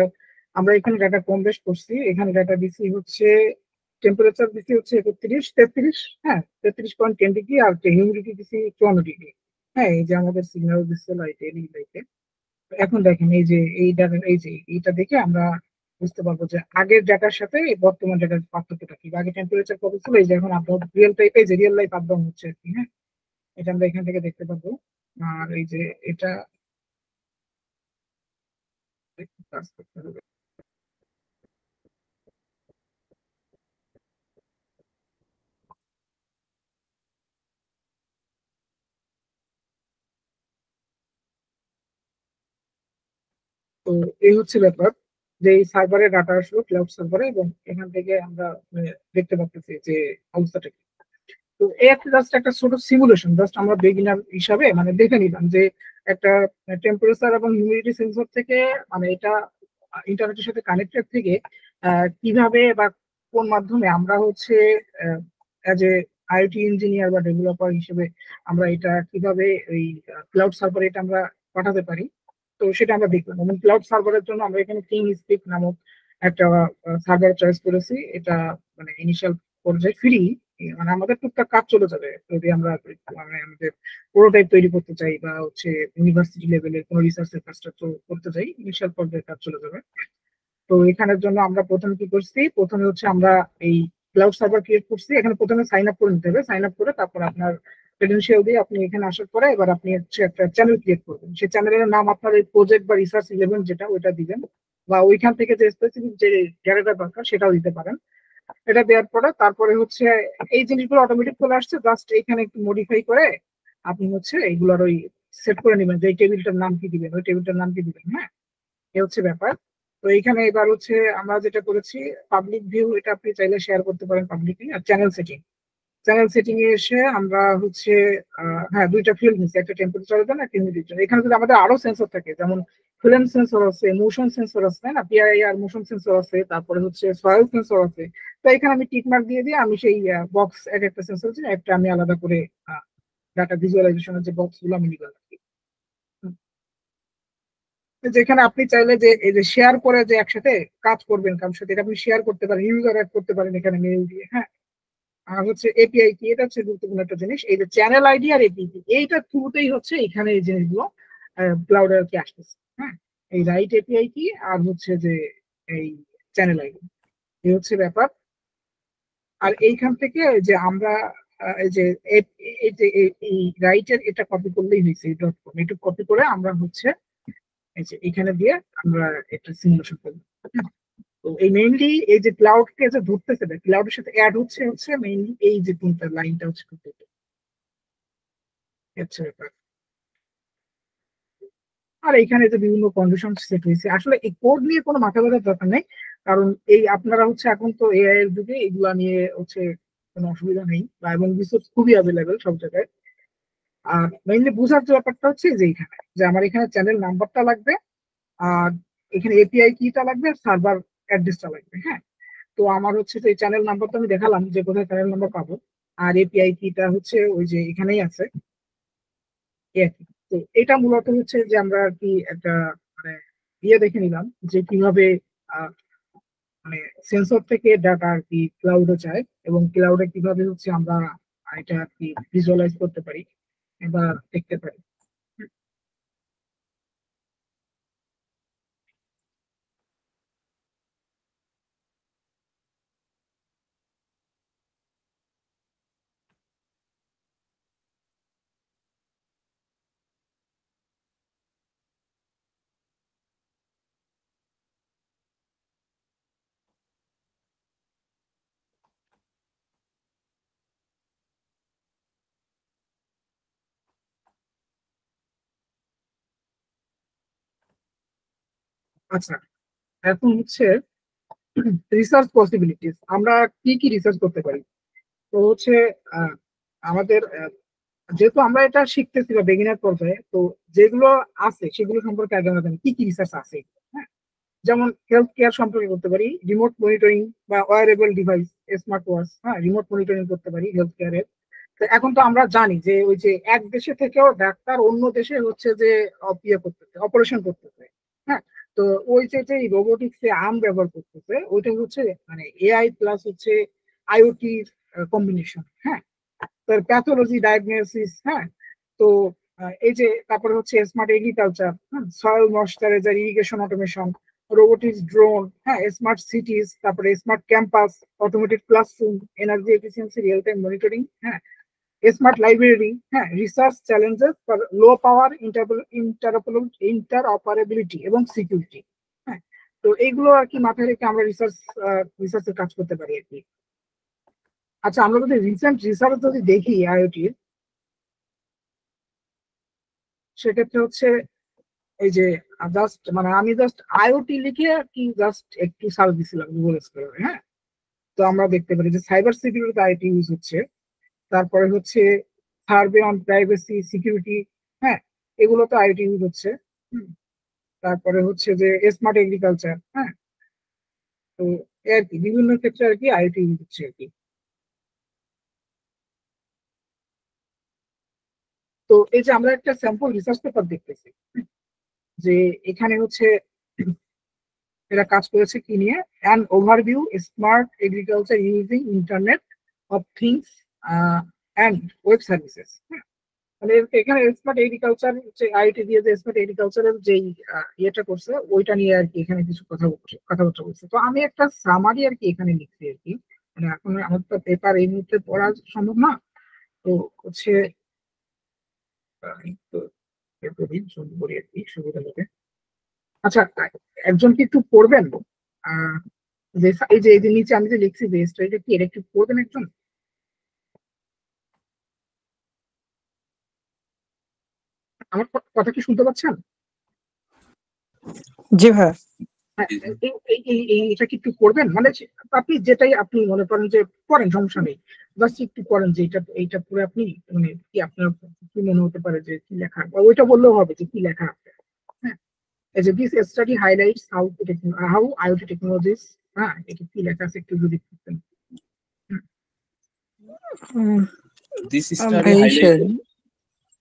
আমরা এখানে ডাটা কম বেশ করছি, এখানে ডাটা দিছি হচ্ছে টেম্পারেচার দিছি হচ্ছে 33, হ্যাঁ 33.10 ডিগ্রি, আর হিউমিডিটি দিছি 54 ডিগ্রি। হ্যাঁ, এই যে আমাদের সিগন্যাল দিচ্ছে লাইটে, এলই লাইটে। এখন দেখেন এই যে এই ডাটা, এই যে এইটা দেখে আমরা বুঝতে পারবো যে আগের ডাটার সাথে এই বর্তমান ডাটার পার্থক্যটা কি। আগে টেম্পারেচার কত ছিল, এই যে এখন আপনার রিয়েল টাইপে যে রিয়েল লাইফ আপ ডাউন হচ্ছে আর কি। হ্যাঁ, এটা আমরা এখান থেকে দেখতে পাবো। আর এই যে এটা একটু কাজ করতে হবে। তো এই হচ্ছে ব্যাপার, যে এই সার্ভারে ডাটা আসলো ক্লাউড সার্ভারে, এবং এখান থেকে আমরা দেখতে পাচ্ছি যে অবস্থাটা কি। তো এই একটা জাস্ট একটা ছোট সিমুলেশন, জাস্ট আমরা বেগিনার হিসাবে মানে দেখে নিলাম যে একটা টেম্পারেচার এবং হিউমিডিটি সেন্সর থেকে মানে এটা ইন্টারনেটের সাথে কানেক্টেড থেকে কিভাবে বা কোন মাধ্যমে আমরা হচ্ছে অ্যাজ এ আইওটি ইঞ্জিনিয়ার বা ডেভেলপার হিসেবে আমরা এটা কিভাবে এই ক্লাউড সার্ভারে এটা আমরা পাঠাতে পারি। তো সেটা আমরা দেখলাম এবং ক্লাউড সার্ভারের জন্য আমরা এখানে কিং স্পিক নামক একটা সার্ভার চয়েস করেছি। এটা মানে ইনিশিয়াল পর্যায়ে ফ্রি, মানে আমাদের টুকটাক কাজ চলে যাবে যদি আমরা মানে আমাদের প্রোটোটাইপ তৈরি করতে চাই বা হচ্ছে ইউনিভার্সিটি লেভেলের কোনো রিসার্চের কাজটা করতে চাই, ইনিশিয়াল পর্যায়ে কাজ চলে যাবে। তো এখানের জন্য আমরা প্রথমে কি করছি, প্রথমে হচ্ছে আমরা এই ক্লাউড সার্ভার ক্রিয়েট করছি। এখানে প্রথমে সাইন আপ করে নিতে হবে, সাইন আপ করে তারপর আপনার ক্রেডেনশিয়াল দিয়ে আপনি এখানে আসার পরে এবার আপনি হচ্ছে একটা চ্যানেল ক্রিয়েট করবেন। সেই চ্যানেলের নাম আপনার এই প্রজেক্ট বা রিসার্চ 11 যেটা ওইটা দিবেন, বা ওইখান থেকে যে স্পেসিফিক যে ডেটাটা দরকার সেটাও দিতে পারেন। এটা দেওয়ার পরে তারপরে হচ্ছে এই জিনিসগুলো অটোমেটিক চলে আসছে, জাস্ট এখানে একটু মডিফাই করে আপনি হচ্ছে এইগুলোর ওই সেট করে নেবেন যে এই টেবিলটার নাম কি দিবেন, ওই টেবিলটার নাম কি দিবেন। হ্যাঁ, এ হচ্ছে ব্যাপার। তো এইখানে এবার হচ্ছে আমরা যেটা করেছি পাবলিক ভিউ, এটা আপনি চাইলে শেয়ার করতে পারেন পাবলিকলি। আর চ্যানেল সেটিং, চ্যানেল সেটিং এ এসে আমরা হচ্ছে হ্যাঁ দুইটা ফিল্ড নিচ্ছি, একটা টেম্পারেচারের জন্য একটা হিউমিডিটির জন্য। এখানে যদি আমাদের আরো সেন্সর থাকে, যেমন ফিল্ম সেন্সর আছে, মোশন সেন্সর আছে না, পিআইআর মোশন সেন্সর আছে, তারপরে হচ্ছে সয়েল সেন্সর আছে। তো এখানে আমি টিক মার্ক দিয়ে দিয়ে আমি সেই বক্স এক একটা সেন্সর আছে একটা আমি আলাদা করে ডাটা ভিজুয়ালাইজেশনের যে বক্স গুলো আমি নিলাম। যেখানে আপনি চাইলে যে এই যে শেয়ার করে যে একসাথে কাজ করবেন কারোর সাথে, এটা আপনি শেয়ার করতে পারেন, ইউজার অ্যাড করতে পারেন এখানে মেল দিয়ে। হ্যাঁ, আর হচ্ছে এপিআই কি, এটা হচ্ছে গুরুত্বপূর্ণ একটা জিনিস। এই যে চ্যানেল আইডি আর এপিআই কি, এইটা থ্রুতেই হচ্ছে এখানে এই জিনিসগুলো ক্লাউডে আর কি আসতেছে। হ্যাঁ, এই রাইট এপিআই কি আর হচ্ছে যে এই চ্যানেল আইডি, এই হচ্ছে ব্যাপার। আর এইখান থেকে যে আমরা এই যে এই যে এই রাইটের এটা কপি করলেই হয়েছে, এই ডট কম একটু কপি করে আমরা হচ্ছে এই যে এখানে দিয়ে আমরা একটা সিমুলেশন করবো। তো এই মেইনলি এই যে ক্লাউডকে যে ধরতেছে, ক্লাউডের সাথে অ্যাড হচ্ছে হচ্ছে মেইনলি এই যে তিনটা লাইনটা হচ্ছে ব্যাপার। আর এইখানে যে বিভিন্ন কন্ডিশন সেট হয়েছে, আসলে এই কোড নিয়ে কোনো মাথা ব্যথার দরকার নেই, কারণ এই আপনারা হচ্ছে এখন তো এআই এর যুগে এগুলা নিয়ে হচ্ছে কোনো অসুবিধা নেই, বা এবং রিসোর্স খুবই অ্যাভেলেবেল সব জায়গায়। আর মেইনলি বোঝার যে ব্যাপারটা হচ্ছে যে এইখানে যে আমার এখানে চ্যানেল নাম্বারটা লাগবে, আর এখানে এপিআই কিটা লাগবে, সার্ভার অ্যাড্রেসটা লাগবে। হ্যাঁ, তো আমার হচ্ছে যে চ্যানেল নাম্বার তো আমি দেখালাম যে কোথায় চ্যানেল নাম্বার পাবো, আর এপিআই কিটা হচ্ছে ওই যে এখানেই আছে। তো এটা মূলত হচ্ছে যে আমরা আর কি একটা মানে ইয়ে দেখে নিলাম যে কিভাবে মানে সেন্সর থেকে ডাটা আর কি ক্লাউডে যায়, এবং ক্লাউডে কিভাবে হচ্ছে আমরা এটা আর কি ভিজুয়ালাইজ করতে পারি বা দেখতে পারি। আচ্ছা, এখন হচ্ছে রিসার্চ পসিবিলিটিস, আমরা কি কি রিসার্চ করতে পারি। তো হচ্ছে আহ, আমাদের যেহেতু আমরা এটা শিখতেছি বা বেগিনার পর্যায়ে, তো যেগুলো আছে সেগুলো সম্পর্কে আগে আমরা জানি কি কি রিসার্চ আছে। হ্যাঁ, যেমন হেলথ কেয়ার সম্পর্কে করতে পারি, রিমোট মনিটরিং বা ওয়ারেবল ডিভাইস, স্মার্ট ওয়াচ। হ্যাঁ, রিমোট মনিটরিং করতে পারি হেলথ কেয়ারের। তো এখন তো আমরা জানি যে ওই যে এক দেশে থেকেও ডাক্তার অন্য দেশে হচ্ছে যে ইয়ে করতেছে, অপারেশন করতেছে। হ্যাঁ, তো ওই যে রোবোটিক্স এ আর্ম ব্যবহার করতেছে, ওইটা হচ্ছে মানে এআই প্লাস হচ্ছে আইওটি কম্বিনেশন। হ্যাঁ, তার প্যাথোলজি ডায়াগনোসিস। হ্যাঁ, তো এই যে তারপরে হচ্ছে smart agriculture, soil moisturiser, irrigation automation, robotics, drone. হ্যাঁ, স্মার্ট সিটিজ, তারপরে smart campus, automated classroom, energy efficiency, real time monitoring. হ্যাঁ, স্মার্ট লাইব্রেরি। হ্যাঁ, research challenges for low power interoperability এবং সিকিউরিটি। হ্যাঁ, তো এইগুলো আর কি মাথায় রেখে আমরা রিসার্চের কাজ করতে পারি আর কি। আচ্ছা, আমরা যদি রিসেন্ট রিসার্চ যদি দেখি আইওটির, সেক্ষেত্রে হচ্ছে এই যে জাস্ট মানে আমি জাস্ট আইওটি লিখে আর কি জাস্ট একটু সার্চ দিছিলাম গুগল স্কলারে। হ্যাঁ, তো আমরা দেখতে পারি যে সাইবার সিকিউরিটি আইটি ইউজ হচ্ছে, তারপরে হচ্ছে সার্ভে অন প্রাইভেসি সিকিউরিটি। হ্যাঁ, এগুলো তো আইওটি ইউজ হচ্ছে। হুম, তারপরে হচ্ছে যে স্মার্ট এগ্রিকালচার, হ্যাঁ, তো এই আর কি বিভিন্ন ক্ষেত্রে আর কি আইওটি ইউজ হচ্ছে আর কি। তো এই যে আমরা একটা স্যাম্পল রিসার্চ পেপার দেখতেছি যে এখানে হচ্ছে এরা কাজ করেছে কি নিয়ে, an overview smart agriculture using internet of things and web services. মানে এখানে স্মার্ট এগ্রিকালচার যে আইটি দিয়ে যে স্মার্ট এগ্রিকালচারের যে ইয়েটা করছে ওইটা নিয়ে আর কি এখানে কিছু কথাবার্তা বলছে। তো আমি একটা সামারি আর কি এখানে লিখছি আর কি, মানে এখন আমার তো পেপার এই মুহূর্তে পড়া সম্ভব না, তো হচ্ছে একটু শুরু করি আর কি সুবিধা হবে। আচ্ছা, একজন কি একটু পড়বেন? আহ যে এই যে নিচে আমি যে লিখছি যে স্টোরিটা কি, এটা একটু পড়বেন একজন? আমার কথা কি শুনতে পাচ্ছেন? জি ভাইয়া। হ্যাঁ, এটা কি একটু করবেন, মানে আপনি যেটাই আপনি মনে করেন যে করেন, সমস্যা নেই, জাস্ট একটু করেন যে এইটা পরে আপনি মানে কি আপনার কি মনে হতে পারে যে কি লেখা, বা ওইটা বললেও হবে যে কি লেখা আছে। হ্যাঁ, এই যে this study highlights how IoT technologies, হ্যাঁ, এটা কি লেখা আছে একটু যদি বলতেন। উম, This study ভাই highlighted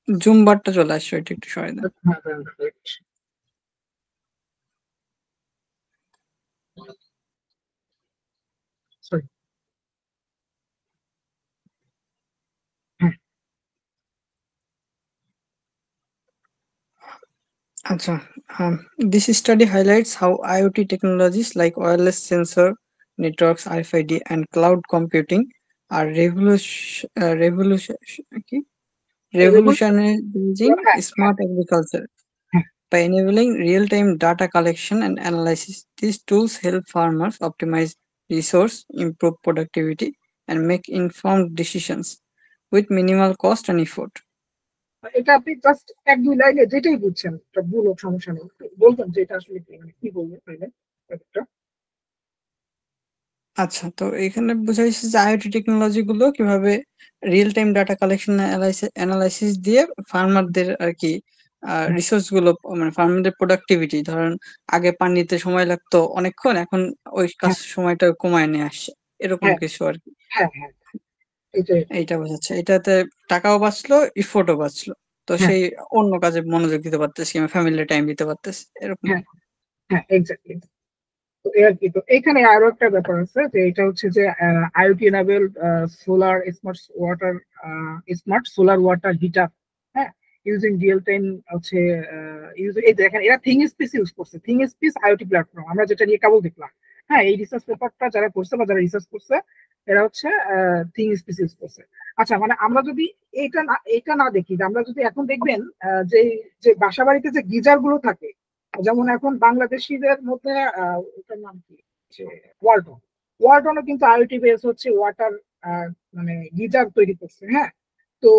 জুম বারটা চলে আসছে, এটা একটু সরাই দেন। হ্যাঁ, সরি, হ্যাঁ, আচ্ছা, this study highlights how IoT technologies like wireless sensor networks, RFID, and cloud computing are revolutionizing হ্যাঁ, smart agriculture. হ্যাঁ, By enabling real-time data collection and analysis, these tools help farmers optimize resource, improve productivity, and make informed decisions with minimal cost and effort. এটা আপনি just এক দুই লাইনে যেটাই বুঝছেন এটা বলুন, সমস্যা নেই, বলবেন যে এটা আসলে কি, মানে কি বলবেন তাইলে একটা। আচ্ছা, তো এখানে বোঝা যাচ্ছে যে আইওটি টেকনোলজি গুলো কিভাবে real time data collection analysis দিয়ে ফার্মারদের আর কি রিসোর্স গুলো, মানে ফার্মারদের প্রোডাক্টিভিটি, ধরেন আগে পানি দিতে সময় লাগতো অনেকক্ষণ, এখন ওই কাজ হ্যাঁ, সময়টা কমায় নিয়ে আসছে, এরকম হ্যাঁ, কিছু আর কি। হ্যাঁ, হ্যাঁ, এটাই। এইটা বোঝাচ্ছে, এটাতে টাকাও বাঁচলো, ইফোর্টও বাঁচলো, তো হ্যাঁ, সেই অন্য কাজে মনোযোগ দিতে পারতেছি, আমি ফ্যামিলি টাইম দিতে পারতেছি, এরকম। হ্যাঁ, হ্যাঁ, এক্স্যাক্টলি। তো এই আর কি, তো এখানে আরো একটা ব্যাপার আছে যে এটা হচ্ছে যে IoT enable solar smart solar water heater, হ্যাঁ, ইউজিং রিয়েল টাইম হচ্ছে এই দেখেন এরা থিং স্পেস ইউজ করছে, থিং স্পেস আইওটি প্ল্যাটফর্ম, আমরা যেটা নিয়ে কেবল দেখলাম। হ্যাঁ, এই রিসার্চ পেপারটা যারা করছে বা যারা রিসার্চ করছে এরা হচ্ছে থিং স্পেস ইউজ করছে। আচ্ছা, মানে আমরা যদি এটা না দেখি, যে আমরা যদি এখন দেখবেন যে যে বাসা বাড়িতে যে গিজার গুলো থাকে, যেমন এখন বাংলাদেশিদের মধ্যে ওটার নাম কি, যে ওয়ালটন, ওয়ালটনও কিন্তু আইওটি বেস হচ্ছে ওয়াটার মানে গিজার তৈরি করছে। হ্যাঁ, তো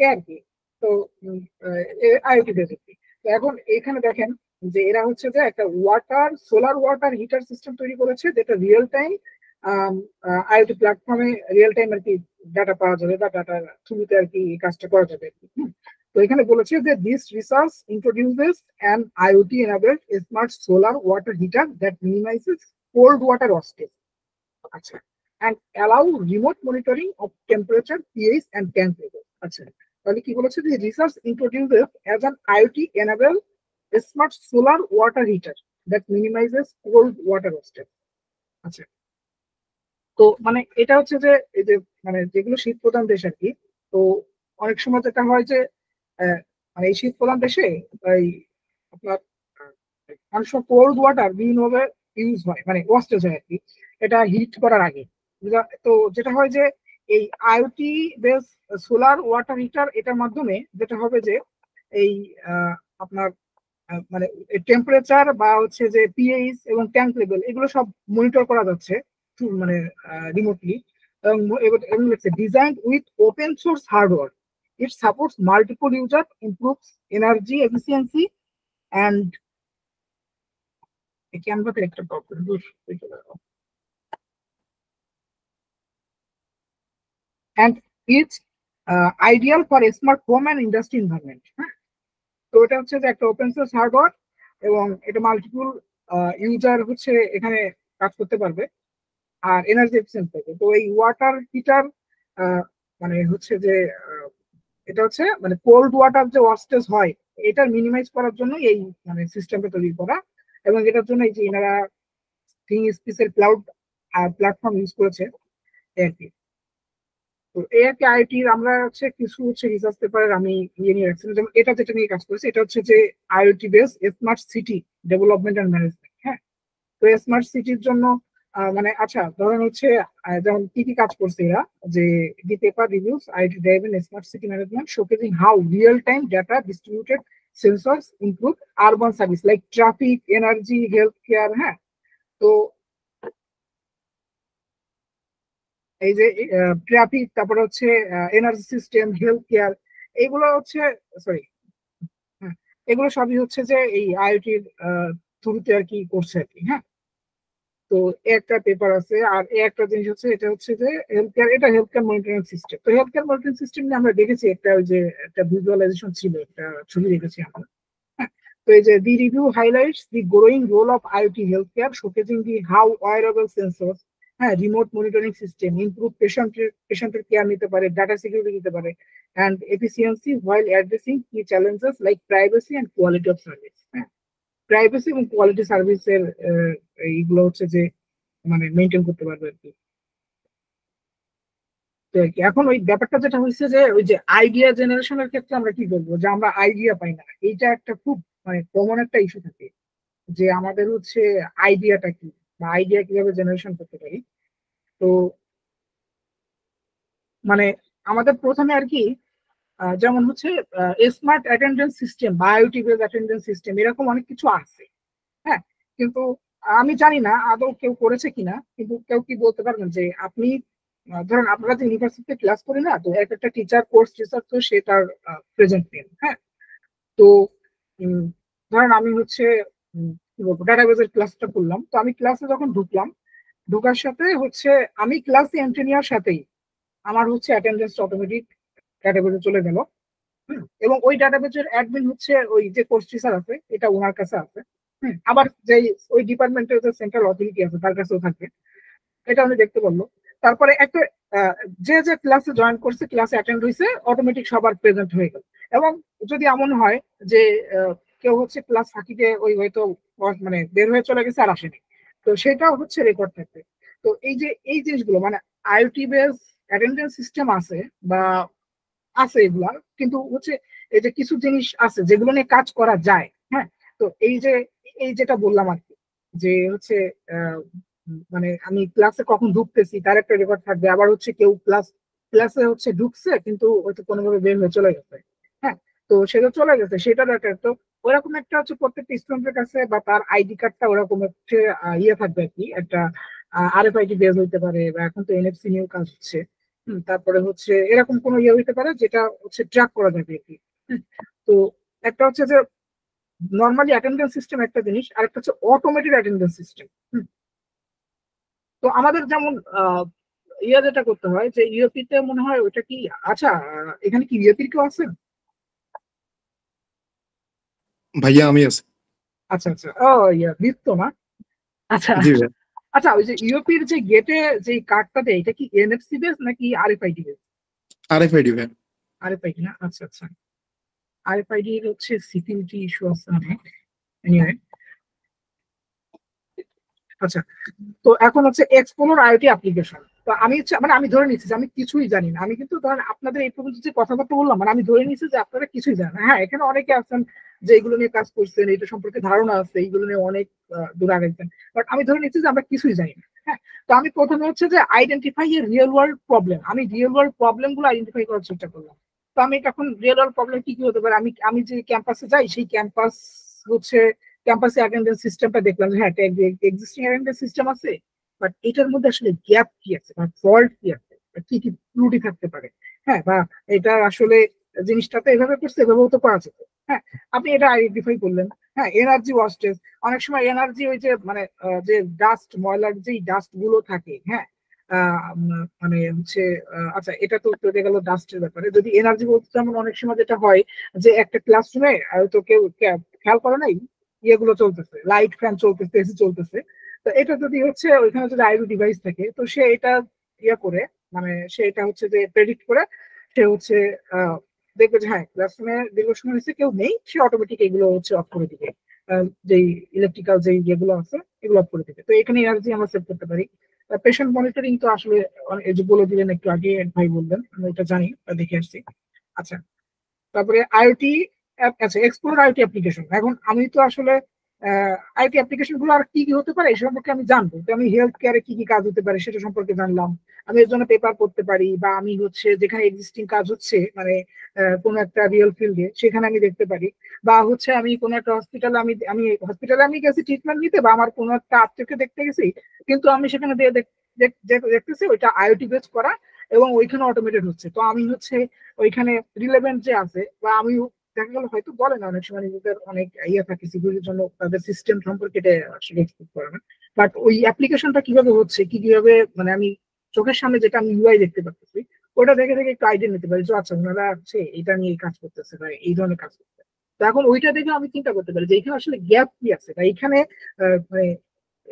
এ আর কি, তো আইওটি বেস। তো এখন এখানে দেখেন যে এরা হচ্ছে যে একটা সোলার ওয়াটার হিটার সিস্টেম তৈরি করেছে, যেটা রিয়েল টাইম আইওটি প্ল্যাটফর্মে রিয়েল টাইম আর কি ডাটা পাওয়া যাবে, বা ডাটার থ্রুতে আর কি এই কাজটা করা যাবে আর কি। তো এখানে বলেছে যে this research introduces an IoT enabled smart solar water heater that minimises cold water wastage, আচ্ছা, and allow remote monitoring of temperature, pH and tank level. আচ্ছা, তাহলে কি বলেছে যে research introduces as an IoT enable smart solar water heater that minimises cold water wastage. আচ্ছা, তো মানে এটা হচ্ছে যে এই যে মানে যেগুলো শীত প্রধান দেশ আর কি, তো অনেক সময় যেটা হয় যে মানে এই শীত প্রধান দেশে এই আপনার অনেক সময় কোল্ড ওয়াটার বিভিন্নভাবে ইউজ হয়, মানে ওয়াস্টেজ হয় আর কি, এটা হিট করার আগে। তো যেটা হয় যে এই IoT base solar water heater এটার মাধ্যমে যেটা হবে যে এই আপনার মানে টেম্পারেচার বা হচ্ছে যে পিএইচ এবং ট্যাঙ্ক লেভেল এগুলো সব মনিটর করা যাচ্ছে মানে রিমোটলি, এবং design with open source hardware, it supports multiple user, improves energy efficiency and ক্যানভাতে একটা problem and it's ideal for smart home and industry environment. হ্যাঁ, তো এটা হচ্ছে যে একটা ওপেন সোর্স হার্ডওয়্যার এবং এটা মাল্টিপল ইউজার হচ্ছে এখানে কাজ করতে পারবে আর এনার্জি এফিসিয়েন্ট থাকে। তো এই ওয়াটার হিটার মানে হচ্ছে যে এটা হচ্ছে মানে কোল্ড ওয়াটার যে ওয়াস্টেজ হয় এটা মিনিমাইজ করার জন্য এই মানে সিস্টেমটা তৈরি করা, এবং এটার জন্য এই যে এনারা থিং স্পেসের ক্লাউড প্ল্যাটফর্ম ইউজ করেছে আর কি। তো এই আর কি আইটির আমরা হচ্ছে কিছু হচ্ছে রিসার্চ পেপারের আমি ইয়ে নিয়ে রাখছিলাম, যেমন এটা যেটা নিয়ে কাজ করেছে এটা হচ্ছে যে IoT base smart city development and management. হ্যাঁ, তো স্মার্ট সিটির জন্য মানে আচ্ছা ধরেন হচ্ছে যেমন কি কি কাজ করছে এরা, যে the paper reviews IT driven smart city management showcasing how real time data distributed sensors improve urban service like traffic, energy, health care. হ্যাঁ, তো এই যে ট্রাফিক, তারপরে হচ্ছে এনার্জি সিস্টেম, হেলথ কেয়ার, এইগুলো হচ্ছে সরি হ্যাঁ এগুলো সবই হচ্ছে যে এই আইওটির থ্রুতে আর কি করছে আর কি। হ্যাঁ, তো একটা পেপার আছে। আর একটা জিনিস হচ্ছে এটা হচ্ছে যে হেলথ কেয়ার, এটা হেলথ কেয়ার মনিটরিং সিস্টেম। তো হেলথ কেয়ার মনিটরিং সিস্টেম নিয়ে আমরা দেখেছি একটা ওই যে একটা ভিজুয়ালাইজেশন ছিল, একটা ছবি দেখেছি আমরা। হ্যাঁ, তো এই যে the review highlights the growing role of IoT health care showcasing the how wearable sensors, হ্যাঁ, রিমোট মনিটরিং সিস্টেম ইমপ্রুভ পেশেন্টের কেয়ার নিতে পারে, ডাটা সিকিউরিটি দিতে পারে and efficiency while addressing key challenges like privacy and quality of service. হ্যাঁ, privacy এবং quality সার্ভিসের এইগুলো হচ্ছে যে মানে মেনটেন করতে পারবে আর কি। তো আর কি এখন ওই ব্যাপারটা যেটা হয়েছে যে ওই যে আইডিয়া জেনারেশনের ক্ষেত্রে আমরা কি বলবো, যে আমরা আইডিয়া পাই না, এইটা একটা খুব মানে কমন একটা ইস্যু থাকে, যে আমাদের হচ্ছে আইডিয়াটা কি বা আইডিয়া কিভাবে জেনারেশন করতে পারি। তো মানে আমাদের প্রথমে আর কি যেমন হচ্ছে স্মার্ট অ্যাটেন্ডেন্স সিস্টেম বা আইওটি বেস অ্যাটেন্ডেন্স সিস্টেম এরকম অনেক কিছু আছে। হ্যাঁ, কিন্তু আমি জানি না আদৌ কেউ করেছে কিনা, কিন্তু কেউ কি বলতে পারবেন যে আপনি ধরেন আপনারা যে ইউনিভার্সিটিতে ক্লাস করি না, তো এক একটা টিচার কোর্স টিচার তো সে তার প্রেজেন্ট নেন। হ্যাঁ, তো ধরেন আমি হচ্ছে কি বলবো ডাটাবেজের ক্লাসটা করলাম, তো আমি ক্লাসে যখন ঢুকলাম, ঢোকার সাথে হচ্ছে আমি ক্লাসে এন্ট্রি নেওয়ার সাথেই আমার হচ্ছে অ্যাটেন্ডেন্স অটোমেটিক ডাটাবেজে চলে গেল। এবং ওই ডাটাবেজের অ্যাডমিন হচ্ছে ওই যে কোর্স টিচার আছে এটা ওনার কাছে আছে। আবার যে ওই ডিপার্টমেন্টের যে সেন্ট্রাল অথরিটি আছে তার কাছেও থাকবে, এটা আমি দেখতে পারলো। তারপরে একটা যে যে ক্লাসে জয়েন করছে, ক্লাসে অ্যাটেন্ড হয়েছে, অটোমেটিক সবার প্রেজেন্ট হয়ে গেল। এবং যদি এমন হয় যে কেউ হচ্ছে ক্লাস ফাঁকিতে ওই হয়তো মানে বের হয়ে চলে গেছে আর আসেনি, তো সেটাও হচ্ছে রেকর্ড থাকবে। তো এই যে এই জিনিসগুলো মানে আইওটি বেস অ্যাটেন্ডেন্স সিস্টেম আছে বা আছে এগুলা, কিন্তু হচ্ছে এই যে কিছু জিনিস আছে যেগুলো নিয়ে কাজ করা যায়। হ্যাঁ, তো এই যে এই যেটা বললাম আর কি, যে হচ্ছে মানে আমি ক্লাসে কখন ঢুকতেছি তার একটা রেকর্ড থাকবে, আবার হচ্ছে কেউ ক্লাসে হচ্ছে ঢুকছে কিন্তু হয়তো কোনোভাবে বের হয়ে চলে গেছে। হ্যাঁ, তো সেটা চলে গেছে সেটার একটা, তো ওরকম একটা হচ্ছে প্রত্যেকটা স্টুডেন্টের কাছে বা তার আইডি কার্ডটা ওরকম হচ্ছে ইয়ে থাকবে আর কি, একটা আরএফআইডি বেজ হইতে পারে, বা এখন তো এনএফসি নিয়েও কাজ হচ্ছে। তারপরে হচ্ছে এরকম কোনো ইয়ে হইতে পারে যেটা হচ্ছে ট্র্যাক করা যাবে আর কি। তো একটা হচ্ছে যে নর্মালি অ্যাটেন্ডেন্স সিস্টেম একটা জিনিস, আর একটা হচ্ছে অটোমেটেড অ্যাটেন্ডেন্স সিস্টেম। তো আমাদের যেমন ইয়ে যেটা করতে হয় যে ইউপি তে মনে হয় ওইটা কি, আচ্ছা এখানে কি ইউপির কেউ আছে? ভাইয়া আমি আছি। আচ্ছা আচ্ছা, ও ইয়া বৃত্ত না, আচ্ছা জি ভাইয়া। আচ্ছা। ওই যে ইউপির যে গেটে যে কার্ডটা দেয় এটা কি এনএফসি বেস নাকি আরএফআইডি বেস? আরএফআইডি ভাইয়া। আরএফআইডি না, আচ্ছা আচ্ছা। আরএফআইডি এর হচ্ছে সিকিউরিটি ইস্যু আছে অনেক। এনিওয়ে, আচ্ছা। তো এখন হচ্ছে এক্সপ্লোর আইওটি অ্যাপ্লিকেশন। তো আমি হচ্ছে মানে আমি ধরে নিচ্ছি যে আমি কিছুই জানি না, আমি কিন্তু ধরেন আপনাদের এই পর্যন্ত যে কথাবার্তা বললাম মানে আমি ধরে নিচ্ছি যে আপনারা কিছুই জানেন না। হ্যাঁ, এখানে অনেকে আছেন যে এগুলো নিয়ে কাজ করছেন, এটা সম্পর্কে ধারণা আছে, এইগুলো নিয়ে অনেক দূর আগাইছেন, বাট আমি ধরে নিচ্ছি যে আমরা কিছুই জানি না। হ্যাঁ, তো আমি প্রথমে হচ্ছে যে আইডেন্টিফাই এর রিয়েল ওয়ার্ল্ড প্রবলেম, আমি রিয়েল ওয়ার্ল্ড প্রবলেম গুলো আইডেন্টিফাই করার চেষ্টা করলাম। তো আমি এখন রিয়েল ওয়ার্ল্ড প্রবলেম কি কি হতে পারে, আমি যে ক্যাম্পাসে যাই সেই ক্যাম্পাস হচ্ছে ক্যাম্পাসে অ্যাটেন্ডেন্স সিস্টেমটা দেখলাম যে হ্যাঁ এক্সিস্টিং অ্যাটেন্ডেন্স সিস্টেম আছে, বাট এটার মধ্যে আসলে গ্যাপ কি আছে বা ফল্ট কি আছে বা কি কি ত্রুটি থাকতে পারে। হ্যাঁ, বা এটা আসলে জিনিসটাতে এভাবে করছে এভাবেও তো করা যেত। হ্যাঁ, আপনি এটা আইডেন্টিফাই করলেন। হ্যাঁ, এনার্জি ওয়াস্টেজ, অনেক সময় এনার্জি ওই যে মানে যে ডাস্ট ময়লার যে ডাস্ট গুলো থাকে, হ্যাঁ মানে হচ্ছে আচ্ছা, এটা তো চলে গেল ডাস্টের ব্যাপারে। যদি এনার্জি বলতে, যেমন অনেক সময় যেটা হয় যে একটা ক্লাসরুমে তো কেউ খেয়াল করে নাই ইয়েগুলো চলতেছে, লাইট ফ্যান চলতেছে, এসি চলতেছে। তো এটা যদি হচ্ছে ওইখানে যদি আইওটি ডিভাইস থাকে, তো সে এটা ইয়ে করে, মানে সে এটা হচ্ছে যে প্রেডিক্ট করে, সে হচ্ছে দেখবে যে হ্যাঁ ক্লাসরুমে দীর্ঘ সময় হচ্ছে কেউ নেই, সে অটোমেটিক এগুলো হচ্ছে অফ করে দিবে, যেই ইলেকট্রিক্যাল যে ইয়েগুলো আছে এগুলো অফ করে দিবে। তো এখানে এনার্জি আমরা সেভ করতে পারি। পেশেন্ট মনিটরিং তো আসলে এই যে বলে দিলেন একটু আগে ভাই বললেন, আমরা এটা জানি, দেখে আসছি। আচ্ছা, তারপরে আইওটি, আচ্ছা এক্সপ্লোর আইওটি অ্যাপ্লিকেশন। এখন আমি তো আসলে আইওটি অ্যাপ্লিকেশন গুলো আর কি কি হতে পারে এই সম্পর্কে আমি জানবো। তো আমি হেলথ কেয়ারে কি কি কাজ হতে পারে সেটা সম্পর্কে জানলাম, আমি এর জন্য পেপার করতে পারি, বা আমি হচ্ছে যেখানে এক্সিস্টিং কাজ হচ্ছে মানে কোনো একটা রিয়েল ফিল্ডে সেখানে আমি দেখতে পারি, বা হচ্ছে আমি কোনো একটা হসপিটালে আমি আমি হসপিটালে আমি গেছি ট্রিটমেন্ট নিতে, বা আমার কোনো একটা আত্মীয়কে দেখতে গেছি, কিন্তু আমি সেখানে দেখতেছি ওইটা আইওটি বেস করা এবং ওইখানে অটোমেটেড হচ্ছে। তো আমি হচ্ছে ওইখানে রিলেভেন্ট যে আছে, বা আমি দেখা গেল হয়তো বলে না অনেক সময় নিজেদের অনেক ইয়ে থাকে সিকিউরিটির জন্য, তাদের সিস্টেম সম্পর্কে এটা আসলে এক্সপ্লোর করে না, বাট ওই অ্যাপ্লিকেশনটা কিভাবে হচ্ছে, কি কিভাবে মানে আমি চোখের সামনে যেটা আমি ইউআই দেখতে পাচ্ছি, ওটা দেখে দেখে একটু আইডিয়া নিতে পারি যে আচ্ছা ওনারা হচ্ছে এটা নিয়ে কাজ করতেছে বা এই ধরনের কাজ করতেছে। তো এখন ওইটা দেখে আমি চিন্তা করতে পারি যে এখানে আসলে গ্যাপ কি আছে, বা এখানে মানে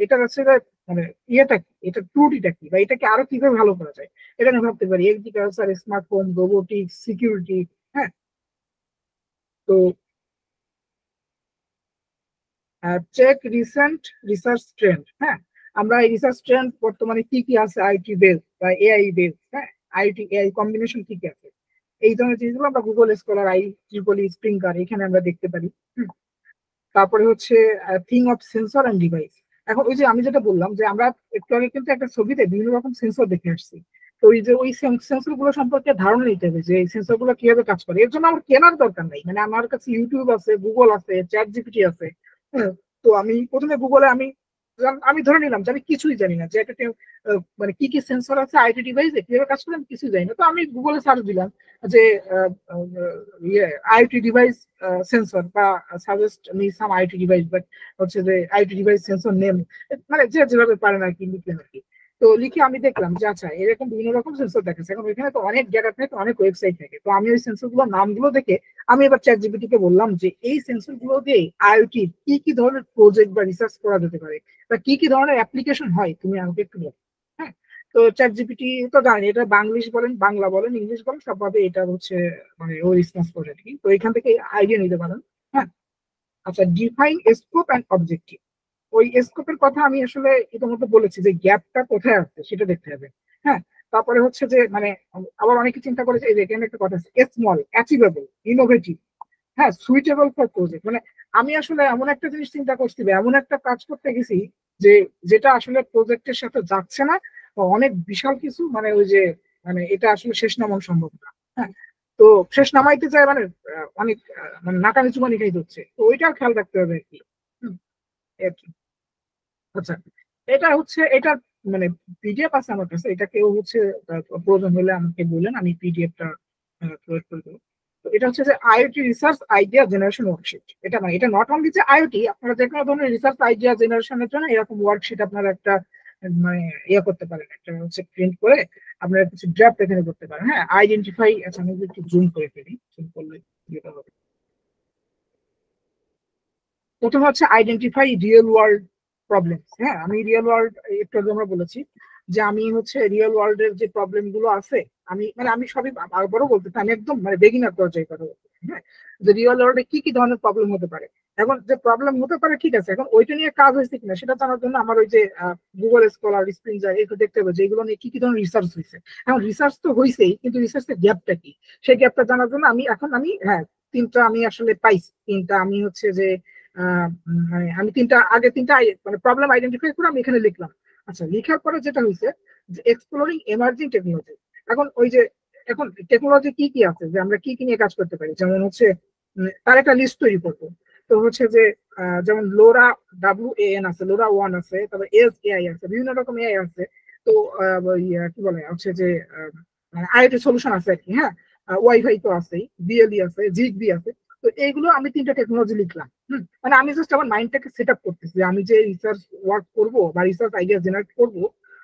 এটা আসলে মানে ইয়েটা কি, এটা ত্রুটিটা কি, বা এটাকে আরো কিভাবে ভালো করা যায়, এটা নিয়ে ভাবতে পারি। Agriculture, smartphone, robotics, security. হ্যাঁ, তো চেক রিসেন্ট রিসার্চ ট্রেন্ড। হ্যাঁ, আমরা এই রিসার্চ ট্রেন্ড বর্তমানে কি কি আছে আইটি বেস বা এআই বেস, হ্যাঁ আইটি এআই কম্বিনেশন কি কি আছে, এই ধরনের জিনিসগুলো আমরা Google scholar, I triple E, Springer এখানে আমরা দেখতে পারি। তারপরে হচ্ছে thing of sensor and device. এখন ওই যে আমি যেটা বললাম যে আমরা একটু আগে কিন্তু একটা ছবিতে বিভিন্ন রকম সেন্সর দেখে আসছি, তো ওই যে ওই সেন্সর গুলো সম্পর্কে ধারণা নিতে হবে যে এই সেন্সর গুলো কিভাবে কাজ করে। এর জন্য আমার কেনার দরকার নাই, মানে আমার কাছে ইউটিউব আছে, গুগল আছে, চ্যাট জিপিটি আছে। হ্যাঁ, তো আমি প্রথমে গুগলে আমি ধরে নিলাম যে আমি কিছুই জানি না, যে একটা মানে কি কি সেন্সর আছে আইটি ডিভাইসে কিভাবে কাজ করে আমি কিছুই জানি না। তো আমি গুগলে সার্চ দিলাম যে আইটি ডিভাইস সেন্সর, বা suggest me some IT device, but হচ্ছে যে আইটি ডিভাইস সেন্সর নেম, মানে যে যেভাবে পারেন আর কি লিখলেন আর কি। তো লিখে আমি দেখলাম যে আচ্ছা এরকম বিভিন্ন রকম সেন্সর দেখাচ্ছে। এখন ওইখানে তো অনেক জায়গা থাকে, অনেক ওয়েবসাইট থাকে, তো আমি ওই সেন্সর গুলোর নামগুলো দেখে আমি এবার চ্যাট জিপিটি কে বললাম যে এই সেন্সর গুলো দিয়ে আইওটি কি কি ধরনের প্রজেক্ট বা রিসার্চ করা যেতে পারে, বা কি কি ধরনের অ্যাপ্লিকেশন হয় তুমি আমাকে একটু বলো। হ্যাঁ, তো চ্যাট জিপিটি তো জানি এটা বাংলিশ বলেন, বাংলা বলেন, ইংলিশ বলেন, সবভাবে এটা হচ্ছে মানে ও রেসপন্স করে আর কি। তো এখান থেকে আইডিয়া নিতে পারেন। হ্যাঁ, আচ্ছা ডিফাইন স্কোপ অ্যান্ড অবজেক্টিভ। ওই স্কোপের কথা আমি আসলে ইতিমধ্যে বলেছি যে গ্যাপটা কোথায় আছে সেটা দেখতে হবে। হ্যাঁ, তারপরে হচ্ছে যে মানে আবার অনেকে চিন্তা করেছে এই যে এখানে একটা কথা আছে স্মল, অ্যাচিভেবল, ইনোভেটিভ, হ্যাঁ সুইটেবল ফর প্রজেক্ট। মানে আমি আসলে এমন একটা জিনিস চিন্তা করছি বা এমন একটা কাজ করতে গেছি যে যেটা আসলে প্রজেক্টের সাথে যাচ্ছে না, বা অনেক বিশাল কিছু, মানে ওই যে মানে এটা আসলে শেষ নামানো সম্ভব না। হ্যাঁ, তো শেষ নামাইতে চায় মানে অনেক মানে নাকানি চুমানি খাইতে হচ্ছে, তো ওইটাও খেয়াল রাখতে হবে আর কি। হুম, এই আর কি। আচ্ছা, এটা হচ্ছে এটা মানে পিডিএফ আছে আমার কাছে, এটা কেউ হচ্ছে প্রয়োজন হলে আমাকে বললেন, আমি পিডিএফটা প্রয়োগ করে দেবো। তো এটা হচ্ছে যে IoT research idea generation worksheet. এটা মানে এটা নট অনলি যে আইওটি, আপনারা যে কোনো ধরনের রিসার্চ আইডিয়া জেনারেশনের জন্য এরকম ওয়ার্কশিট আপনারা একটা মানে ইয়ে করতে পারেন, একটা হচ্ছে প্রিন্ট করে আপনারা কিছু ড্রাফট এখানে করতে পারেন। হ্যাঁ, আইডেন্টিফাই, আচ্ছা আমি একটু জুম করে ফেলি, জুম করলে যেটা হবে প্রথমে হচ্ছে আইডেন্টিফাই রিয়েল ওয়ার্ল্ড প্রবলেমস। হ্যাঁ, আমি রিয়েল ওয়ার্ল্ড একটু আগে আমরা বলেছি যে আমি হচ্ছে রিয়েল ওয়ার্ল্ড এর যে প্রবলেম গুলো আছে, আমি মানে আমি সবই আবারও বলতে আমি একদম মানে বেগিনার পর্যায়ে কথা বলছি। হ্যাঁ, যে রিয়েল ওয়ার্ল্ডে কি কি ধরনের প্রবলেম হতে পারে। এখন যে প্রবলেম হতে পারে ঠিক আছে, এখন ওইটা নিয়ে কাজ হয়েছে কিনা সেটা জানার জন্য আমার ওই যে গুগল স্কলার, স্প্রিঙ্গার এগুলো দেখতে হবে যে এগুলো নিয়ে কি কি ধরনের রিসার্চ হয়েছে। এখন রিসার্চ তো হয়েছেই, কিন্তু রিসার্চের গ্যাপটা কি, সেই গ্যাপটা জানার জন্য আমি হ্যাঁ তিনটা আমি আসলে পাইছি, তিনটা আমি হচ্ছে যে মানে আমি তিনটা মানে প্রবলেম আইডেন্টিফাই করে আমি এখানে লিখলাম। আচ্ছা, লেখার পরে যেটা হয়েছে যে এক্সপ্লোরিং এমার্জিং টেকনোলজি। এখন ওই যে এখন টেকনোলজি কি কি আছে যে আমরা কি কি নিয়ে কাজ করতে পারি, যেমন হচ্ছে তার একটা লিস্ট তৈরি করবো। তো হচ্ছে যে যেমন লোরা, WAN আছে, লোরা 1 আছে, তারপর এআই আছে, বিভিন্ন রকম এআই আছে। তো কি বলে হচ্ছে যে আইওটি সলিউশন আছে আর কি। হ্যাঁ, ওয়াইফাই তো আছেই, বিএলই আছে, জিগবি আছে। তো এইগুলো আমি তিনটা টেকনোলজি লিখলাম। মানে আমি জাস্ট আমার মাইন্ডটাকে সেট আপ করতেছি যে আমি যে রিসার্চ ওয়ার্ক করবো বা রিসার্চ আইডিয়া জেনারেট করবো,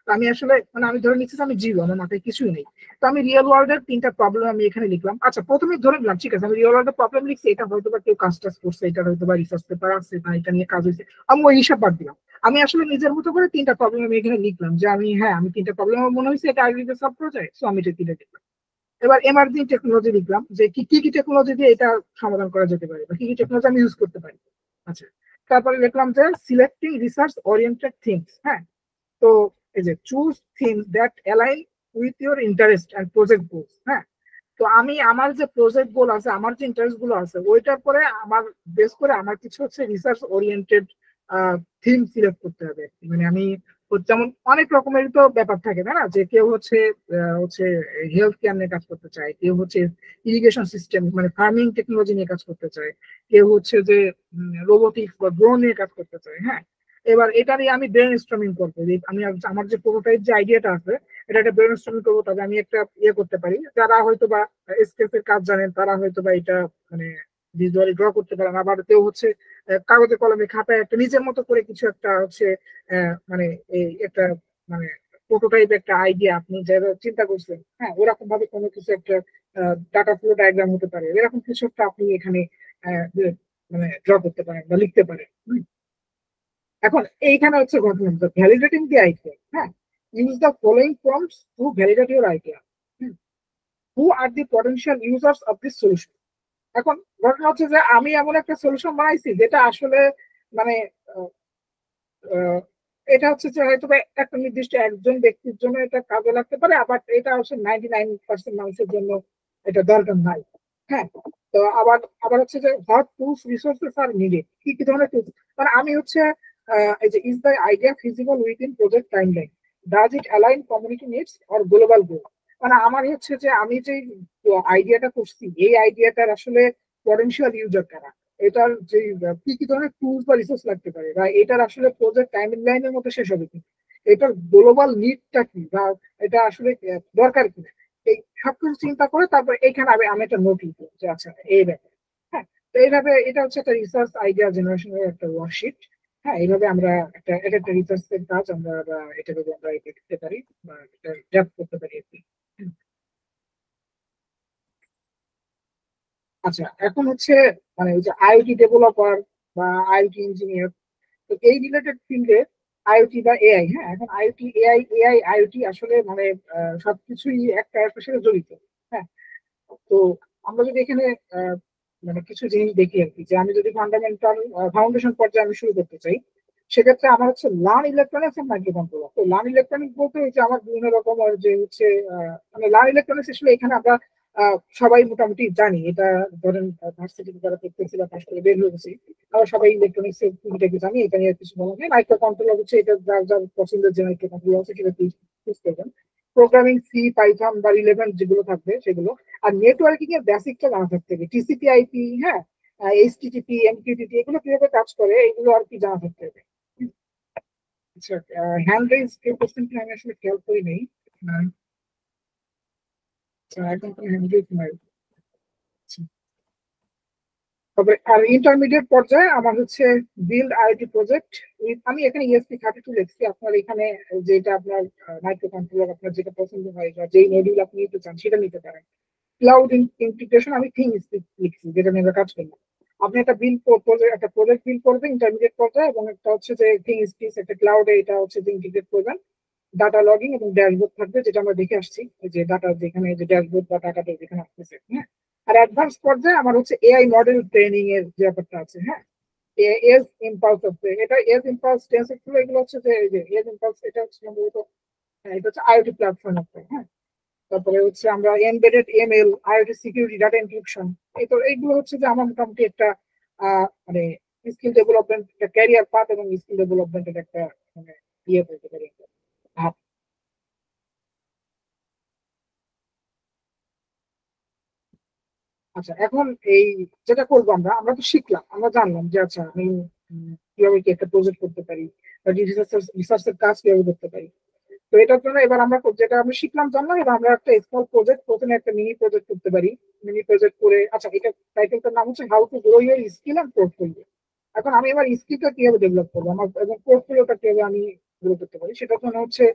তো আমি আসলে মানে আমি ধরে নিচ্ছি যে আমি জিরো, আমার মাথায় কিছুই নেই। তো আমি রিয়েল ওয়ার্ল্ডের 3টা প্রবলেম আমি এখানে লিখলাম। আচ্ছা, প্রথমে ধরে নিলাম ঠিক আছে আমি রিয়েল ওয়ার্ল্ডের প্রবলেম লিখছি, এটা হয়তো বা কেউ কাজ টাজ করছে, এটা হয়তো বা রিসার্চ পেপার আছে বা এটা নিয়ে কাজ হয়েছে, আমি ওই হিসাব বাদ দিলাম। আমি আসলে নিজের মতো করে 3টা প্রবলেম আমি এখানে লিখলাম যে আমি হ্যাঁ আমি 3টা প্রবলেম আমার মনে হয়েছে এটা আইডিতে সলভ করা যায়, সো আমি এটা 3টা লিখলাম। এবার এমার্জিং টেকনোলজি লিখলাম যে কি কি টেকনোলজি দিয়ে এটা সমাধান করা যেতে পারে বা কি কি টেকনোলজি আমি ইউজ করতে পারি। আচ্ছা, তারপরে লিখলাম যে সিলেক্টিং রিসার্চ ওরিয়েন্টেড থিংস। হ্যাঁ, তো এই যে choose things that align with your interest and project goals. হ্যাঁ, তো আমি আমার যে প্রজেক্ট গোল আছে, আমার যে ইন্টারেস্ট গুলো আছে, ওইটার পরে আমার বেস করে আমার কিছু হচ্ছে রিসার্চ ওরিয়েন্টেড থিম সিলেক্ট করতে হবে। মানে আমি যেমন অনেক রকমের তো ব্যাপার থাকে তাই না, যে কেউ হচ্ছে হচ্ছে হেলথ কেয়ার নিয়ে কাজ করতে চায়, কেউ হচ্ছে ইরিগেশন সিস্টেম মানে ফার্মিং টেকনোলজি নিয়ে কাজ করতে চায়, কেউ হচ্ছে যে রোবোটিক্স বা ড্রোন নিয়ে কাজ করতে চায়। হ্যাঁ, এবার এটা নিয়ে আমি ব্রেন স্টর্মিং করবো, আমি আমার যে প্রোটোটাইপ যে আইডিয়াটা আছে এটা একটা ব্রেন স্টর্মিং করবো, তবে আমি একটা ইয়ে করতে পারি, যারা হয়তো বা স্কেচ এর কাজ জানেন তারা হয়তো বা এটা মানে ভিজুয়ালি ড্র করতে পারেন, আবার কেউ হচ্ছে কাগজে কলমে খাতায় একটা নিজের মতো করে কিছু একটা হচ্ছে মানে এই একটা মানে প্রোটোটাইপ একটা আইডিয়া আপনি যারা চিন্তা করছেন, হ্যাঁ ওরকম ভাবে কোনো কিছু একটা ডাটা ফ্লো ডায়াগ্রাম হতে পারে, এরকম কিছু একটা আপনি এখানে মানে ড্র করতে পারেন বা লিখতে পারেন। এখন এইখানে হচ্ছে ঘটনা ভ্যালিডেটিং দি আইডিয়া। হ্যাঁ, use the following prompts to validate your idea. Who are the potential users of this solution. এখন ঘটনা হচ্ছে যে আমি এমন একটা সলিউশন বানাইছি যেটা আসলে মানে আহ, আহ, এটা হচ্ছে যে হয়তো বা একটা নির্দিষ্ট একজন ব্যক্তির জন্য এটা কাজে লাগতে পারে, আবার এটা হচ্ছে 99% মানুষের জন্য এটা দরকার নাই। হ্যাঁ, তো আবার আবার হচ্ছে যে what tools resources are needed, কি কি ধরনের টুলস, মানে আমি হচ্ছে এই যে is the idea feasible within project timeline, does it align community needs or global goal. মানে আমার হচ্ছে যে আমি যে আইডিয়াটা করছি এই আইডিয়াটার আসলে পটেনশিয়াল ইউজার কারা, এটার যে কি কি ধরনের টুলস বা রিসোর্স লাগতে পারে, বা এটার আসলে প্রজেক্ট টাইম লাইনের মধ্যে শেষ হবে কি, এটার গ্লোবাল নিডটা কি, বা এটা আসলে দরকার কি, এই সবকিছু চিন্তা করে তারপর এখানে আমি আমি একটা নোট লিখবো যে আচ্ছা এই ব্যাপার। হ্যাঁ, তো এইভাবে এটা হচ্ছে একটা রিসার্চ আইডিয়া জেনারেশনের একটা ওয়ার্কশিট। হ্যাঁ, এইভাবে আমরা এটা একটা রিসার্চের কাজ, আমরা এটা যদি আমরা এটা লিখতে পারি বা এটা ডেভেলপ করতে পারি আর কি। আচ্ছা, এখন হচ্ছে মানে ওই যে আইওটি ডেভেলপার বা আইওটি ইঞ্জিনিয়ার, তো এই রিলেটেড ফিল্ডে আইওটি বা এআই, হ্যাঁ এখন আইওটি এআই আইওটি আসলে মানে সবকিছুই একটা একটার সাথে জড়িত। হ্যাঁ, তো আমরা যদি এখানে আহ, মানে কিছু জিনিস দেখি আর কি, যে আমি যদি ফান্ডামেন্টাল ফাউন্ডেশন পর্যায়ে আমি শুরু করতে চাই, সেক্ষেত্রে আমার হচ্ছে learn electronics and microcontroller. তো লার্ন ইলেকট্রনিক্স বলতে হচ্ছে আমার বিভিন্ন রকম যে হচ্ছে মানে লার্ন ইলেকট্রনিক্স আসলে এখানে আমরা সবাই মোটামুটি জানি এটা, ধরেন ভার্সিটিতে যারা পড়তেছি বা পাশ করে বের হয়েছি আমরা সবাই ইলেকট্রনিক্স এর টুকিটাকি জানি, এটা নিয়ে কিছু বলা নেই। মাইক্রো কন্ট্রোলার হচ্ছে এটা যার যার পছন্দের যে মাইক্রো কন্ট্রোলার আছে সেটা চুজ করবেন। প্রোগ্রামিং সি পাইথন বা রিলেভেন্ট যেগুলো থাকবে সেগুলো। আর নেটওয়ার্কিং এর বেসিকটা জানা থাকতে হবে, টিসিপি আইপি, হ্যাঁ এইচটিটিপি এমকিউটিটি এগুলো কিভাবে কাজ করে এগুলো আর কি জানা থাকতে হবে। আচ্ছা, হ্যান্ড রেজ কেউ কোশ্চেন কি আমি আসলে খেয়াল করি নেই। আচ্ছা, একদম হ্যান্ড রেজ নাই। আচ্ছা, তবে আর ইন্টারমিডিয়েট পর্যায়ে আমার হচ্ছে বিল্ড আইওটি প্রজেক্ট। আমি এখানে ইএসপি 32 লিখছি, আপনার এখানে যেটা আপনার মাইক্রো কন্ট্রোলার আপনার যেটা পছন্দ হয় বা যেই মডিউল আপনি নিতে চান সেটা নিতে পারেন। ক্লাউড ইন্টিগ্রেশন আমি থিংস লিখছি যেটা নিয়ে আমরা কাজ করলাম। আপনি একটা বিল প্রজেক্ট একটা প্রজেক্ট বিল করবেন ইন্টারমিডিয়েট পর্যায়ে, এবং একটা হচ্ছে যে থিংস একটা ক্লাউডে এটা হচ্ছে যে ইন্টিগ্রেট করবেন। ডাটা লগিং এবং ড্যাশবোর্ড থাকবে যেটা আমরা দেখে আসছি, এই যে ডাটা যেখানে যে ড্যাশবোর্ড বা ডাটাটা যেখানে আসতেছে। হ্যাঁ, আর অ্যাডভান্স পর্যায়ে আমার হচ্ছে এআই মডেল ট্রেনিং এর যে ব্যাপারটা আছে। হ্যাঁ, এজ ইম্পালস হচ্ছে এটা এজ ইম্পালস টেন্সরফ্লো, এগুলো হচ্ছে যে এই যে এজ ইম্পালস এটা হচ্ছে সম্ভবত এটা হচ্ছে আইওটি প্ল্যাটফর্ম একটা। হ্যাঁ, তারপরে হচ্ছে আমরা embedded ML IoT security data encryption, এই তো এইগুলো হচ্ছে যে আমার মোটামুটি একটা মানে স্কিল ডেভেলপমেন্ট একটা ক্যারিয়ার পাথ এবং স্কিল ডেভেলপমেন্টের একটা মানে ইয়ে বলতে পারি একটা ধাপ। আচ্ছা, এখন এই যেটা করবো আমরা আমরা তো শিখলাম, আমরা জানলাম যে আচ্ছা আমি কিভাবে কি একটা প্রজেক্ট করতে পারি বা রিসার্চের কাজ কিভাবে করতে পারি। তো এটার জন্য এবার আমরা যেটা আমরা শিখলাম জানলাম, এবার আমরা একটা স্মল প্রজেক্ট প্রথমে একটা মিনি প্রজেক্ট করতে পারি। মিনি প্রজেক্ট করে আচ্ছা এটা টাইটেলটার নাম হচ্ছে how to grow your skill and portfolio. এখন আমি আমার স্কিলটা কিভাবে ডেভেলপ করবো আমার এবং পোর্টফোলিওটা কিভাবে আমি গ্রো করতে পারি, সেটার জন্য হচ্ছে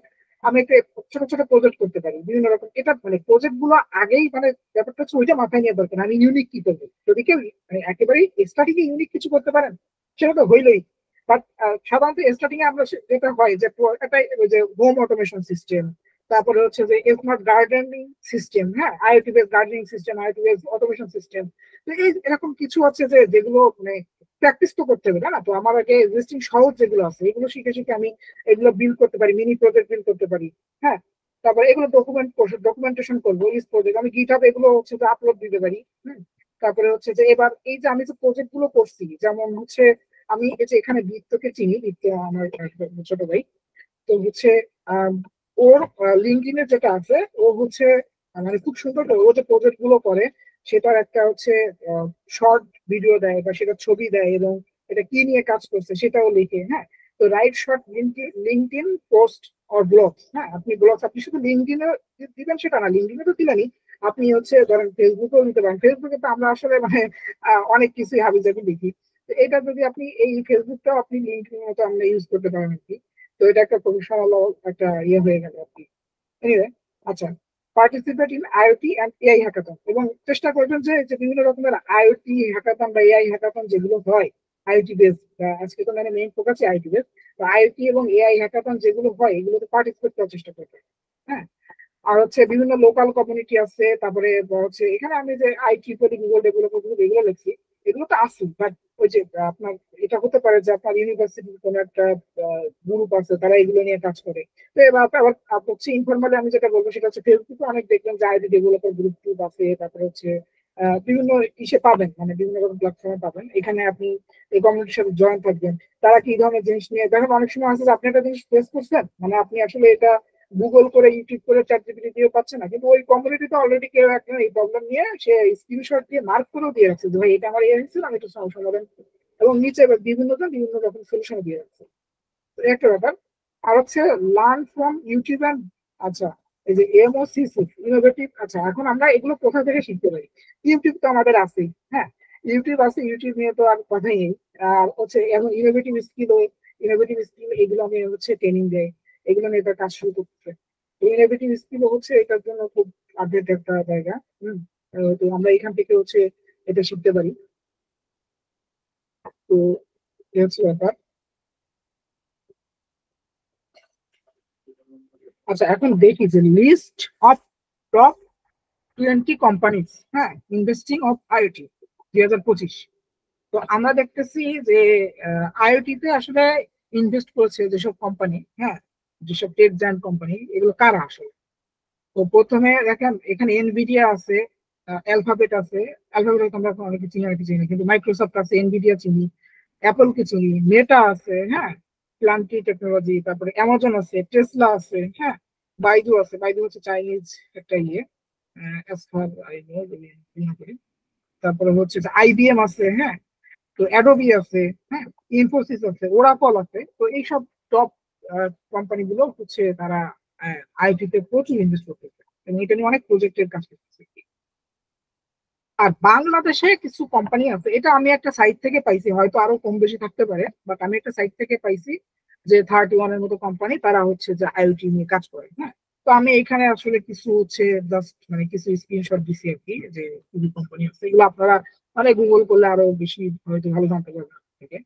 আমি একটা ছোট ছোট প্রজেক্ট করতে পারি বিভিন্ন রকম। এটা মানে প্রজেক্ট গুলো আগেই মানে ব্যাপারটা হচ্ছে ওইটা মাথায় নিয়ে দরকার, আমি ইউনিক কি করবো। যদি কেউ মানে একেবারেই স্টার্টিং এ ইউনিক কিছু করতে পারেন সেটা তো হইলই। বাট সাধারণত স্টার্টিং এ আমরা যেটা হয় যে একটা ওই যে হোম অটোমেশন সিস্টেম, তারপরে হচ্ছে যে স্মার্ট গার্ডেনিং সিস্টেম, হ্যাঁ, IoT base gardening system, IoT base automation system. তো এই এরকম কিছু আছে যে যেগুলো মানে প্র্যাকটিস তো করতে হবে, তাই না? তো আমার আগে এক্সিস্টিং সহজ যেগুলো আছে এগুলো শিখে শিখে আমি এগুলো বিল্ড করতে পারি, মিনি প্রজেক্ট বিল্ড করতে পারি। হ্যাঁ, তারপরে এগুলো ডকুমেন্টেশন করবো, ইস প্রজেক্ট আমি গিটহাব এগুলো হচ্ছে যে আপলোড দিতে পারি। হুম, তারপরে হচ্ছে যে এবার এই যে আমি যে প্রজেক্ট গুলো করছি, যেমন হচ্ছে আমি এই যে এখানে দীপ্তকে চিনি, দীপ্ত আমার ছোট ভাই। তো হচ্ছে আম, ওর লিঙ্কডইনে যেটা আছে ও হচ্ছে মানে খুব সুন্দর করে ও যে প্রজেক্ট গুলো করে সেটার একটা হচ্ছে শর্ট ভিডিও দেয় বা সেটা ছবি দেয় এবং এটা কি নিয়ে কাজ করছে সেটাও লিখে। হ্যাঁ, তো right short LinkedIn post or blog. হ্যাঁ, আপনি ব্লগ আপনি শুধু লিঙ্কডইনে দিবেন সেটা না, লিঙ্কডইনে তো দিলেনই, আপনি হচ্ছে ধরেন ফেসবুকেও দিতে পারেন। ফেসবুকে তো আমরা আসলে মানে অনেক কিছুই হাবি জাবি লিখি। তো এটা যদি আপনি এই ফেসবুকটাও আপনি লিঙ্কডইনের মতো আমরা ইউজ করতে পারেন আর কি। তো এটা একটা প্রফেশনাল একটা ইয়ে হয়ে গেল আর কি। এনিওয়ে, আচ্ছা, participate in IoT and AI hackathon, এবং চেষ্টা করবেন যে যে বিভিন্ন রকমের আইওটি হ্যাকাথন বা এআই হ্যাকাথন যেগুলো হয় আইওটি বেস, আজকে তো মানে মেইন ফোকাস আইওটি বেস, তো আইওটি এবং এআই হ্যাকাথন যেগুলো হয় এগুলোতে পার্টিসিপেট করার চেষ্টা করবেন। হ্যাঁ, আর হচ্ছে বিভিন্ন লোকাল কমিউনিটি আছে, তারপরে হচ্ছে এখানে আমি যে IEEE গুগল ডেভেলপার গ্রুপ এগুলো লিখছি, এগুলো তো আছে, বাট ওই যে আপনার এটা হতে পারে যে আপনার ইউনিভার্সিটির কোনো একটা গ্রুপ আছে তারা এগুলো নিয়ে কাজ করে। তো এবার আবার হচ্ছে ইনফরমালি আমি যেটা বলবো সেটা হচ্ছে ফেসবুকে অনেক দেখবেন যে আইটি ডেভেলপার গ্রুপ টুপ আছে, তারপরে হচ্ছে বিভিন্ন ইসে পাবেন, মানে বিভিন্ন রকম প্ল্যাটফর্মে পাবেন। এখানে আপনি এই কমিউনিটির সাথে জয়েন থাকবেন, তারা কি ধরনের জিনিস নিয়ে দেখেন। অনেক সময় আছে যে আপনি একটা জিনিস ফেস করছেন, মানে আপনি আসলে এটা গুগল করে ইউটিউব করে চ্যাটজিপিটি দিয়ে পাচ্ছে না, কিন্তু ওই কমিউনিটিতে অলরেডি কেউ একটা এই প্রবলেম নিয়ে সে স্ক্রিনশট দিয়ে মার্ক করেও দিয়ে রাখছে যে ভাই এটা আমার এই হয়েছিল, আমি একটু সমাধান করি। এবং নিচে বিভিন্ন জন বিভিন্ন রকম সলিউশন দিয়ে রাখছে। তো একটা ব্যাপার। আর হচ্ছে লার্ন ফ্রম ইউটিউব অ্যান্ড, আচ্ছা, এই যে MOCC ইনোভেটিভ, আচ্ছা এখন আমরা এগুলো কোথা থেকে শিখতে পারি? ইউটিউব তো আমাদের আছেই। হ্যাঁ, ইউটিউব আছে, ইউটিউব নিয়ে তো আর কথাই নেই। আর হচ্ছে এখন ইনোভেটিভ স্কিল এগুলো আমি হচ্ছে ট্রেনিং দেয়, এগুলো নিয়ে এটা কাজ শুরু করতেছে। ইনোভেটিভ স্কিল হচ্ছে এটার জন্য খুব আপডেট একটা জায়গা। হম, তো আমরা এখান থেকে হচ্ছে এটা শিখতে পারি। তো এই হচ্ছে ব্যাপার। আচ্ছা, এখন দেখি যে লিস্ট অফ টপ 20 কোম্পানিজ, হ্যাঁ, ইনভেস্টিং অফ আইওটি 2025। তো আমরা দেখতেছি যে আইওটি তে আসলে ইনভেস্ট করেছে যেসব কোম্পানি, হ্যাঁ, যেসব টেক জায়ান্ট কোম্পানি, এগুলো কারা আসলে? তো প্রথমে দেখেন এখানে এনভিডিয়া আছে, অ্যালফাবেট আছে। অ্যালফাবেট আমরা অনেকে চিনি অনেকে চিনি না, কিন্তু মাইক্রোসফট আছে, এনভিডিয়া চিনি, অ্যাপল কে চিনি, মেটা আছে, হ্যাঁ, প্লান্টি টেকনোলজি, তারপরে অ্যামাজন আছে, টেসলা আছে, হ্যাঁ, বাইদু আছে। বাইদু হচ্ছে চাইনিজ একটা ইয়ে, as far I know, যদি মনে করি। তারপরে হচ্ছে IBM আছে, হ্যাঁ, তো অ্যাডোবি আছে, হ্যাঁ, ইনফোসিস আছে, ওরাকল আছে। তো এইসব টপ কোম্পানি গুলো হচ্ছে তারা আইটি তে প্রচুর ইনভেস্ট করতেছে এবং এটা নিয়ে অনেক প্রজেক্টের কাজ করতেছে। আর বাংলাদেশে কিছু কোম্পানি আছে, এটা আমি একটা সাইট থেকে পাইছি, হয়তো আরো কম বেশি থাকতে পারে, বাট আমি একটা সাইট থেকে পাইছি যে 31 এর মতো কোম্পানি তারা হচ্ছে যে আইওটি নিয়ে কাজ করে। হ্যাঁ, তো আমি এখানে আসলে কিছু হচ্ছে জাস্ট মানে কিছু স্ক্রিনশট দিছি আর কি, যে কি কোম্পানি আছে এগুলো আপনারা মানে গুগল করলে আরো বেশি হয়তো ভালো জানতে পারবেন থেকে।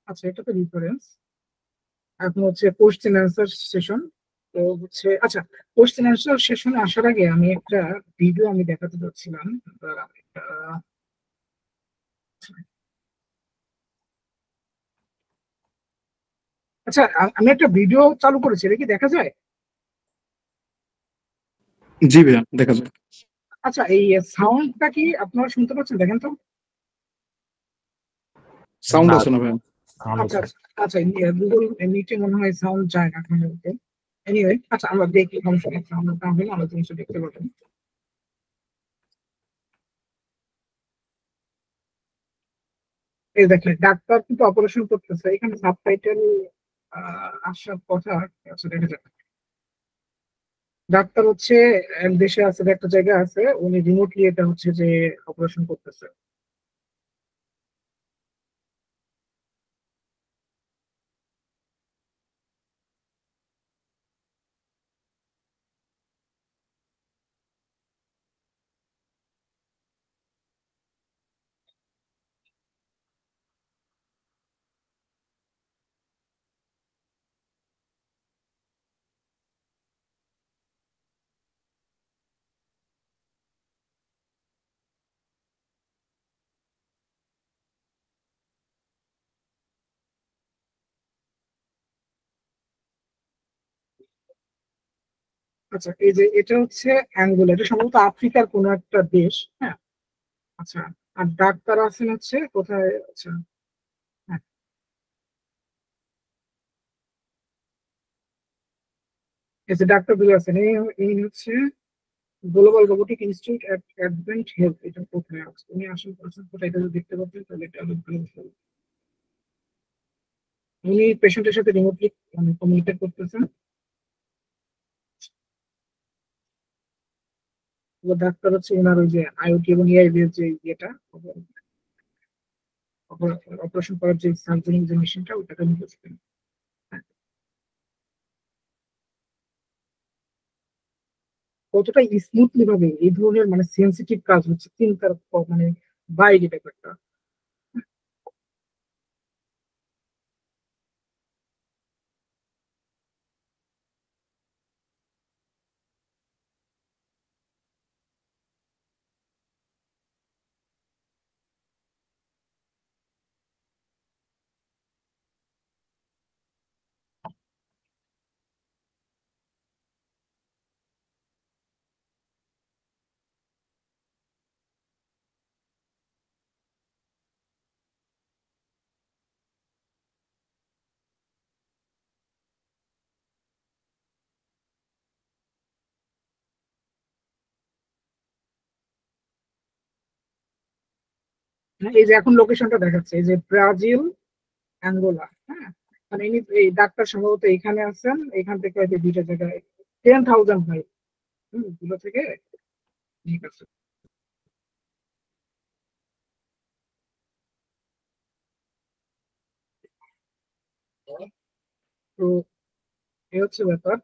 আচ্ছা, এটা তো রিফারেন্স। এখন হচ্ছে কোশ্চেন অ্যান্সার সেশন। তো হচ্ছে আচ্ছা, কোশ্চেন অ্যান্সার সেশনে আসার আগে আমি একটা ভিডিও আমি দেখাতে যাচ্ছিলাম। আচ্ছা, আমি একটা ভিডিও চালু করেছি, এটা কি দেখা যায়? জি ভাইয়া, দেখা যায়। আচ্ছা, এই সাউন্ডটা কি আপনারা শুনতে পাচ্ছেন? দেখেন তো। সাউন্ড না, আছে না ভাইয়া? sound আচ্ছা হচ্ছে। আচ্ছা আচ্ছা, গুগল মিটে মনে হয় সাউন্ড যায় না এখন। এনিওয়ে, আচ্ছা আমরা দেখি সমস্যা নেই, সাউন্ড না হলে আমরা জিনিসটা দেখতে পাবেন। এই দেখেন ডাক্তার কিন্তু অপারেশন করতেছে, এখানে সাবটাইটেল আসার কথা। আচ্ছা, দেখা যাক। ডাক্তার হচ্ছে এক দেশে আছে, একটা জায়গায় আছে, উনি রিমোটলি এটা হচ্ছে যে অপারেশন করতেছে। আচ্ছা, এই যে এটা হচ্ছে অ্যাঙ্গোলা, এটা সম্ভবত আফ্রিকার কোনো একটা দেশ। হ্যাঁ, আচ্ছা। আর ডাক্তার আছেন হচ্ছে কোথায়? আচ্ছা, হ্যাঁ, এই যে ডাক্তার দুটো আছেন, এই হচ্ছে global robotic institute at advent health. এটা কোথায় আছে? উনি আসল পারসন কোথায়, এটা যদি দেখতে পাচ্ছেন তাহলে এটা অনেক ভালো হতো। উনি পেশেন্টের সাথে রিমোটলি কমিউনিকেট করতেছেন। এবার ডাক্তার হচ্ছে ওনার ওই যে আইওটি এবং এআই এর যে ইয়েটা, অপারেশন করার যে সার্জারি যে মেশিনটা, ওটাকে নিয়ে কতটা স্মুথলি ভাবে এই ধরনের মানে সেন্সিটিভ কাজ হচ্ছে চিন্তার মানে বাইরে ব্যাপারটা। হ্যাঁ, এই যে এখন লোকেশনটা দেখাচ্ছে, এই যে ব্রাজিল, অ্যাঙ্গোলা। হ্যাঁ, মানে ইনি এই ডাক্তার সম্ভবত এখানে আছেন, এখান থেকে হয়তো দুইটা জায়গায় 10,000 ভাই দুটো থেকে। ঠিক আছে। তো এই হচ্ছে ব্যাপার।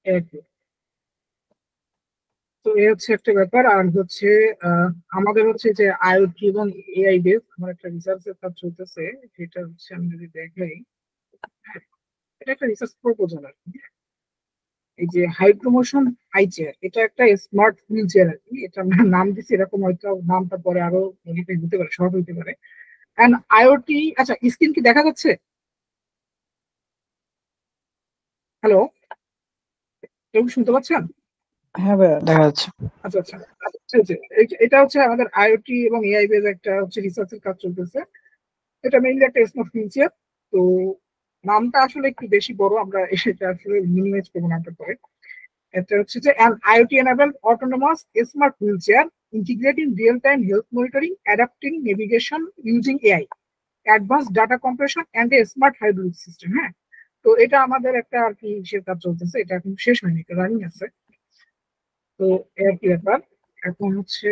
একদম। তো এই হচ্ছে একটা ব্যাপার। আর হচ্ছে আমাদের হচ্ছে যে আইওটি এবং এআই বেস আমার একটা রিসার্চের কাজ চলতেছে। যেটা হচ্ছে আমি যদি দেখাই, এটা একটা রিসার্চ প্রপোজাল আর কি। এই যে হাইড্রোমোশন আই চেয়ার, এটা একটা স্মার্ট হুইল চেয়ার আর কি। এটা আমরা নাম দিচ্ছি এরকম, হয়তো নামটা পরে আরো মডিফাই হতে পারে, শর্ট হতে পারে। এন্ড আইওটি, আচ্ছা স্ক্রিন কি দেখা যাচ্ছে? হ্যালো, কেউ কি শুনতে পাচ্ছেন? হ্যাঁ ভাইয়া, দেখা যাচ্ছে। আচ্ছা আচ্ছা আচ্ছা, এটা হচ্ছে আমাদের আইওটি এবং এআই বেস একটা হচ্ছে রিসার্চের কাজ চলতেছে। এটা মেইনলি একটা স্মার্ট হুইল চেয়ার। তো নামটা আসলে একটু বেশি বড়, আমরা এটা আসলে মিনিমাইজ করবো নামটা পরে। এটা হচ্ছে যে an IoT enabled autonomous smart wheelchair integrating real time health monitoring, adapting navigation using AI, advanced data compression and a smart hydraulic system। হ্যাঁ, তো এটা আমাদের একটা আর কি সে কাজ চলতেছে, এটা এখন শেষ হয়নি, এটা রানিং আছে। তো এর কি ব্যাপার এখন হচ্ছে,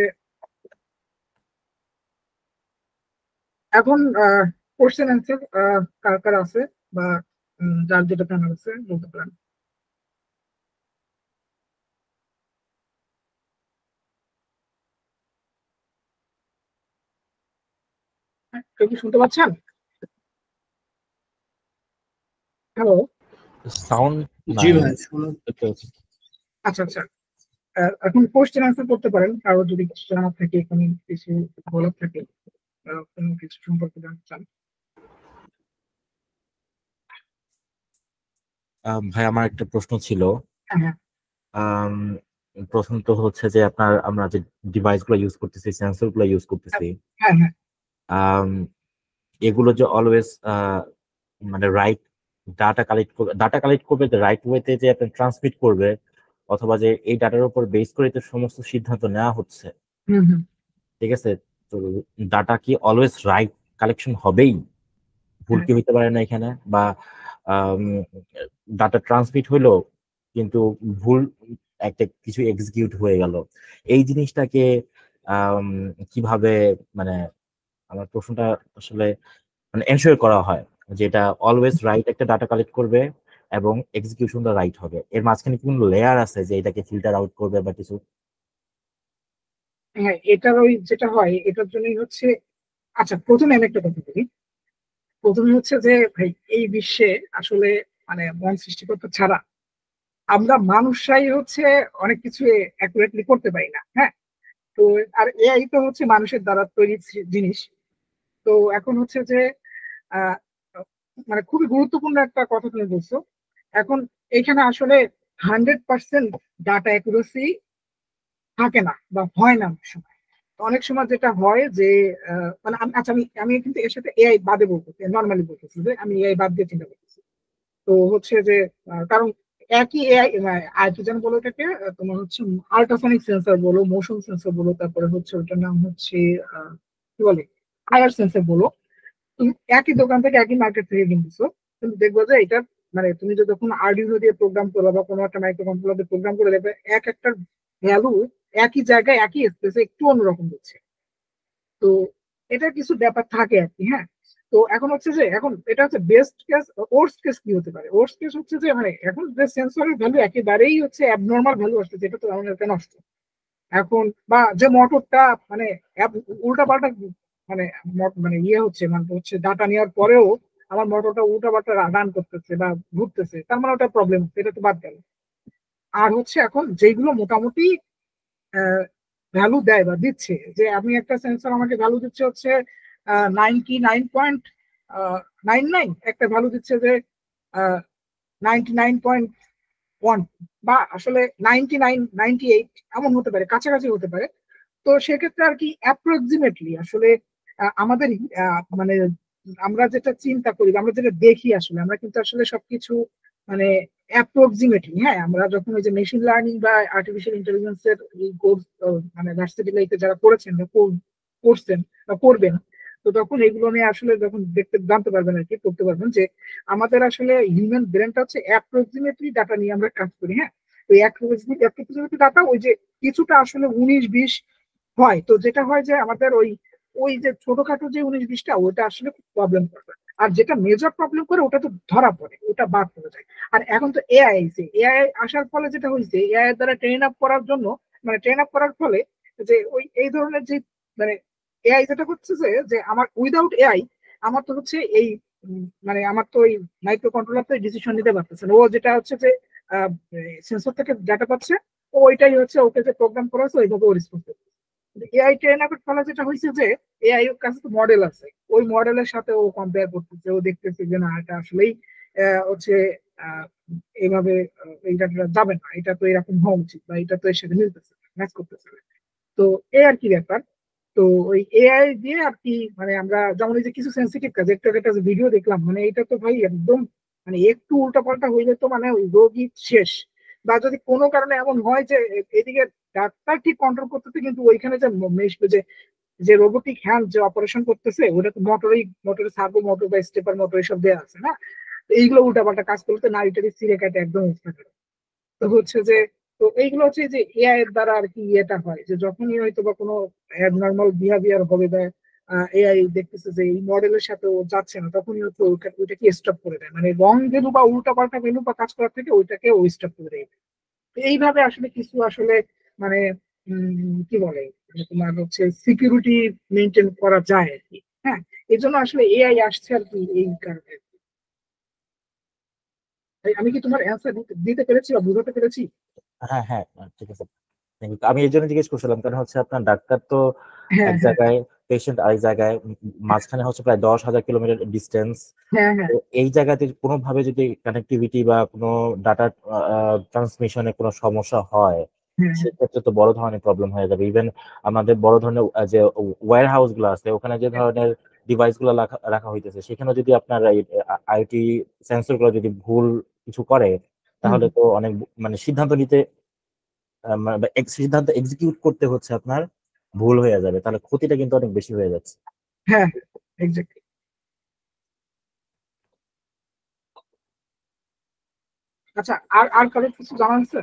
এখন কোশ্চেন অ্যান্সার কার কার আছে, বা যার যেটা প্ল্যান আছে বলতে পারেন। হ্যাঁ, কেউ কি শুনতে পাচ্ছেন? হ্যালো। সাউন্ড জি ভাই, শুনুন। আচ্ছা আচ্ছা, এখন কোশ্চেন অ্যান্সার করতে পারেন, কারো যদি কিছু জানার থাকে, কোনো কিছু বলার থাকে, কোনো কিছু সম্পর্কে জানতে চান। ভাই আমার একটা প্রশ্ন ছিল। হ্যাঁ হ্যাঁ আম, প্রথম তো হচ্ছে যে আমরা যে ডিভাইস গুলো ইউজ করতেছি, সেন্সর গুলো ইউজ করতেছি, হ্যাঁ হ্যাঁ আম, এগুলো যে অলওয়েজ মানে রাইট ডাটা কালেক্ট করবে রাইট ওয়েতে, যে আপনি ট্রান্সমিট করবে, অথবা যে এই ডাটার উপর বেস করে তো সমস্ত সিদ্ধান্ত নেওয়া হচ্ছে, হুম হুম ঠিক আছে? তো ডাটা কি অলওয়েজ রাইট কালেকশন হবেই? ভুল হ্যাঁ কি হইতে পারে না এখানে? বা ডাটা ট্রান্সমিট হইলো কিন্তু ভুল একটা কিছু এক্সিকিউট হয়ে গেল, এই জিনিসটাকে কিভাবে মানে আমার প্রশ্নটা আসলে মানে এনশিওর করা হয় যে এটা অলওয়েজ রাইট একটা ডাটা কালেক্ট করবে এবং এক্সিকিউশনটা রাইট হবে, এর মাঝখানে কি কোনো লেয়ার আছে যে এটাকে ফিল্টার আউট করবে বা কিছু? হ্যাঁ, এটার ওই যেটা হয় এটার জন্যই হচ্ছে, আচ্ছা প্রথমে আমি একটা কথা বলি। প্রথমে হচ্ছে যে ভাই এই বিশ্বে আসলে মানে মহান সৃষ্টিকর্তা ছাড়া আমরা মানুষরাই হচ্ছে অনেক কিছু অ্যাকুরেটলি করতে পারি না। হ্যাঁ, তো আর এআই তো হচ্ছে মানুষের দ্বারা তৈরি জিনিস। তো এখন হচ্ছে যে আহ, মানে খুবই গুরুত্বপূর্ণ একটা কথা তুমি বলছো। এখন এখানে আসলে 100% ডাটা অ্যাকুরেসি থাকে না বা হয় না অনেক সময়। তো অনেক সময় যেটা হয় যে মানে আচ্ছা আমি আমি কিন্তু এর সাথে এআই বাদে বলতেছি, নর্মালি বলতেছি যে আমি এআই বাদ দিয়ে চিন্তা করতেছি। তো হচ্ছে যে কারণ একই এআই আর কি যেন বলো এটাকে, তোমার হচ্ছে আল্ট্রাসনিক সেন্সর বলো, মোশন সেন্সর বলো, তারপরে হচ্ছে ওটার নাম হচ্ছে কি বলে আয়ার সেন্সর বলো। তুমি একই দোকান থেকে একই মার্কেট থেকে কিনতেছো, কিন্তু দেখবো যে এটা মানে তুমি যদি যখন আরডিনো দিয়ে প্রোগ্রাম করো বা কোনো একটা মাইক্রো কন্ট্রোলার দিয়ে প্রোগ্রাম করে দেখবে এক একটা ভ্যালু একই জায়গায় একই স্পেসে একটু অন্যরকম দিচ্ছে। তো এটা কিছু ব্যাপার থাকে আর কি। হ্যাঁ, তো এখন হচ্ছে যে এখন এটা হচ্ছে বেস্ট কেস। ওর্স্ট কেস কি হতে পারে? ওর্স্ট কেস হচ্ছে যে মানে এখন যে সেন্সরের ভ্যালু একেবারেই হচ্ছে অ্যাবনর্মাল ভ্যালু আসছে, যেটা তো আমাদের একটা নষ্ট। এখন বা যে মোটরটা মানে উল্টা পাল্টা মানে মানে ইয়ে হচ্ছে, মানে হচ্ছে ডাটা নেওয়ার পরেও আমার মোটরটা উল্টা পাল্টা রান করতেছে বা ঘুরতেছে, তার মানে ওটা প্রবলেম হচ্ছে, এটা তো বাদ গেল। আর হচ্ছে এখন যেগুলো মোটামুটি ভ্যালু দেয় বা দিচ্ছে, যে আমি একটা সেন্সর আমাকে ভ্যালু দিচ্ছে হচ্ছে 99.99, একটা ভ্যালু দিচ্ছে যে 99.1, বা আসলে 99, 98 এমন হতে পারে, কাছাকাছি হতে পারে। তো সেক্ষেত্রে আর কি অ্যাপ্রক্সিমেটলি আসলে আমাদের মানে আমরা যেটা চিন্তা করি বা আমরা যেটা দেখি আসলে আমরা কিন্তু আসলে সবকিছু মানে অ্যাপ্রক্সিমেটলি, হ্যাঁ আমরা যখন ওই যে মেশিন লার্নিং বা আর্টিফিশিয়াল ইন্টেলিজেন্স এর এই কোর্স মানে ভার্সিটি লাইফে যারা করেছেন বা করছেন বা করবেন, তো তখন এগুলো নিয়ে আসলে যখন দেখতে জানতে পারবেন আর কি, করতে পারবেন যে আমাদের আসলে হিউম্যান ব্রেনটা হচ্ছে অ্যাপ্রক্সিমেটলি ডাটা নিয়ে আমরা কাজ করি। হ্যাঁ, তো অ্যাপ্রক্সিমেটলি ডাটা ওই যে কিছুটা আসলে 19-20 হয়। তো যেটা হয় যে আমাদের ওই ওই যে ছোটখাটো যে 19-20টা ওটা আসলে খুব প্রবলেম করবে। আর যেটা মেজর প্রবলেম করে ওটা তো ধরা পড়ে, ওটা বাদ পড়ে যায়। আর এখন তো এআই আইছে, এআই আসার ফলে যেটা হয়েছে এআই এর দ্বারা ট্রেন আপ করার জন্য, মানে ট্রেন আপ করার ফলে যে ওই এই ধরনের যে মানে এআই যেটা হচ্ছে যে যে আমার উইদাউট এআই আমার তো হচ্ছে এই মানে আমার তো ওই মাইক্রো কন্ট্রোলার তো ডিসিশন নিতে পারতেছে না। ও যেটা হচ্ছে যে সেন্সর থেকে ডাটা পাচ্ছে, ও ওইটাই হচ্ছে ওকে যে প্রোগ্রাম করা আছে ওইভাবে ও রেসপন্স করছে। এআই ট্রেন আপের ফলে যেটা হয়েছে যে এআই এর কাছে তো মডেল আছে, ওই মডেলের সাথে ও কম্পেয়ার করতেছে, ও দেখতেছে যে না এটা আসলেই হচ্ছে আহ, এইভাবে এইটা যাবে না, এটা তো এরকম হওয়া উচিত বা এটা তো এর সাথে মিলতেছে, ম্যাচ করতেছে। তো এই আর কি ব্যাপার। তো ওই এআই দিয়ে আর কি মানে আমরা যেমন এই যে কিছু সেন্সিটিভ কাজ, একটু আগে একটা ভিডিও দেখলাম, মানে এটা তো ভাই একদম মানে একটু উল্টাপাল্টা হইলে তো মানে ওই রোগী শেষ। বা যদি কোনো কারণে এমন হয় যে এদিকে ডাক্তার ঠিক কন্ট্রোল করতেছে কিন্তু ওইখানে যে যে যে রোবোটিক হ্যান্ড যে অপারেশন করতেছে ওটা তো মোটরে সার্ভো মোটর বা স্টেপার মোটর এসব দেওয়া আছে না। তো এইগুলো উল্টাপাল্টা কাজ করতে নারীটারি সিরে কাটে একদম থাকে। তো হচ্ছে যে তো এইগুলো হচ্ছে যে এআই এর দ্বারা আর কি ইয়েটা হয় যে যখনই হয়তো বা কোনো অ্যাবনর্মাল বিহেভিয়ার হবে বা এআই দেখতেছে যে এই মডেলের সাথে ও যাচ্ছে না, তখনই হচ্ছে ওইটাকে স্টপ করে দেয়, মানে রং ভ্যালু বা উল্টা পাল্টা ভ্যালু বা কাজ করার থেকে ওইটাকে ও স্টপ করে দেয়। তো এইভাবে আসলে কিছু আসলে মানে কি বলে মানে তোমার হচ্ছে সিকিউরিটি মেনটেন করা যায় আর কি। হ্যাঁ, এই জন্য আসলে এআই আসছে আর কি এই কারণে। আমি কি তোমার অ্যান্সার দিতে পেরেছি বা বুঝাতে পেরেছি? হ্যাঁ হ্যাঁ, ঠিক আছে। Thank you. আমি এই জন্য জিজ্ঞেস করছিলাম কারণ হচ্ছে আপনার ডাক্তার তো হ্যাঁ এক হ্যাঁ জায়গায়, পেশেন্ট আরেক জায়গায়, মাঝখানে হচ্ছে প্রায় 10,000 কিলোমিটার ডিস্টেন্স। হ্যাঁ হ্যাঁ তো এই জায়গাতে কোনোভাবে যদি কানেক্টিভিটি বা কোনো ডাটা ট্রান্সমিশনে কোনো সমস্যা হয়, হ্যাঁ সেক্ষেত্রে তো বড় ধরনের প্রবলেম হয়ে যাবে। ইভেন আমাদের বড় ধরনের যে ওয়্যার হাউস গুলো আছে ওখানে যে হ্যাঁ ধরনের ডিভাইস গুলো রাখা হইতেছে সেখানে যদি আপনার এই আইওটি সেন্সর গুলো যদি ভুল কিছু করে হুম, তাহলে তো অনেক মানে সিদ্ধান্ত নিতে বা সিদ্ধান্ত এক্সিকিউট করতে হচ্ছে আপনার ভুল হয়ে যাবে, তাহলে ক্ষতিটা কিন্তু অনেক বেশি হয়ে যাচ্ছে। হ্যাঁ এক্স্যাক্টলি। আচ্ছা, আর আর কারো কিছু জানা আছে?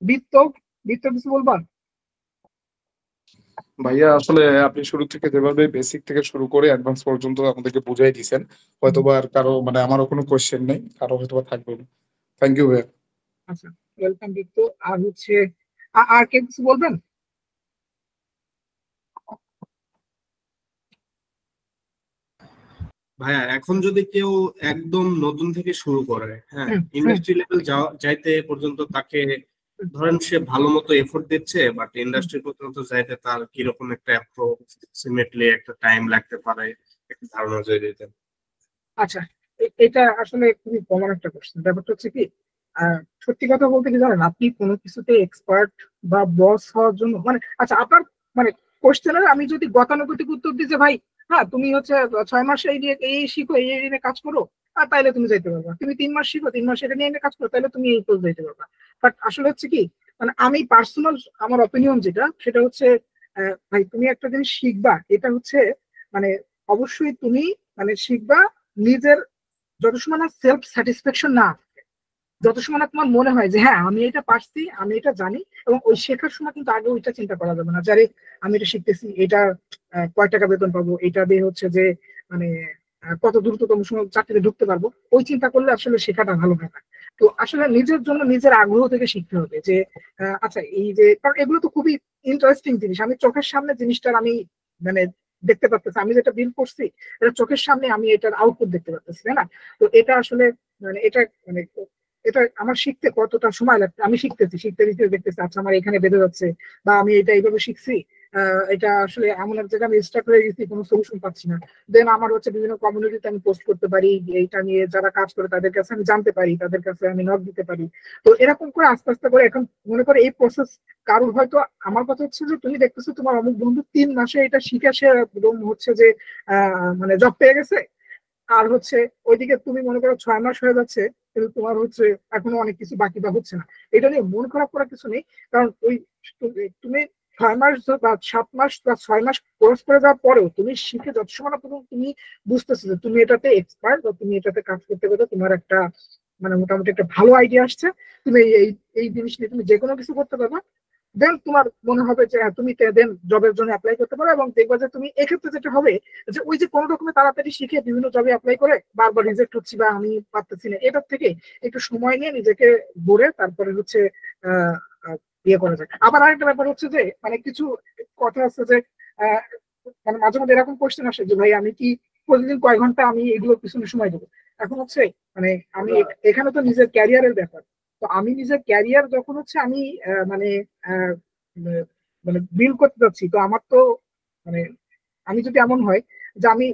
বৃত্ত বৃত্ত কিছু বলবা? ভাইয়া আসলে আপনি শুরু থেকে যেভাবে বেসিক থেকে শুরু করে অ্যাডভান্স পর্যন্ত আমাদেরকে বুঝাই দিয়েছেন, হয়তোবা আর কারো মানে আমারও কোনো কোয়েশ্চেন নেই, কারো হয়তোবা থাকবে না। থ্যাংক ইউ ভাইয়া। আচ্ছা, ওয়েলকাম বৃত্ত। আর হচ্ছে আর কে কিছু বলবেন? ভাইয়া এখন যদি কেউ একদম নতুন থেকে শুরু করে, হ্যাঁ, হুম, হুম, ইন্ডাস্ট্রি লেভেল যাইতে পর্যন্ত তাকে, ধরেন সে ভালো মতো এফোর্ট দিচ্ছে, বাট হুম। ইন্ডাস্ট্রি পর্যন্ত যাইতে তার কিরকম একটা অ্যাপ্রক্সিমেটলি একটা টাইম লাগতে পারে, একটা ধারণা যদি দিতেন। আচ্ছা, এটা আসলে খুবই কমন একটা কোশ্চেন। ব্যাপারটা হচ্ছে কি, সত্যি কথা বলতে কি জানেন, আপনি কোনো কিছুতে এক্সপার্ট বা বস হওয়ার জন্য মানে, আচ্ছা আপনার মানে কোশ্চেনের আমি যদি গতানুগতিক উত্তর দিই যে ভাই হ্যাঁ তুমি হচ্ছে 6 মাস এই নিয়ে এই শিখো, এই নিয়ে কাজ করো, আর তাইলে তুমি যাইতে পারবা। তুমি 3 মাস শিখো, 3 মাস এটা নিয়ে কাজ করো, তাহলে তুমি এই পথ যাইতে পারবা। বাট আসলে হচ্ছে কি, মানে আমি পার্সোনাল আমার অপিনিয়ন যেটা সেটা হচ্ছে, ভাই তুমি একটা জিনিস শিখবা, এটা হচ্ছে মানে অবশ্যই তুমি মানে শিখবা নিজের, যত সময় না সেলফ স্যাটিসফ্যাকশন না, যত সময় না তোমার মনে হয় যে হ্যাঁ আমি এটা পারছি, আমি এটা জানি, এবং ওই শেখার সময় কিন্তু আগে ওইটা চিন্তা করা যাবে না, যারে আমি এটা শিখতেছি, এটা কয় টাকা বেতন পাবো, এটা দিয়ে হচ্ছে যে মানে কত দ্রুততম সময় চাকরিতে ঢুকতে পারবো, ওই চিন্তা করলে আসলে শেখাটা ভালো হয় না। তো আসলে নিজের জন্য নিজের আগ্রহ থেকে শিখতে হবে যে আচ্ছা এই যে, কারণ এগুলো তো খুবই ইন্টারেস্টিং জিনিস, আমি চোখের সামনে জিনিসটার আমি মানে দেখতে পাচ্ছি, আমি যেটা বিল করছি এটা চোখের সামনে আমি এটার আউটপুট দেখতে পাচ্ছি, তাই না? তো এটা আসলে মানে এটা মানে এটা আমার শিখতে কতটা সময় লাগছে, আমি শিখতেছি, শিখতে শিখতে দেখতেছি আচ্ছা আমার এখানে বেঁধে যাচ্ছে, বা আমি এটা এইভাবে শিখছি, এটা আসলে এমন এক জায়গায় আমি স্টার্ট হয়ে গেছি, কোনো সলিউশন পাচ্ছি না। দেন আমার হচ্ছে বিভিন্ন কমিউনিটিতে আমি পোস্ট করতে পারি, এইটা নিয়ে যারা কাজ করে তাদের কাছে আমি জানতে পারি, তাদের কাছে আমি নক দিতে পারি। তো এরকম করে আস্তে আস্তে করে এখন মনে করে এই প্রসেস কারোর হয়তো, আমার কথা হচ্ছে যে তুমি দেখতেছো তোমার অমুক বন্ধু 3 মাসে এটা শিখে সে একদম হচ্ছে যে মানে জব পেয়ে গেছে, আর হচ্ছে ওইদিকে তুমি মনে করো 6 মাস হয়ে যাচ্ছে, কিন্তু তোমার হচ্ছে এখনো অনেক কিছু বাকি বা হচ্ছে না। এটা নিয়ে মন খারাপ করার কিছু নেই, কারণ ওই তুমি 6 মাস বা 7 মাস বা 6 মাস কোর্স করে যাওয়ার পরেও তুমি শিখে যত সময় না পর্যন্ত তুমি বুঝতেছো যে তুমি এটাতে এক্সপার্ট, বা তুমি এটাতে কাজ করতে করতে তোমার একটা মানে মোটামুটি একটা ভালো আইডিয়া আসছে, তুমি এই এই জিনিস নিয়ে তুমি যে কোনো কিছু করতে পারবে, দেন তোমার মনে হবে যে হ্যাঁ, তুমি দেন জবের জন্য অ্যাপ্লাই করতে পারো, এবং দেখবা যে তুমি এক্ষেত্রে যেটা হবে যে ওই যে কোনো রকমের তাড়াতাড়ি শিখে বিভিন্ন জবে অ্যাপ্লাই করে বারবার রিজেক্ট হচ্ছি বা আমি পারতেছি না, এটার থেকে একটু সময় নিয়ে নিজেকে গড়ে তারপরে হচ্ছে আহ আহ, ইয়ে করা যায়। আবার আরেকটা ব্যাপার হচ্ছে যে মানে কিছু কথা আছে যে আহ, মানে মাঝে মধ্যে এরকম কোশ্চেন আসে যে ভাই আমি কি প্রতিদিন কয় ঘন্টা আমি এগুলোর পিছনে সময় দেবো। এখন হচ্ছে মানে আমি এখানে তো নিজের ক্যারিয়ারের ব্যাপার, তো আমি নিজের ক্যারিয়ার যখন হচ্ছে আমি মানে আহ, মানে বিল করতে যাচ্ছি, তো আমার তো মানে আমি যদি এমন হয় যে আমি,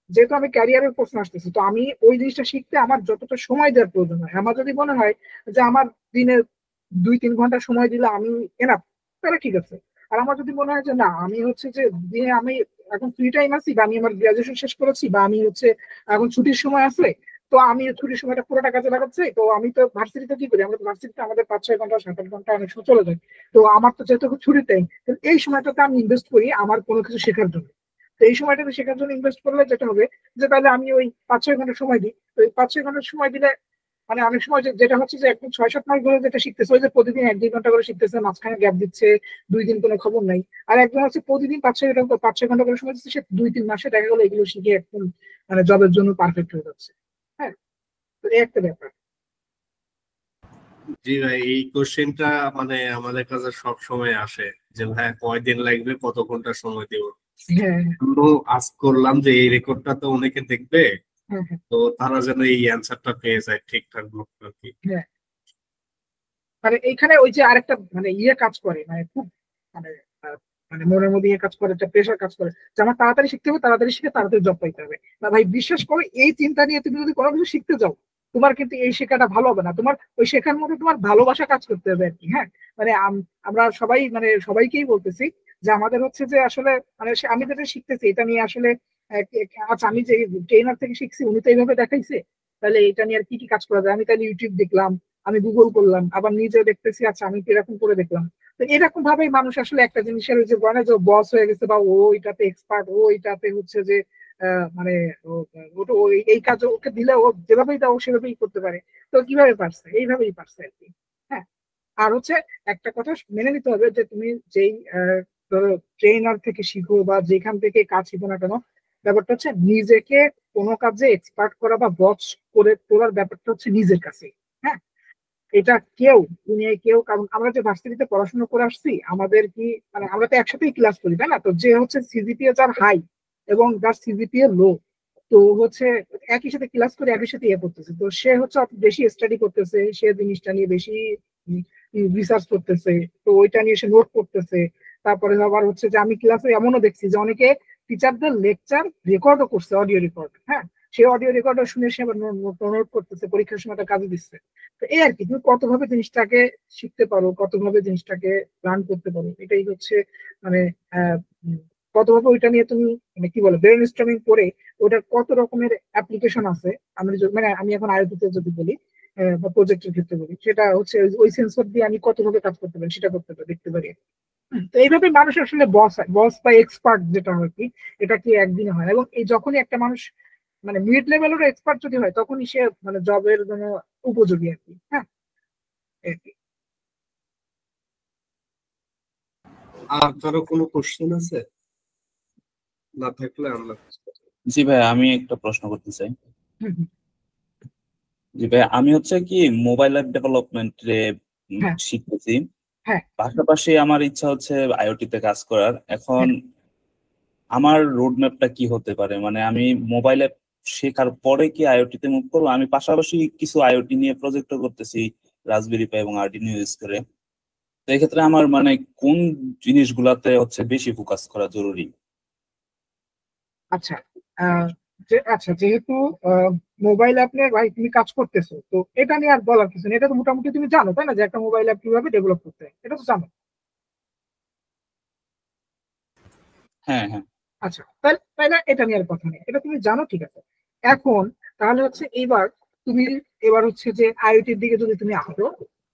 যেহেতু আমি ক্যারিয়ারের প্রশ্ন আসতেছি, তো আমি ওই জিনিসটা শিখতে আমার যতটা সময় দেওয়ার প্রয়োজন হয়, আমার যদি মনে হয় যে আমার দিনে 2-3 ঘন্টা সময় দিলে আমি এনাফ, তাহলে ঠিক আছে। আর আমার যদি মনে হয় যে না আমি হচ্ছে যে দিনে আমি এখন ফ্রি টাইম আছি, বা আমি আমার গ্রাজুয়েশন শেষ করেছি, বা আমি হচ্ছে এখন ছুটির সময় আছে, তো আমি ছুটির সময়টা পুরোটা কাজে লাগাচ্ছি, তো আমি তো ভার্সিটিতে কি করি, আমরা তো ভার্সিটিতে আমাদের 5-6 ঘন্টা 7-8 ঘন্টা অনেক সময় চলে যায়, তো আমার তো যেহেতু ছুটির টাইম, এই সময়টাতে আমি ইনভেস্ট করি আমার কোনো কিছু শেখার জন্য। তো এই সময়টাতে শেখার জন্য ইনভেস্ট করলে যেটা হবে যে তাহলে আমি ওই 5-6 ঘন্টা সময় দিই, তো এই 5-6 ঘন্টা সময় দিলে মানে অনেক সময় যেটা হচ্ছে যে একদম 6-7 মাস ধরে যেটা শিখতেছে, ওই যে প্রতিদিন 1-2 ঘন্টা করে শিখতেছে, মাঝখানে গ্যাপ দিচ্ছে 2 দিন কোনো খবর নাই, আর একজন হচ্ছে প্রতিদিন 5-6 ঘন্টা করে সময় দিচ্ছে, সে 2-3 মাসে দেখা গেলো এগুলো শিখে একদম মানে জবের জন্য পারফেক্ট হয়ে যাচ্ছে। হ্যাঁ, তো এই একটা ব্যাপার। জি ভাই, এই কোশ্চেনটা মানে আমাদের কাছে সব সময় আসে যে ভাই কয়দিন লাগবে, কত ঘন্টা সময় দেব। হ্যাঁ, তো আজ করলাম যে এই রেকর্ডটা তো অনেকে দেখবে, হ্যাঁ, হ্যাঁ, তো তারা যেন এই অ্যান্সারটা পেয়ে যায় ঠিকঠাক মতো আর কি। হ্যাঁ। মানে এইখানে ওই যে আরেকটা মানে ইয়ে কাজ করে, মানে খুব মানে মানে মনের মধ্যে ইয়ে কাজ করে, একটা প্রেশার কাজ করে যে আমার তাড়াতাড়ি শিখতে হবে, তাড়াতাড়ি শিখে তাড়াতাড়ি জব পাইতে হবে। না ভাই, বিশ্বাস করো এই চিন্তা নিয়ে তুমি যদি কোনো কিছু শিখতে যাও, তোমার কিন্তু এই শেখাটা ভালো হবে না, তোমার ওই শেখার মধ্যে তোমার ভালোবাসা কাজ করতে হবে আর কি। হ্যাঁ, মানে আমরা সবাই মানে সবাইকেই বলতেছি যে আমাদের হচ্ছে যে আসলে মানে আমি যেটা শিখতেছি এটা নিয়ে আসলে আচ্ছা আমি যে ট্রেনার থেকে শিখছি উনি তো এইভাবে দেখাইছে, তাহলে এটা নিয়ে আর কি কি কাজ করা যায়, আমি তাহলে ইউটিউব দেখলাম, আমি গুগল করলাম, আবার নিজে দেখতেছি আচ্ছা আমি এরকম করে দেখলাম। তো এরকম ভাবেই মানুষ আসলে একটা জিনিসের ওই যে বলে যে বস হয়ে গেছে, বা ও এটাতে এক্সপার্ট, ও এটাতে হচ্ছে যে মানে ওটা এই কাজ ওকে দিলে ও যেভাবেই দাও ও সেভাবেই করতে পারে। তো কিভাবে পারছে, এইভাবেই পারছে আর কি। হ্যাঁ, আর হচ্ছে একটা কথা মেনে নিতে হবে যে তুমি যেই ট্রেনার থেকে শিখো বা যেখান থেকে কাজ শিখো না কেন, ব্যাপারটা হচ্ছে নিজেকে কোনো কাজে এক্সপার্ট করা বা বস করে তোলার ব্যাপারটা হচ্ছে নিজের কাছে। হ্যাঁ, এটা কেউ দুনিয়ায় কেউ, কারণ আমরা যে ভার্সিটিতে পড়াশোনা করে আসছি আমাদের কি মানে আমরা তো একসাথেই ক্লাস করি তাই না? তো যে হচ্ছে সিজিপিএ যার হাই এবং যার সিজিপিএ লো, তো হচ্ছে একই সাথে ক্লাস করে একই সাথে ইয়ে করতেছে, তো সে হচ্ছে অত বেশি স্টাডি করতেছে, সে জিনিসটা নিয়ে বেশি রিসার্চ করতেছে, তো ওইটা নিয়ে সে নোট করতেছে। তারপরে আবার হচ্ছে যে আমি ক্লাসে এমনও দেখছি যে অনেকে টিচারদের লেকচার রেকর্ডও করছে, অডিও রেকর্ড। হ্যাঁ, সেই অডিও রেকর্ড শুনে সে আবার নোট করতেছে, পরীক্ষার সময় একটা কাজে দিচ্ছে। তো এই আর কি, তুমি কতভাবে জিনিসটাকে শিখতে পারো, কতভাবে জিনিসটাকে প্ল্যান করতে পারো, এটাই হচ্ছে মানে আহ, উম, কতভাবে ওইটা নিয়ে তুমি মানে কি বলে ব্রেন স্টর্মিং করে ওটার কত রকমের অ্যাপ্লিকেশন আছে। মানে আমি এখন আইওটিতে যদি বলি বা প্রজেক্টের ক্ষেত্রে বলি, সেটা হচ্ছে ওই সেন্সর দিয়ে আমি কতভাবে কাজ করতে পারি সেটা করতে পারি, দেখতে পারি। তো এইভাবে মানুষ আসলে বস হয়, বস বা এক্সপার্ট যেটা হয় কি, এটা কি একদিনে হয় না। এবং এই যখনই একটা মানুষ মানে মিড লেভেলের এক্সপার্ট যদি হয় তখনই সে মানে জবের জন্য উপযোগী আর কি। হ্যাঁ, এই আর কি। আর কারো কোনো কোশ্চেন আছে? না থাকলে আমরা জি ভাই, আমি একটা প্রশ্ন করতে চাই। হুম, হুম, জি ভাই, আমি হচ্ছে কি মোবাইল অ্যাপ ডেভেলপমেন্ট হ্যাঁ, শিখতেছি। হ্যাঁ, পাশাপাশি আমার ইচ্ছা হচ্ছে আইওটি তে কাজ করার। এখন হ্যাঁ। আমার রোড ম্যাপটা কি হতে পারে? মানে আমি মোবাইল অ্যাপ শেখার পরে কি আইওটি তে মুভ করবো? আমি পাশাপাশি কিছু আইওটি নিয়ে প্রজেক্টও করতেছি, রাসবেরি পাই এবং আর্ডিনো ইউজ করে। তো এক্ষেত্রে আমার মানে কোন জিনিসগুলাতে হচ্ছে বেশি ফোকাস করা জরুরি? আচ্ছা, আহ, আচ্ছা, যেহেতু মোবাইল অ্যাপ নিয়ে ভাই তুমি কাজ করতেছো, তো এটা নিয়ে আর বলার কিছু নেই। এটা তো মোটামুটি তুমি জানো তাই না, যে একটা মোবাইল অ্যাপ কিভাবে ডেভেলপ করতে হয়, এটা তো জানো। হ্যাঁ, হ্যাঁ। আচ্ছা, তাহলে তাহলে এটা নিয়ে আর কথা নেই, এটা তুমি জানো, ঠিক আছে। এখন তাহলে হচ্ছে এইবার তুমি এবার হচ্ছে যে আইওটির দিকে যদি তুমি আসো,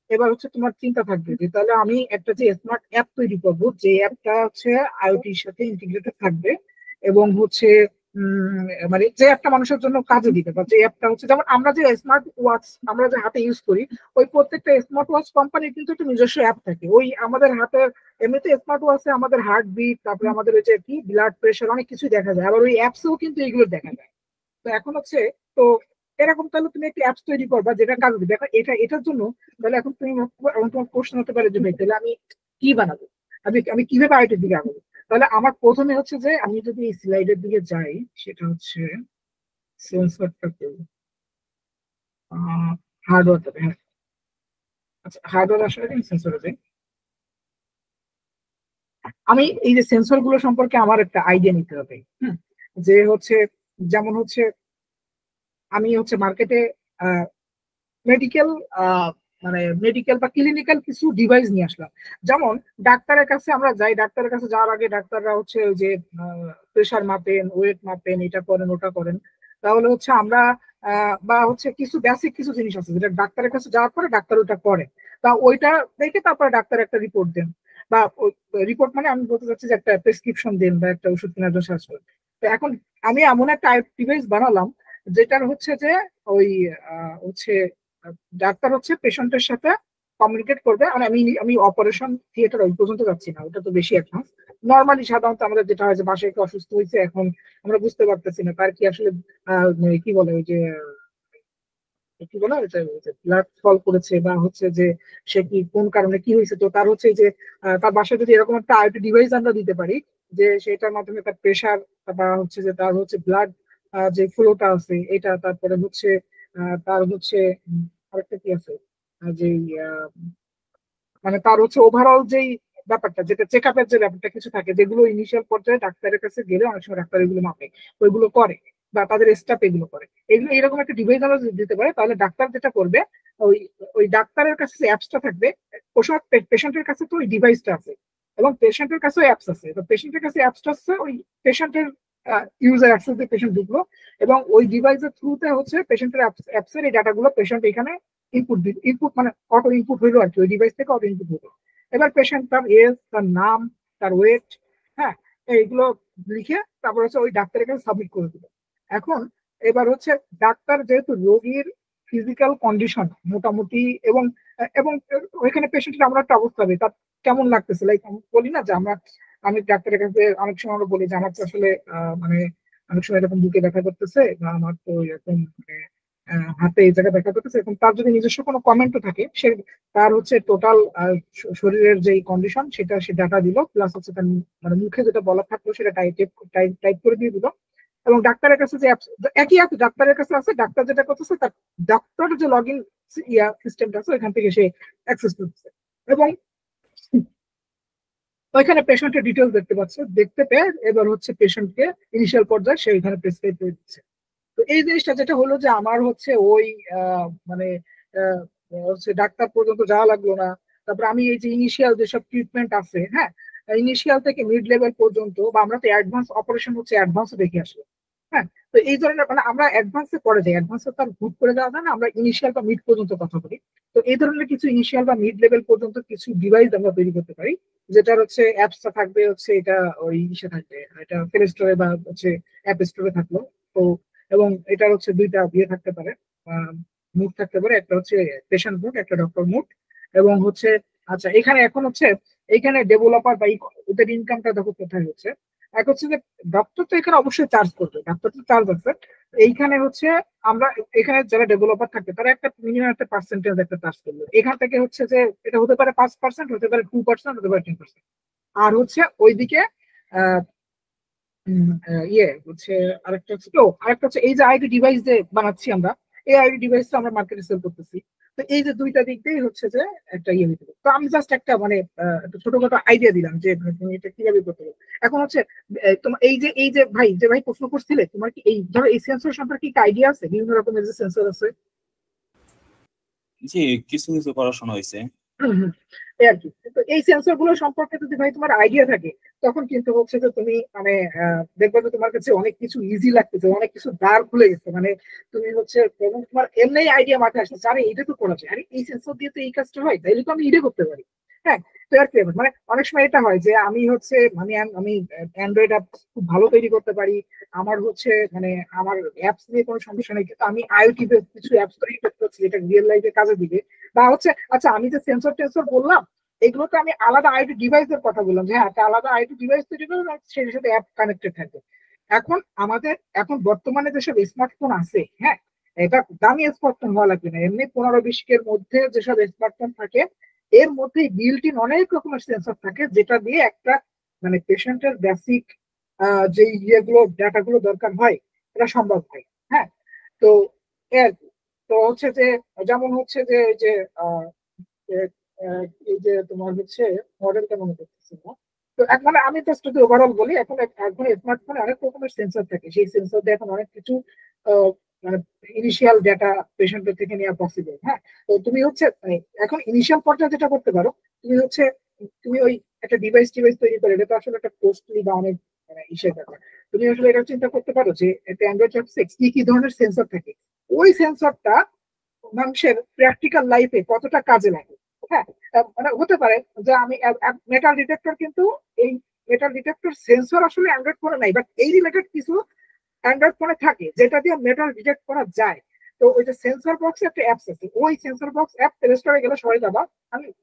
এবার হচ্ছে তোমার চিন্তা থাকবে যে তাহলে আমি একটা যে স্মার্ট অ্যাপ তৈরি করবো, যে অ্যাপটা হচ্ছে আইওটির সাথে ইন্টিগ্রেটেড থাকবে এবং হচ্ছে মানে যে একটা মানুষের জন্য কাজে দিবে, বা যে অ্যাপটা হচ্ছে যেমন আমরা যে স্মার্ট ওয়াচ আমরা যে হাতে ইউজ করি, ওই প্রত্যেকটা স্মার্ট ওয়াচ কোম্পানির কিন্তু একটা নিজস্ব অ্যাপ থাকে। ওই আমাদের হাতের এমনিতে স্মার্ট ওয়াচে আমাদের হার্ট বিট, তারপরে আমাদের ওই যে কি ব্লাড প্রেশার অনেক কিছু দেখা যায়, আবার ওই অ্যাপসেও কিন্তু এগুলো দেখা যায়। তো এখন হচ্ছে, তো এরকম তাহলে তুমি একটা অ্যাপস তৈরি করবা যেটা কাজ দিবে। এখন এটার জন্য তাহলে এখন তুমি এখন তোমার প্রশ্ন হতে পারে যে ভাই তাহলে আমি কি বানাবো, আমি আমি কিভাবে আইটির দিকে আগাবো। তাহলে আমার প্রথমে হচ্ছে যে আমি যদি এই স্লাইডের দিকে যাই, সেটা হচ্ছে সেন্সরটা করবো, হার্ডওয়্যারটা। হ্যাঁ, আচ্ছা, হার্ডওয়্যার আসলে সেন্সরে যাই। আমি এই যে সেন্সর গুলো সম্পর্কে আমার একটা আইডিয়া নিতে হবে। হুম, যে হচ্ছে যেমন হচ্ছে আমি হচ্ছে মার্কেটে মেডিকেল মানে মেডিকেল বা ক্লিনিক্যাল কিছু ডিভাইস নিয়ে আসলাম। যেমন ডাক্তারের কাছে আমরা যাই, ডাক্তারের কাছে যাওয়ার আগে ডাক্তাররা হচ্ছে ওই যে প্রেশার মাপেন, ওয়েট মাপেন, এটা করেন ওটা করেন। তাহলে হচ্ছে আমরা বা হচ্ছে কিছু বেসিক কিছু জিনিস আছে যেটা ডাক্তারের কাছে যাওয়ার পরে ডাক্তার ওটা করেন। তা ওইটা দেখে তারপরে ডাক্তার একটা রিপোর্ট দেন, বা রিপোর্ট মানে আমি বলতে চাচ্ছি যে একটা প্রেসক্রিপশন দেন বা একটা ওষুধ কেনার জন্য সার্চ করেন। তো এখন আমি এমন একটা ডিভাইস বানালাম যেটার হচ্ছে যে ওই হচ্ছে ডাক্তার হচ্ছে পেশেন্টের সাথে কমিউনিকেট করবে। মানে আমি আমি অপারেশন থিয়েটার ওই পর্যন্ত যাচ্ছি না, ওটা তো বেশি অ্যাডভান্স। নর্মালি সাধারণত আমাদের যেটা হয় যে বাসায় একটু অসুস্থ হয়েছে, এখন আমরা বুঝতে পারতেছি না তার কি আসলে কি বলে ওই যে কি বলে ব্লাড ফল করেছে, বা হচ্ছে যে সে কি কোন কারণে কি হয়েছে। তো তার হচ্ছে যে তার বাসায় যদি এরকম একটা আইওটি ডিভাইস আমরা দিতে পারি, যে সেটার মাধ্যমে তার প্রেশার বা হচ্ছে যে তার হচ্ছে ব্লাড যে ফ্লোটা আছে এটা, তারপরে হচ্ছে তার হচ্ছে আরেকটা কি আছে যে আহ, মানে তার হচ্ছে ওভারঅল যেই ব্যাপারটা, যেটা চেক আপের যে ব্যাপারটা কিছু থাকে, যেগুলো ইনিশিয়াল পর্যায়ে ডাক্তারের কাছে গেলে অনেক সময় ডাক্তার এগুলো মাপে, ওইগুলো করে বা তাদের স্টাফ এগুলো করে, এগুলো এরকম একটা ডিভাইস আমরা যদি দিতে পারে, তাহলে ডাক্তার যেটা করবে, ওই ওই ডাক্তারের কাছে যে অ্যাপসটা থাকবে, ওই সময় পেশেন্টের কাছে তো ওই ডিভাইসটা আছে এবং পেশেন্টের কাছেও অ্যাপস আছে। তো পেশেন্টের কাছে অ্যাপসটা আছে, ওই পেশেন্টের ইউজার অ্যাক্সেস দিয়ে পেশেন্ট ঢুকলো এবং ওই ডিভাইসের থ্রুতে হচ্ছে পেশেন্টের অ্যাপসের এই ডাটাগুলো পেশেন্ট এখানে ইনপুট মানে অটো ইনপুট হইলো আর কি, ওই ডিভাইস থেকে অটো ইনপুট হইলো। এবার পেশেন্ট তার এজ, তার নাম, তার ওয়েট, হ্যাঁ, এইগুলো লিখে তারপর হচ্ছে ওই ডাক্তারের কাছে সাবমিট করে দিল। এখন এবার হচ্ছে ডাক্তার যেহেতু রোগীর ফিজিক্যাল কন্ডিশন মোটামুটি, এবং এবং ওইখানে পেশেন্টের আমরা একটা অবস্থা হবে তার কেমন লাগতেছে, লাইক বলি না যে আমি ডাক্তারের কাছে অনেক সময় আমরা বলি যে আমার তো আসলে মানে অনেক সময় এরকম বুকে ব্যথা করতেছে বা আমার তো এরকম মানে হাতে এই জায়গায় ব্যথা করতেছে, এবং তার যদি নিজস্ব কোনো কমেন্টও থাকে সে তার হচ্ছে টোটাল শরীরের যে কন্ডিশন সেটা সে ডাটা দিল, প্লাস হচ্ছে তার মানে মুখে যেটা বলা থাকলো সেটা টাইপ করে দিয়ে দিল, এবং ডাক্তারের কাছে যে একই অ্যাপ ডাক্তারের কাছে আছে, ডাক্তার যেটা করতেছে তার ডাক্তার যে লগ ইন সিস্টেমটা আছে ওইখান থেকে সে অ্যাক্সেস করতেছে, এবং ওইখানে পেশেন্টের ডিটেলস দেখতে পাচ্ছে, দেখতে পেয়ে এবার হচ্ছে পেশেন্টকে ইনিশিয়াল পর্যায়ে সে ওইখানে প্রেসক্রাইব করে দিচ্ছে। তো এই জিনিসটা যেটা হলো যে আমার হচ্ছে ওই মানে হচ্ছে ডাক্তার পর্যন্ত যাওয়া লাগলো না, তারপর আমি এই যে ইনিশিয়াল যেসব ট্রিটমেন্ট আছে, হ্যাঁ ইনিশিয়াল থেকে মিড লেভেল পর্যন্ত, বা আমরা তো অ্যাডভান্স অপারেশন হচ্ছে অ্যাডভান্সে দেখে আসলো, হ্যাঁ তো এই ধরনের মানে আমরা অ্যাডভান্সে পরে যাই, অ্যাডভান্সে তার হুট করে যাওয়া যায় না, আমরা ইনিশিয়াল বা মিড পর্যন্ত কথা বলি। তো এই ধরনের কিছু ইনিশিয়াল বা মিড লেভেল পর্যন্ত কিছু ডিভাইস আমরা তৈরি করতে পারি, যেটার হচ্ছে অ্যাপসটা থাকবে হচ্ছে এটা ওই ইসে থাকবে, এটা প্লে স্টোরে বা হচ্ছে অ্যাপ স্টোরে থাকলো। তো এবং এটার হচ্ছে দুইটা ইয়ে থাকতে পারে, মুড থাকতে পারে, একটা হচ্ছে পেশেন্ট মুড, একটা ডক্টর মুড, এবং হচ্ছে আচ্ছা এখানে এখন হচ্ছে এখানে ডেভেলপার বা ওদের ইনকামটা দেখো কোথায় হচ্ছে। এক হচ্ছে যে ডক্টর তো এখানে অবশ্যই চার্জ করবে, ডক্টর তো চার্জ আছে, এইখানে হচ্ছে আমরা এখানে যারা ডেভেলপার থাকে তারা একটা মিনিমাম একটা পার্সেন্টেজ একটা চার্জ করবে, এখান থেকে হচ্ছে যে এটা হতে পারে 5%, হতে পারে 2%, হতে পারে 10%। আর হচ্ছে ওইদিকে আহ ইয়ে হচ্ছে আরেকটা হচ্ছে এই যে আইডি ডিভাইস যে বানাচ্ছি আমরা, এই আইডি ডিভাইসটা আমরা মার্কেটে সেল করতেছি। তো এই যে দুইটা দিক দিয়ে হচ্ছে যে একটা ইয়ে হতে পারে। তো আমি জাস্ট একটা মানে একটা ছোটখাটো আইডিয়া দিলাম যে তুমি এটা কিভাবে করতে পারো। এখন হচ্ছে তোমার এই যে ভাই প্রশ্ন করছিলে, তোমার কি এই ধরো এই সেন্সর সম্পর্কে কি আইডিয়া আছে? বিভিন্ন রকমের যে সেন্সর আছে। জি, কিছু কিছু পড়াশোনা হয়েছে। এই আর কি। তো এই সেন্সর গুলো সম্পর্কে যদি ভাই তোমার আইডিয়া থাকে তখন কিন্তু হচ্ছে যে তুমি মানে দেখবে যে তোমার কাছে অনেক কিছু ইজি লাগতেছে, অনেক কিছু দ্বার খুলে গেছে, মানে তুমি হচ্ছে এবং তোমার এমনি আইডিয়া মাথায় আসছে, আরে এটা তো করা যায়, আরে এই সেন্সর দিয়ে তো এই কাজটা হয়, তাইলে তো আমি এটা করতে পারি। হ্যাঁ, তো আর কি মানে অনেক সময় এটা হয় যে আমি হচ্ছে আমি অ্যান্ড্রয়েড অ্যাপ খুব ভালো তৈরি করতে পারি, আমার হচ্ছে মানে আমার অ্যাপস নিয়ে কোনো সমস্যা নেই, কিন্তু আমি আইওটি কিছু অ্যাপস তৈরি করতে হচ্ছে যেটা রিয়েল লাইফে কাজে দিবে, বা হচ্ছে আচ্ছা আমি যে সেন্সর টেন্সর বললাম এগুলোতে আমি আলাদা আইটি ডিভাইসের কথা বললাম যে হ্যাঁ একটা আলাদা আইটি ডিভাইস তৈরি করবে, সেই সাথে অ্যাপ কানেক্টেড থাকবে। এখন বর্তমানে যেসব স্মার্টফোন আছে, হ্যাঁ এটা দামি স্মার্টফোন হওয়া লাগবে না, এমনি 15-20 মধ্যে যেসব স্মার্টফোন থাকে এর মধ্যে বিল্ট ইন অনেক রকমের সেন্সর থাকে, যেটা দিয়ে একটা মানে পেশেন্টের বেসিক যে ইয়েগুলো ডাটাগুলো দরকার হয় এটা সম্ভব হয়। হ্যাঁ, তো এর তো হচ্ছে যে যেমন হচ্ছে যে যে এই যে তোমার হচ্ছে মডেলটা মনে করতেছি না। তো এখন মানে আমি জাস্ট যদি ওভারঅল বলি, এখন স্মার্টফোনে অনেক রকমের সেন্সর থাকে, সেই সেন্সর দিয়ে এখন অনেক কিছু মানে ইনিশিয়াল ডেটা পেশেন্টের থেকে নেওয়া পসিবল। হ্যাঁ, তো তুমি হচ্ছে এখন ইনিশিয়াল পর্যায়ে যেটা করতে পারো, তুমি হচ্ছে তুমি ওই একটা ডিভাইস তৈরি করে, এটা তো আসলে একটা কস্টলি বা অনেক মানে ইসের ব্যাপার। তুমি আসলে এটা চিন্তা করতে পারো যে একটা অ্যান্ড্রয়েড অ্যাপসে কি কি ধরনের সেন্সর থাকে, ওই সেন্সরটা মানুষের প্র্যাকটিক্যাল লাইফে কতটা কাজে লাগে। হ্যাঁ, মানে হতে পারে যে আমি মেটাল ডিটেক্টর, কিন্তু এই মেটাল ডিটেক্টর সেন্সর আসলে অ্যান্ড্রয়েড ফোনে নাই, বাট এই রিলেটেড কিছু অ্যান্ড্রয়েড ফোনে থাকে যেটা দিয়ে মেটাল ডিটেক্ট করা যায়। তো ওই যে সেন্সর বক্স একটা অ্যাপস আছে, ওই সেন্সর বক্স অ্যাপ প্লে স্টোরে গেলে সবাই যাবা।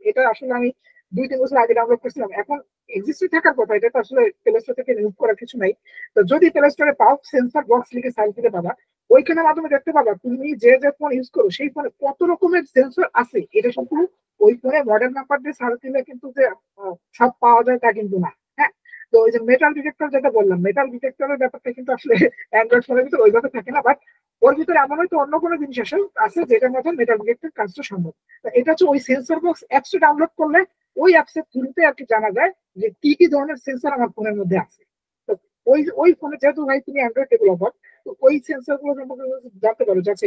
এটা আসলে আমি 2-3 বছর আগে ডাউনলোড করছিলাম, এখন এক্সিস্টে থাকার কথা, এটা তো আসলে প্লে স্টোর থেকে রিমুভ করার কিছু নাই। তো যদি প্লে স্টোরে পাও সেন্সর বক্স লিখে সার্চ দিতে পাবা, ওইখানের মাধ্যমে দেখতে পাবা তুমি যে যে ফোন ইউজ করো সেই ফোনে কত রকমের সেন্সর আছে। এটা শুধু ওই ফোনে মডেল নাম্বার দিয়ে সার্চ দিলে কিন্তু যে সব পাওয়া যায় তা কিন্তু না। হ্যাঁ, তো ওই যে মেটাল ডিটেক্টর যেটা বললাম, মেটাল ডিটেক্টরের ব্যাপারটা কিন্তু আসলে অ্যান্ড্রয়েড ফোনের ভিতরে ওইভাবে থাকে না, বাট ওর ভিতরে এমন হয়তো অন্য কোনো জিনিস আছে যেটার মধ্যে মেটাল ডিটেক্টর কাজটা সম্ভব। এটা হচ্ছে ওই সেন্সর বক্স অ্যাপসটা ডাউনলোড করলে ওই অ্যাপসের থ্রুতে আর কি জানা যায় যে কি কি ধরনের সেন্সর আমার ফোনের মধ্যে আছে। তো ওই ফোনে যেহেতু ভাই তুমি অ্যান্ড্রয়েড ডেভেলপার, তো ওই সেন্সর গুলো সম্পর্কে জানতে পারো যে আচ্ছা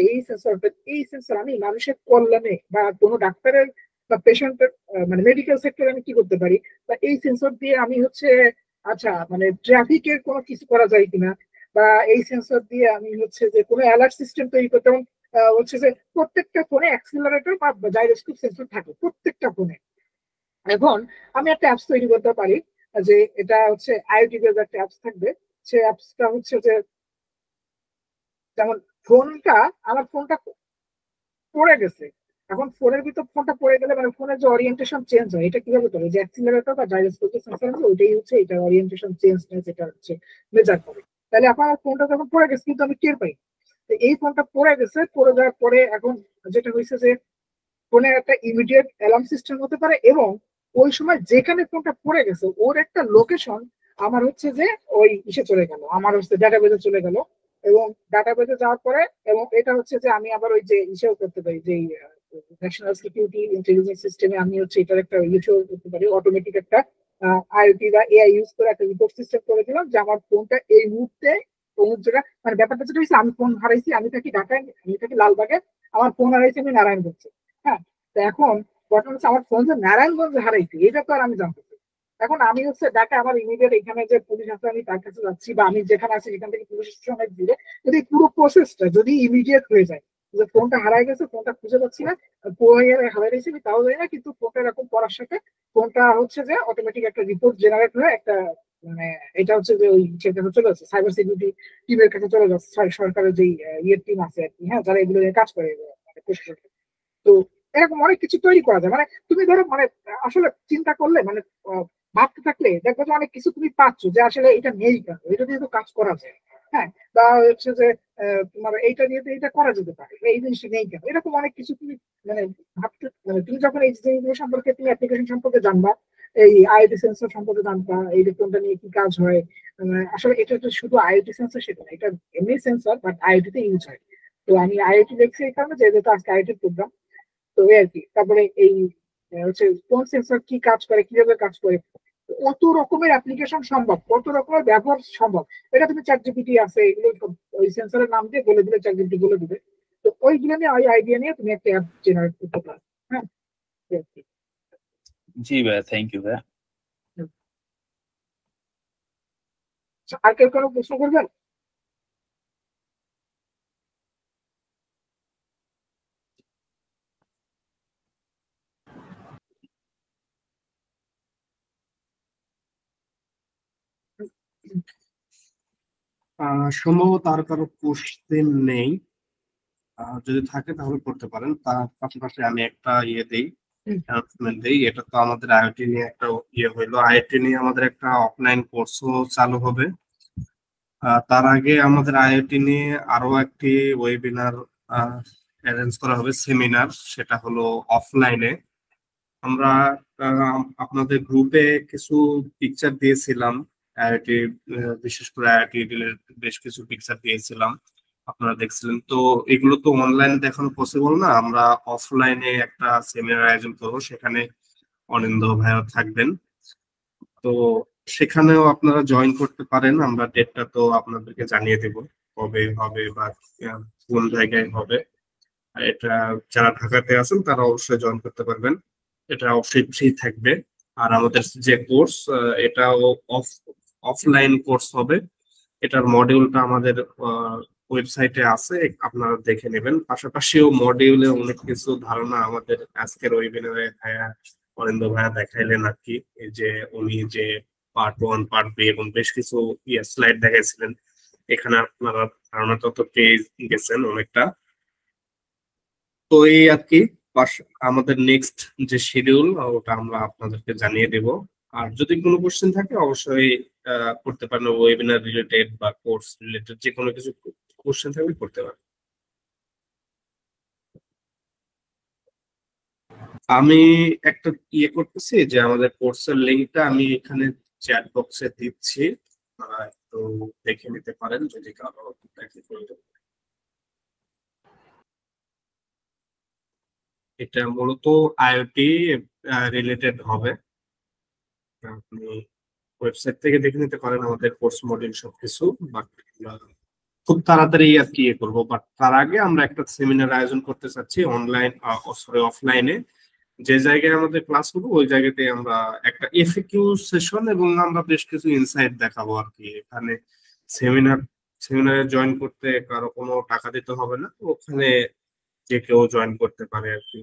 এই সেন্সর আমি মানুষের কল্যাণে বা কোনো ডাক্তারের বা পেশেন্টের মানে মেডিকেল সেক্টরে আমি কি করতে পারি, বা এই সেন্সর দিয়ে আমি হচ্ছে আচ্ছা মানে ট্রাফিকের কোনো কিছু করা যায় কিনা, বা এই সেন্সর দিয়ে আমি হচ্ছে যে কোনো অ্যালার্ট সিস্টেম তৈরি করতে, এবং হচ্ছে যে প্রত্যেকটা ফোনে অ্যাক্সিলারেটর বা জাইরোস্কোপ সেন্সর থাকে প্রত্যেকটা ফোনে। এখন আমি একটা অ্যাপস তৈরি করতে পারি যে এটা হচ্ছে আইওটি বেস একটা অ্যাপস থাকবে, সে অ্যাপসটা হচ্ছে যে যেমন আমার ফোনটা পড়ে গেছে, এখন ফোনের ভিতর ফোনটা পড়ে গেলে মানে ফোনের যে ওরিয়েন্টেশন চেঞ্জ হয় এটা কিভাবে করে, যে অ্যাক্সিলারেটর বা জাইরোস্কোপ সেন্সর আছে ওইটাই হচ্ছে এটা ওরিয়েন্টেশন চেঞ্জ যেটা হচ্ছে মেজার করে। তাহলে আপনার ফোনটা যখন পড়ে গেছে কিন্তু আমি টের পাই। তো এই ফোনটা পড়ে গেছে, পড়ে যাওয়ার পরে এখন যেটা হয়েছে যে ফোনের একটা ইমিডিয়েট অ্যালার্ম সিস্টেম হতে পারে, এবং ওই সময় যেখানে ফোনটা পড়ে গেছে ওর একটা লোকেশন আমার হচ্ছে যে ওই ইসে চলে গেল, আমার হচ্ছে ডাটাবেজে চলে গেল, এবং ডাটাবেজে যাওয়ার পরে এবং এটা হচ্ছে যে আমি আবার ওই যে ইসেও করতে পারি, যে ন্যাশনাল সিকিউরিটি ইন্টেলিজেন্স সিস্টেমে আমি হচ্ছে এটার একটা ইউসেও করতে পারি, অটোমেটিক একটা আইওটি বা এআই ইউজ করে একটা রিপোর্ট সিস্টেম করে দিলাম যে আমার ফোনটা এই মুহূর্তে অমুক জায়গা, মানে ব্যাপারটা যেটা হয়েছে আমি ফোন হারাইছি, আমি থাকি ঢাকায়, আমি থাকি লালবাগে, আমার ফোন হারাইছি আমি নারায়ণগঞ্জে। হ্যাঁ, তো এখন ঘটনা হচ্ছে আমার ফোন যে নারায়ণগঞ্জে হারাইছি এটা তো আর আমি জানতে চাই। এখন আমি হচ্ছে ঢাকা আমার ইমিডিয়েট এখানে যে পুলিশ আছে আমি তার কাছে যাচ্ছি, বা আমি যেখানে আছি সেখান থেকে পুলিশের সঙ্গে দিলে যদি পুরো প্রসেসটা যদি ইমিডিয়েট হয়ে যায়, যে ফোনটা হারাই গেছে, ফোনটা খুঁজে পাচ্ছি না, হারাই গেছি আমি তাও জানি না, কিন্তু ফোনটা এরকম করার সাথে ফোনটা হচ্ছে যে অটোমেটিক একটা রিপোর্ট জেনারেট হয়ে একটা মানে এটা হচ্ছে যে ওই সেটা চলে যাচ্ছে সাইবার সিকিউরিটি টিমের কাছে চলে যাচ্ছে, সরকারের যে ইয়ের টিম আছে আর কি, হ্যাঁ, যারা এগুলো নিয়ে কাজ করে মানে প্রশাসন। তো এরকম অনেক কিছু তৈরি করা যায়, মানে তুমি ধরো মানে আসলে চিন্তা করলে মানে ভাবতে থাকলে দেখবো যে অনেক কিছু তুমি পাচ্ছ যে আসলে এটা নেই কেন, এটা দিয়ে তো কাজ করা যায়। হ্যাঁ, বা হচ্ছে যে তোমার এইটা নিয়ে তো এটা করা যেতে পারে, এই জিনিসটা নেই কেন, এরকম অনেক কিছু তুমি মানে ভাবতে মানে তুমি যখন এই জিনিসগুলো সম্পর্কে তুমি অ্যাপ্লিকেশন সম্পর্কে জানবা, এই আইওটি সেন্সর সম্পর্কে জানবা, এই কোনটা নিয়ে কি কাজ হয়, আসলে এটা তো শুধু আইওটি সেন্সর সেটা না, এটা এমনি সেন্সর বাট আইওটি তে ইউজ হয়। তো আমি আইওটি দেখছি এই কারণে যেহেতু আজকে আইওটি প্রোগ্রাম, তো এই আর কি। তারপরে এই হচ্ছে কোন সেন্সর কি কাজ করে, কিভাবে কাজ করে, কত রকমের অ্যাপ্লিকেশন সম্ভব, কত রকমের ব্যবহার সম্ভব, এটা তুমি চ্যাট জিপিটি আছে এগুলো ওই সেন্সরের নাম দিয়ে বলে দিলে চ্যাট জিপিটি বলে দিবে। তো ওইগুলো নিয়ে ওই আইডিয়া নিয়ে তুমি একটা অ্যাপ জেনারেট করতে পারো। হ্যাঁ, এই আর কি। জি ভাইয়া, থ্যাংক ইউ ভাইয়া। আর কেউ কোনো প্রশ্ন করবেন? সম্ভবত আর কারো কোশ্চেন নেই। যদি থাকে তাহলে করতে পারেন। তার পাশাপাশি আমি একটা ইয়ে দেই, অ্যানাউন্সমেন্ট দেই। এটা তো আমাদের আইওটি নিয়ে একটা ইয়ে হইলো, আইওটি নিয়ে আমাদের একটা অফলাইন কোর্সও চালু হবে। তার আগে আমাদের আইওটি নিয়ে আরো একটি ওয়েবিনার অ্যারেঞ্জ করা হবে, সেমিনার, সেটা হলো অফলাইনে। আমরা আপনাদের গ্রুপে কিছু পিকচার দিয়েছিলাম আইআইটি, বিশেষ করে আইআইটি রিলেটেড বেশ কিছু পিকচার দিয়েছিলাম, আপনারা দেখছিলেন। তো এগুলো তো অনলাইনে দেখানো পসিবল না, আমরা অফলাইনে একটা সেমিনার আয়োজন করবো, সেখানে অনিন্দ ভাইয়া থাকবেন। তো সেখানেও আপনারা জয়েন করতে পারেন, আমরা ডেটটা তো আপনাদেরকে জানিয়ে দেব কবে হবে বা কোন জায়গায় হবে। আর এটা যারা ঢাকাতে আছেন তারা অবশ্যই জয়েন করতে পারবেন, এটা অবশ্যই ফ্রি থাকবে। আর আমাদের যে কোর্স, এটাও অফলাইন কোর্স হবে, এটার মডিউলটা আমাদের ওয়েবসাইটে আছে, আপনারা দেখে নেবেন। পাশাপাশিও মডিউলে অনেক কিছু ধারণা আমাদের আজকের ওয়েবিনারে ভাইয়া অরিন্দ ভাইয়া দেখাইলেন আর কি। এই যে উনি যে পার্ট 1 পার্ট 2 এবং বেশ কিছু স্লাইড দেখাইছিলেন, এখানে আপনারা ধারণা তত পেয়ে গেছেন অনেকটা। তো এই আর কি, আমাদের নেক্সট যে শিডিউল ওটা আমরা আপনাদেরকে জানিয়ে দেব। আর যদি কোনো কোশ্চেন থাকে অবশ্যই করতে পারেন, ওয়েবিনার রিলেটেড বা কোর্স রিলেটেড যে কোনো কিছু কোশ্চেন থাকলে করতে পারেন। আমি একটা ইয়ে করতেছি যে আমাদের কোর্সের লিঙ্কটা আমি এখানে চ্যাট বক্সে দিচ্ছি, আপনারা একটু দেখে নিতে পারেন যদি কারো দেখে প্রয়োজন। এটা মূলত আইওটি রিলেটেড হবে, আপনি ওয়েবসাইট থেকে দেখে নিতে পারেন আমাদের কোর্স মডিউল সবকিছু। বাট খুব তাড়াতাড়ি আর কি ইয়ে করবো, বাট তার আগে আমরা একটা সেমিনার আয়োজন করতে চাচ্ছি অনলাইন, সরি অফলাইনে। যে জায়গায় আমাদের ক্লাস হবে ওই জায়গাতে আমরা একটা এফএকিউ সেশন এবং আমরা বেশ কিছু ইনসাইট দেখাবো আর কি। এখানে সেমিনারে জয়েন করতে কারো কোনো টাকা দিতে হবে না, ওখানে যে কেউ জয়েন করতে পারে আর কি।